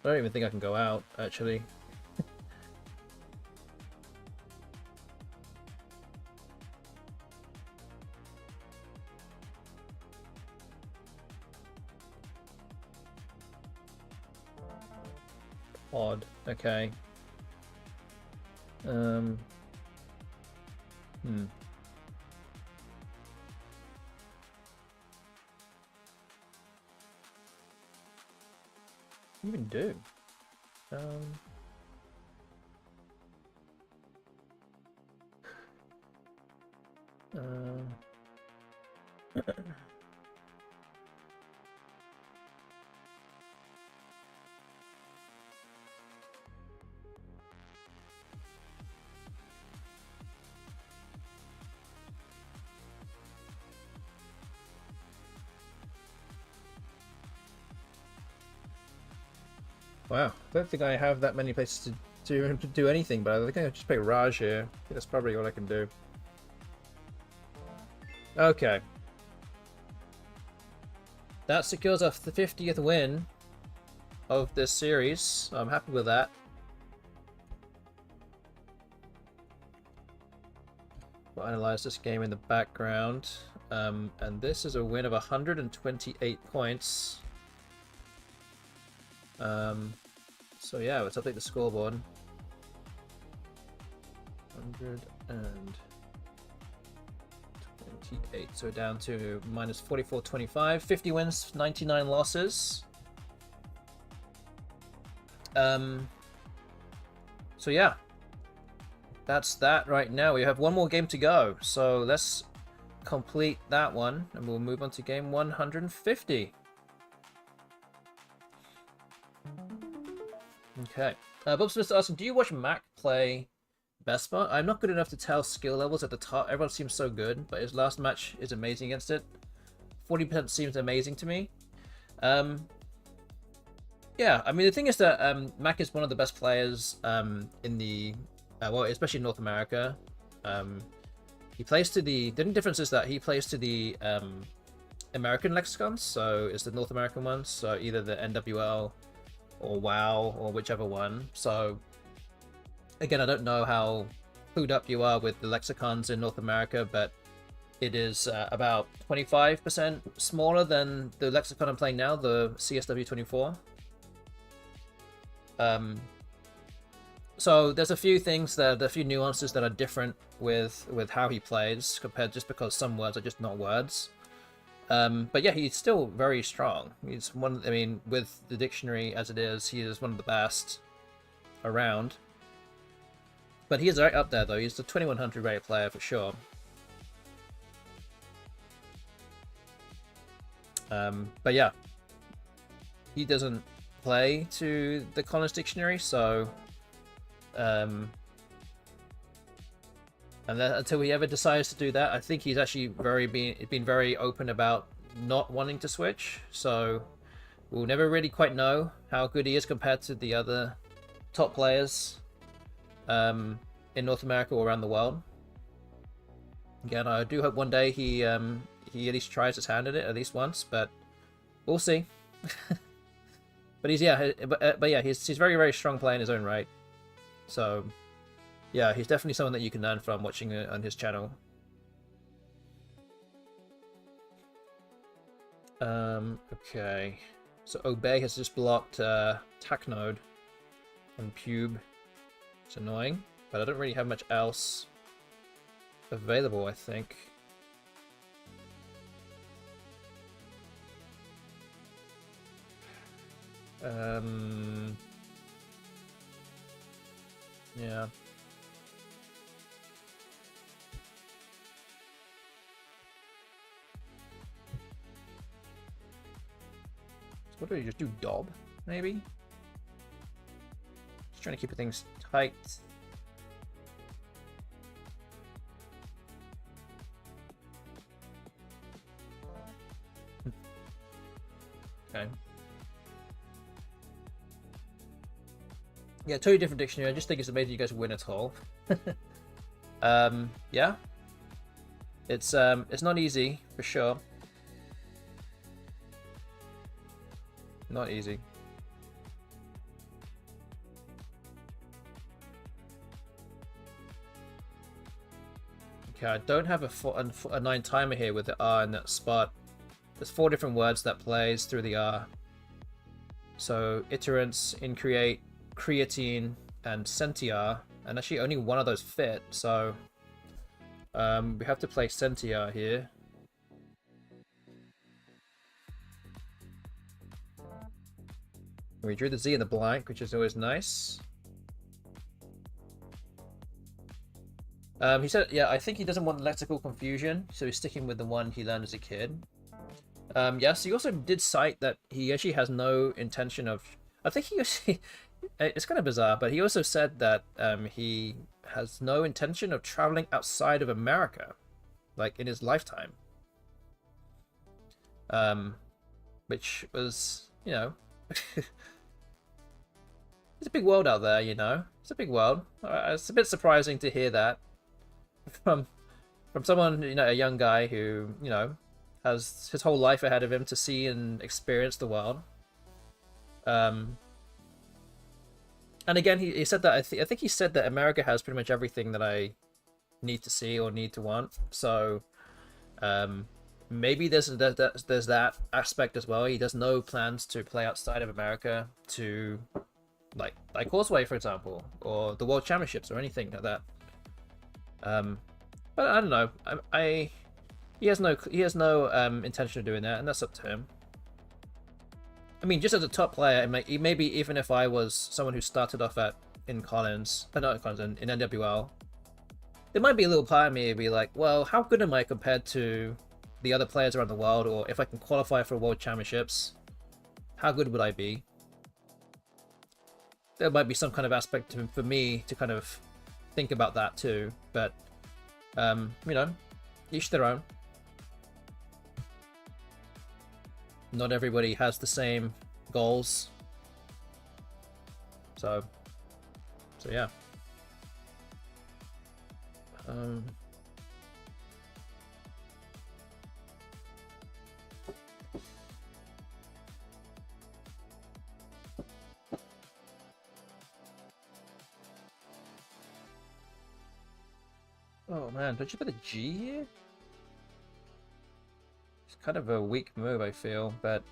I don't even think I can go out, actually. Odd. Okay. Even do? Wow, I don't think I have that many places to do anything, but I think I'll just play Raj here. I think that's probably all I can do. Okay. That secures us the 50th win of this series. I'm happy with that. We'll analyze this game in the background. And this is a win of 128 points. So yeah, let's update the scoreboard. 128, so down to minus 44.25. 50 wins, 99 losses. So yeah, that's that right now. We have one more game to go, so let's complete that one, and we'll move on to game 150. Okay. Bob's just asking, do you watch Mac play BESTBOT? I'm not good enough to tell skill levels at the top. Everyone seems so good, but his last match is amazing against it. 40% seems amazing to me. Yeah, I mean, the thing is that Mac is one of the best players in the... well, especially in North America. He plays to the... The only difference is that he plays to the American lexicons, so it's the North American ones, so either the NWL or WoW, or whichever one. So, again, I don't know how clued up you are with the lexicons in North America, but it is about 25% smaller than the lexicon I'm playing now, the CSW24. So there's a few things that, a few nuances that are different with how he plays, compared just because some words are just not words. But yeah, he's still very strong. He's one, I mean, with the dictionary as it is, he is one of the best around. But he is right up there, though. He's the 2100 rated player for sure. But yeah, he doesn't play to the Collins Dictionary, so and then until he ever decides to do that, I think he's actually been very open about not wanting to switch. So we'll never really quite know how good he is compared to the other top players in North America or around the world. Again, I do hope one day he at least tries his hand at it at least once, but we'll see. But he's he's very, very strong player in his own right. So yeah, he's definitely someone that you can learn from watching it on his channel. Okay, so Obey has just blocked Tacnode on Pube. It's annoying, but I don't really have much else available, I think. Yeah. What do we just do? Dob, maybe? Just trying to keep things tight. Okay. Yeah, totally different dictionary. I just think it's amazing you guys win at all. Yeah. It's not easy, for sure. Not easy. Okay, I don't have a 9 timer here with the R in that spot. There's 4 different words that plays through the R. So, iterants, increate, creatine, and Sentia. And actually only one of those fit, so... we have to play Sentia here. We drew the Z in the blank, which is always nice. He said, yeah, I think he doesn't want lexical confusion, so he's sticking with the one he learned as a kid. Yes, he also did cite that he actually has no intention of... I think he actually... It's kind of bizarre, but he also said that he has no intention of traveling outside of America, like in his lifetime. Which was, you know... It's a big world out there, you know? It's a big world. It's a bit surprising to hear that from someone, you know, a young guy who, you know, has his whole life ahead of him to see and experience the world. And again, he said that I think he said that America has pretty much everything that I need to see or need to want. So maybe there's that aspect as well. He has no plans to play outside of America to like CAUSEWAY, for example, or the World Championships or anything like that. But I don't know. He has no intention of doing that, and that's up to him. I mean, just as a top player, maybe even if I was someone who started off in Collins, not Collins, in NWL, there might be a little part of me to be like, well, how good am I compared to the other players around the world, or if I can qualify for World Championships, how good would I be? There might be some kind of aspect for me to kind of think about that too, but you know, each their own. Not everybody has the same goals, so yeah. Oh man, don't you put a G here? It's kind of a weak move, I feel, but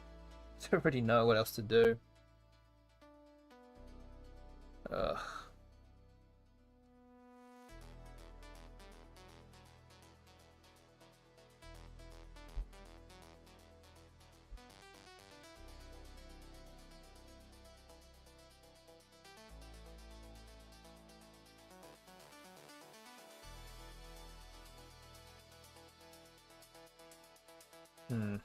I don't really know what else to do. Ugh. Not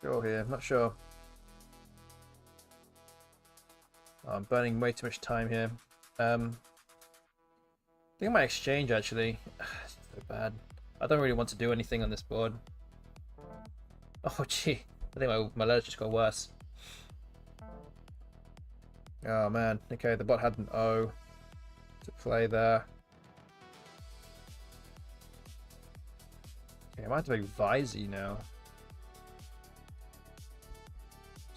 sure here, not sure. Oh, I'm burning way too much time here. I think I might exchange actually. It's so bad. I don't really want to do anything on this board. Oh gee, I think my letters just got worse. Oh man, okay, the bot had an O to play there. Okay, I might have to make Visey now.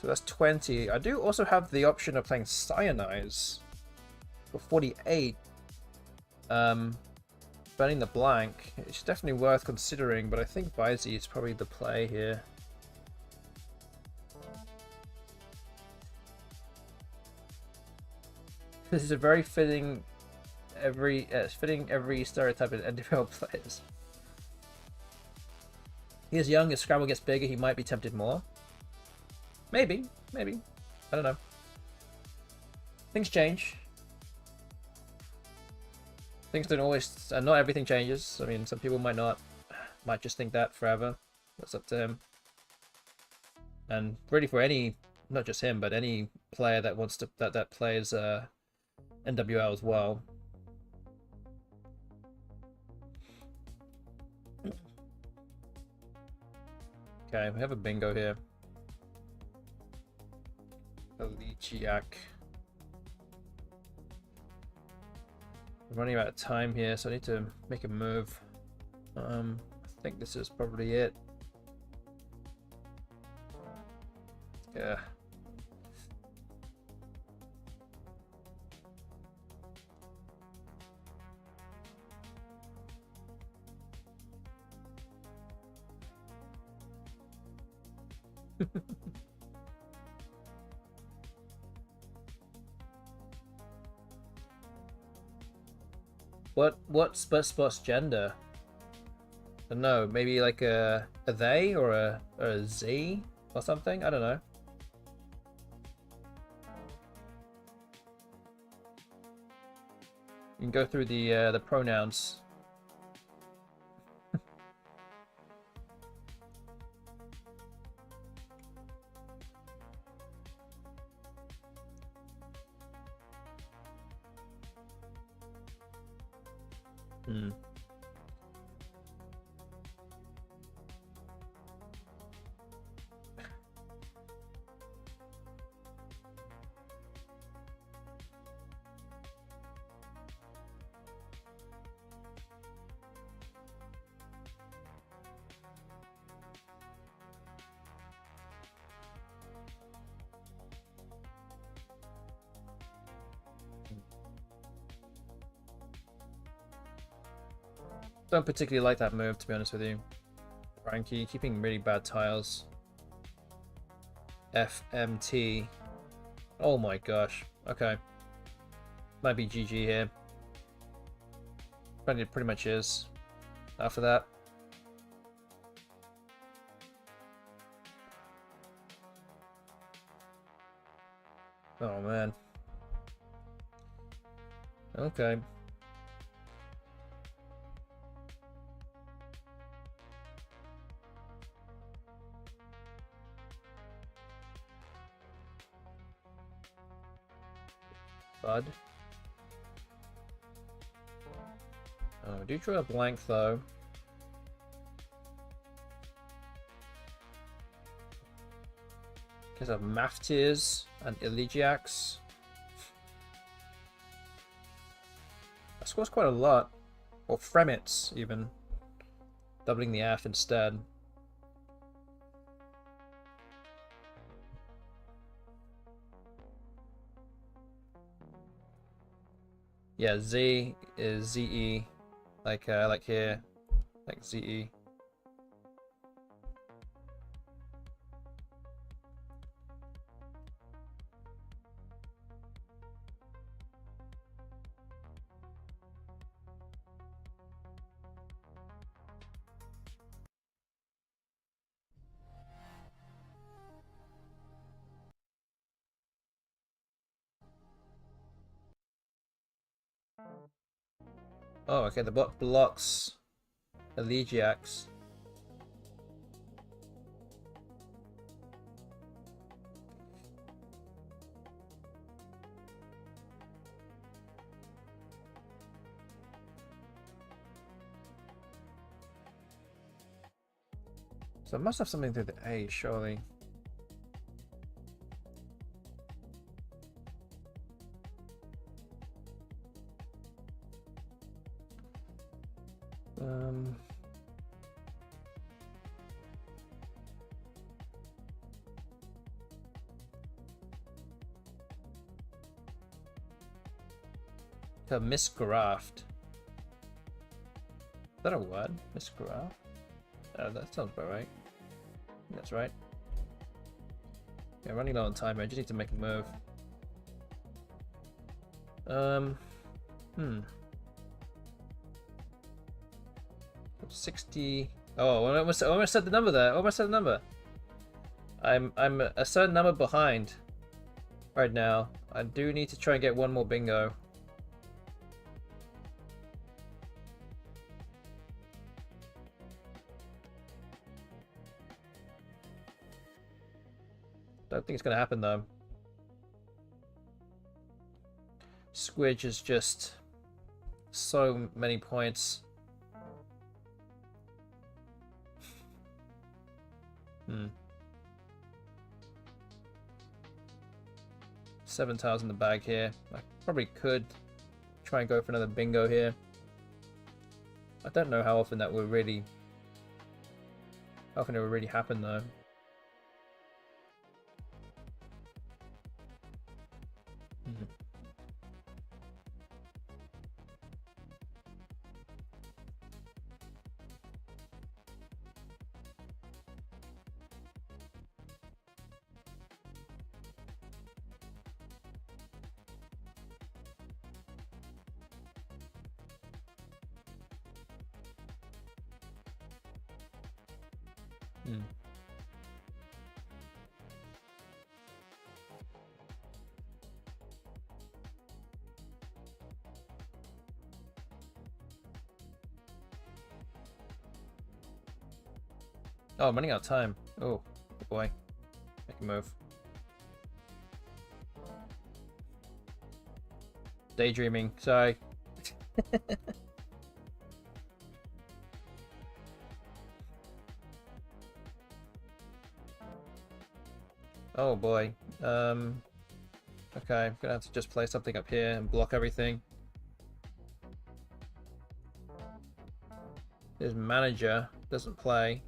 So that's 20. I do also have the option of playing Cyanize for 48. Burning the blank. It's definitely worth considering, but I think Visey is probably the play here. This is a very fitting every stereotype in NWL players. He is young, his scramble gets bigger, he might be tempted more. Maybe. I don't know. Things change. Things don't always... not everything changes. I mean, some people might not. Might just think that forever. That's up to him. and really for any, not just him, but any player that wants to that plays NWL as well. Okay, we have a bingo here. Elegiac. I'm running out of time here, so I need to make a move. I think this is probably it. Yeah. What's BESTBOT's gender? I don't know, maybe like a they or a Z or something? I don't know. You can go through the pronouns. Don't particularly like that move, to be honest with you. Frankie, keeping really bad tiles. FMT. Oh my gosh. Okay. Might be GG here. Pretty much is. After that. Oh man. Okay. Bud. Oh, I do draw a blank though. Because of Maftirs and Elegiacs. That scores quite a lot. Or Fremits, even. Doubling the AF instead. Yeah, Z is ZE, like here, like ZE. Oh, okay, the bot blocks Elegiacs. So it must have something to do with the A, surely. Misgraft. Is that a word? Misgraft? Oh, that sounds about right. That's right. Yeah, running low on time. I just need to make a move. 60. Oh, I almost said the number there. Almost said the number. I'm a certain number behind right now. I do need to try and get one more bingo. Don't think it's going to happen, though. Squidge is just so many points. 7 tiles in the bag here. I probably could try and go for another bingo here. I don't know how often that will really... How often it will really happen, though. Oh, I'm running out of time. Oh, boy. Make a move. Daydreaming, sorry. Oh boy. Okay, I'm gonna have to just play something up here and block everything. His manager doesn't play.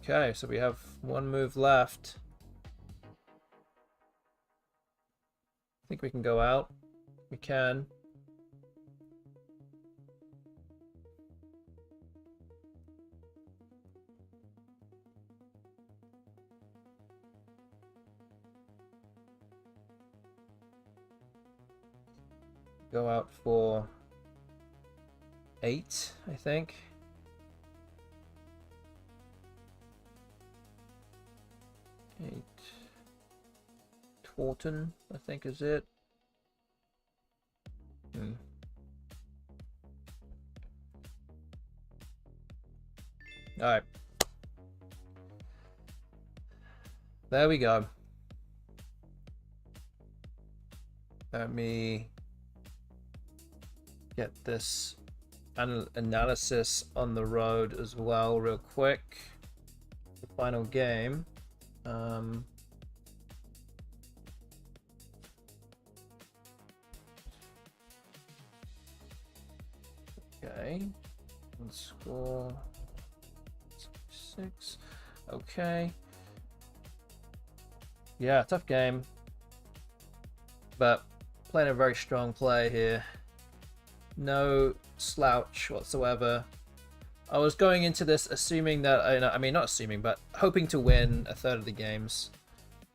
Okay, so we have one move left. I think we can go out. We can. Go out for 8, I think. 8. Taunton, I think is it. Alright. There we go. Let me get this analysis on the road as well real quick. The final game. Okay. Score 6. Okay. Yeah, tough game. But playing a very strong play here. No slouch whatsoever. I was going into this assuming that, I mean not assuming, but hoping to win a third of the games.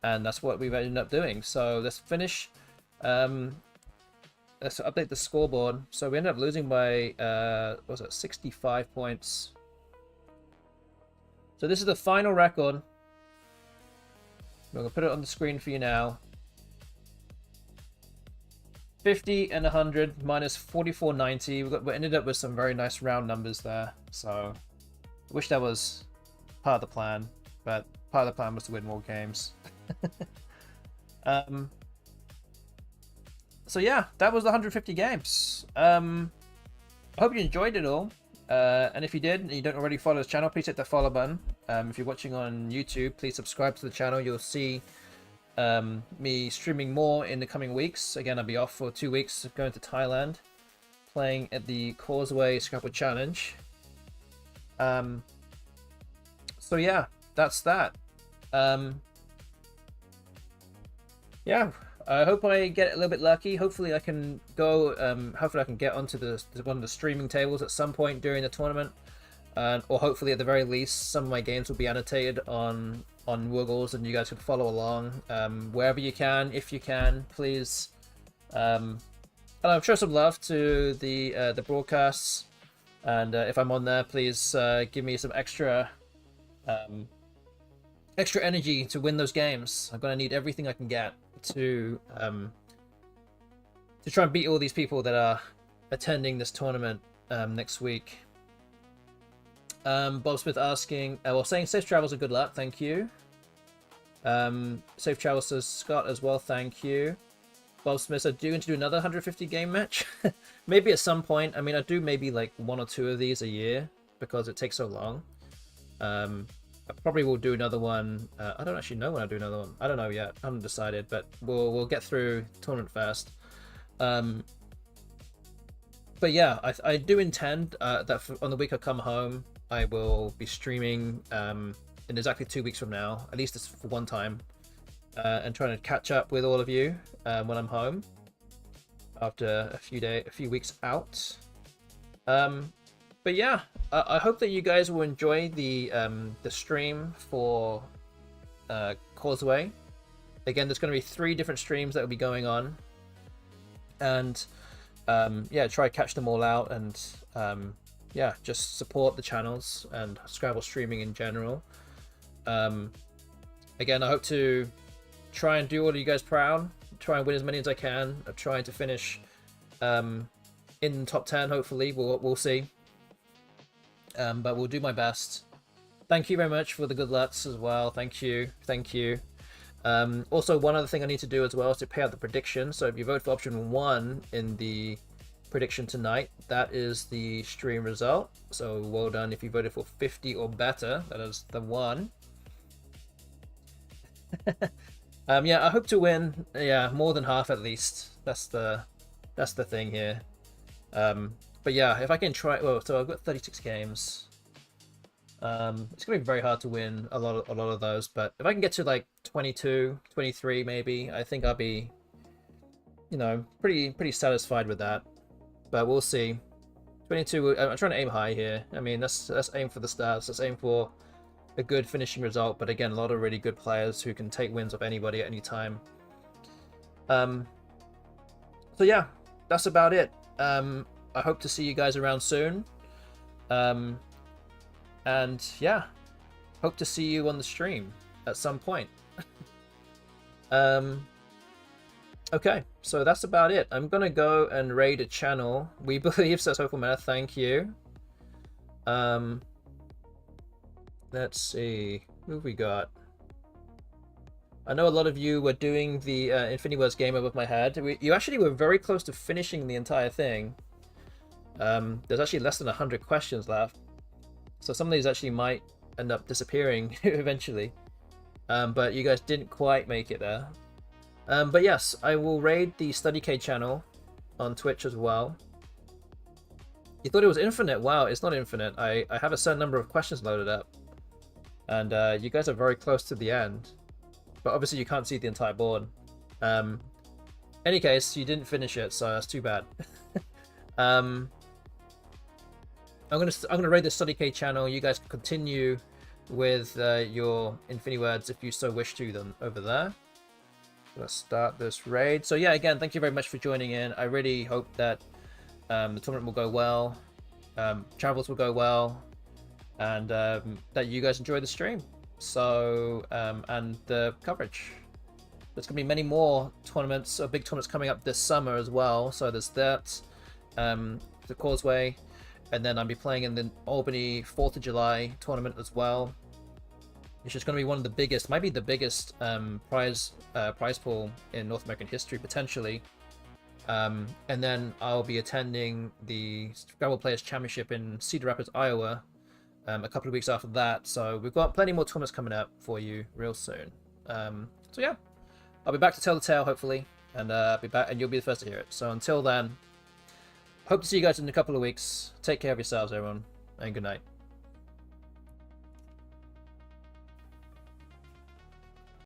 And that's what we've ended up doing. So let's finish. Let's update the scoreboard. So we ended up losing by, what was it, 65 points. So this is the final record. We're going to put it on the screen for you now. 50 and 100 minus 44.90. We ended up with some very nice round numbers there. So I wish that was part of the plan, but part of the plan was to win more games. So yeah, that was the 150 games. I hope you enjoyed it all. And if you did, and you don't already follow this channel, please hit the follow button. If you're watching on YouTube, please subscribe to the channel. You'll see me streaming more in the coming weeks. Again, I'll be off for 2 weeks, going to Thailand, playing at the Causeway Scrapple Challenge. So yeah, that's that. Yeah, I hope I get a little bit lucky. Hopefully I can go, hopefully I can get onto one of the streaming tables at some point during the tournament. Or hopefully at the very least, some of my games will be annotated on Woogles and you guys can follow along wherever you can, if you can, please. And I'm sure some love to the broadcasts, and if I'm on there, please give me some extra energy to win those games. I'm gonna need everything I can get to try and beat all these people that are attending this tournament next week. Bob Smith asking, well, saying safe travels and good luck. Thank you. Safe travels says Scott as well. Thank you. Bob Smith said, do you want to do another 150 game match? Maybe at some point. I mean, I do maybe like 1 or 2 of these a year because it takes so long. I probably will do another one. I don't actually know when I'll do another one. I don't know yet. I haven't decided, but we'll get through tournament first. But yeah, I do intend that on the week I come home, I will be streaming in exactly 2 weeks from now, at least for one time, and trying to catch up with all of you when I'm home after a few weeks out. But yeah, I hope that you guys will enjoy the stream for Causeway. Again, there's going to be 3 different streams that will be going on, and yeah, try to catch them all out, and yeah, just support the channels and Scrabble streaming in general. Again, I hope to try and do all of you guys proud, try and win as many as I can. I'm trying to finish in the top 10, hopefully. We'll see. But we'll do my best. Thank you very much for the good lucks as well. Thank you. Also, one other thing I need to do as well is to pay out the prediction. So if you vote for option 1 in the prediction tonight, that is the stream result. So well done if you voted for 50 or better. That is the 1. Yeah, I hope to win. Yeah, more than half at least. That's the thing here. But yeah, if I can try, well, so I've got 36 games. It's gonna be very hard to win a lot of those, but if I can get to like 22, 23 maybe, I think I'll be, you know, pretty satisfied with that. But we'll see. 22, I'm trying to aim high here. I mean, let's aim for the stars. Let's aim for a good finishing result, but again, a lot of really good players who can take wins off anybody at any time. So yeah, that's about it. I hope to see you guys around soon. And yeah, hope to see you on the stream at some point. Okay, so that's about it. I'm gonna go and raid a channel. We believe, says Hopeful Math. Thank you. Let's see, who have we got? I know a lot of you were doing the Infinity Wars game above my head. You actually were very close to finishing the entire thing. There's actually less than 100 questions left, so some of these actually might end up disappearing eventually. But you guys didn't quite make it there. But yes, I will raid the StudyK channel on Twitch as well. You thought it was infinite? Wow, it's not infinite. I have a certain number of questions loaded up, and you guys are very close to the end. But obviously you can't see the entire board. Any case, you didn't finish it, so that's too bad. I'm gonna raid the StudyK channel. You guys can continue with your Infinity Words if you so wish to them over there. Let's start this raid. So yeah, again, thank you very much for joining in. I really hope that the tournament will go well, travels will go well, and that you guys enjoy the stream. So and the coverage. There's gonna be many more tournaments, big tournaments coming up this summer as well. So there's that, the Causeway, and then I'll be playing in the Albany 4th of July tournament as well, which is going to be one of the biggest, might be the biggest prize pool in North American history potentially. And then I'll be attending the Scrabble Players Championship in Cedar Rapids, Iowa, a couple of weeks after that. So we've got plenty more tournaments coming up for you real soon. So yeah, I'll be back to tell the tale hopefully, and I'll be back, and you'll be the first to hear it. So until then, hope to see you guys in a couple of weeks. Take care of yourselves, everyone, and good night.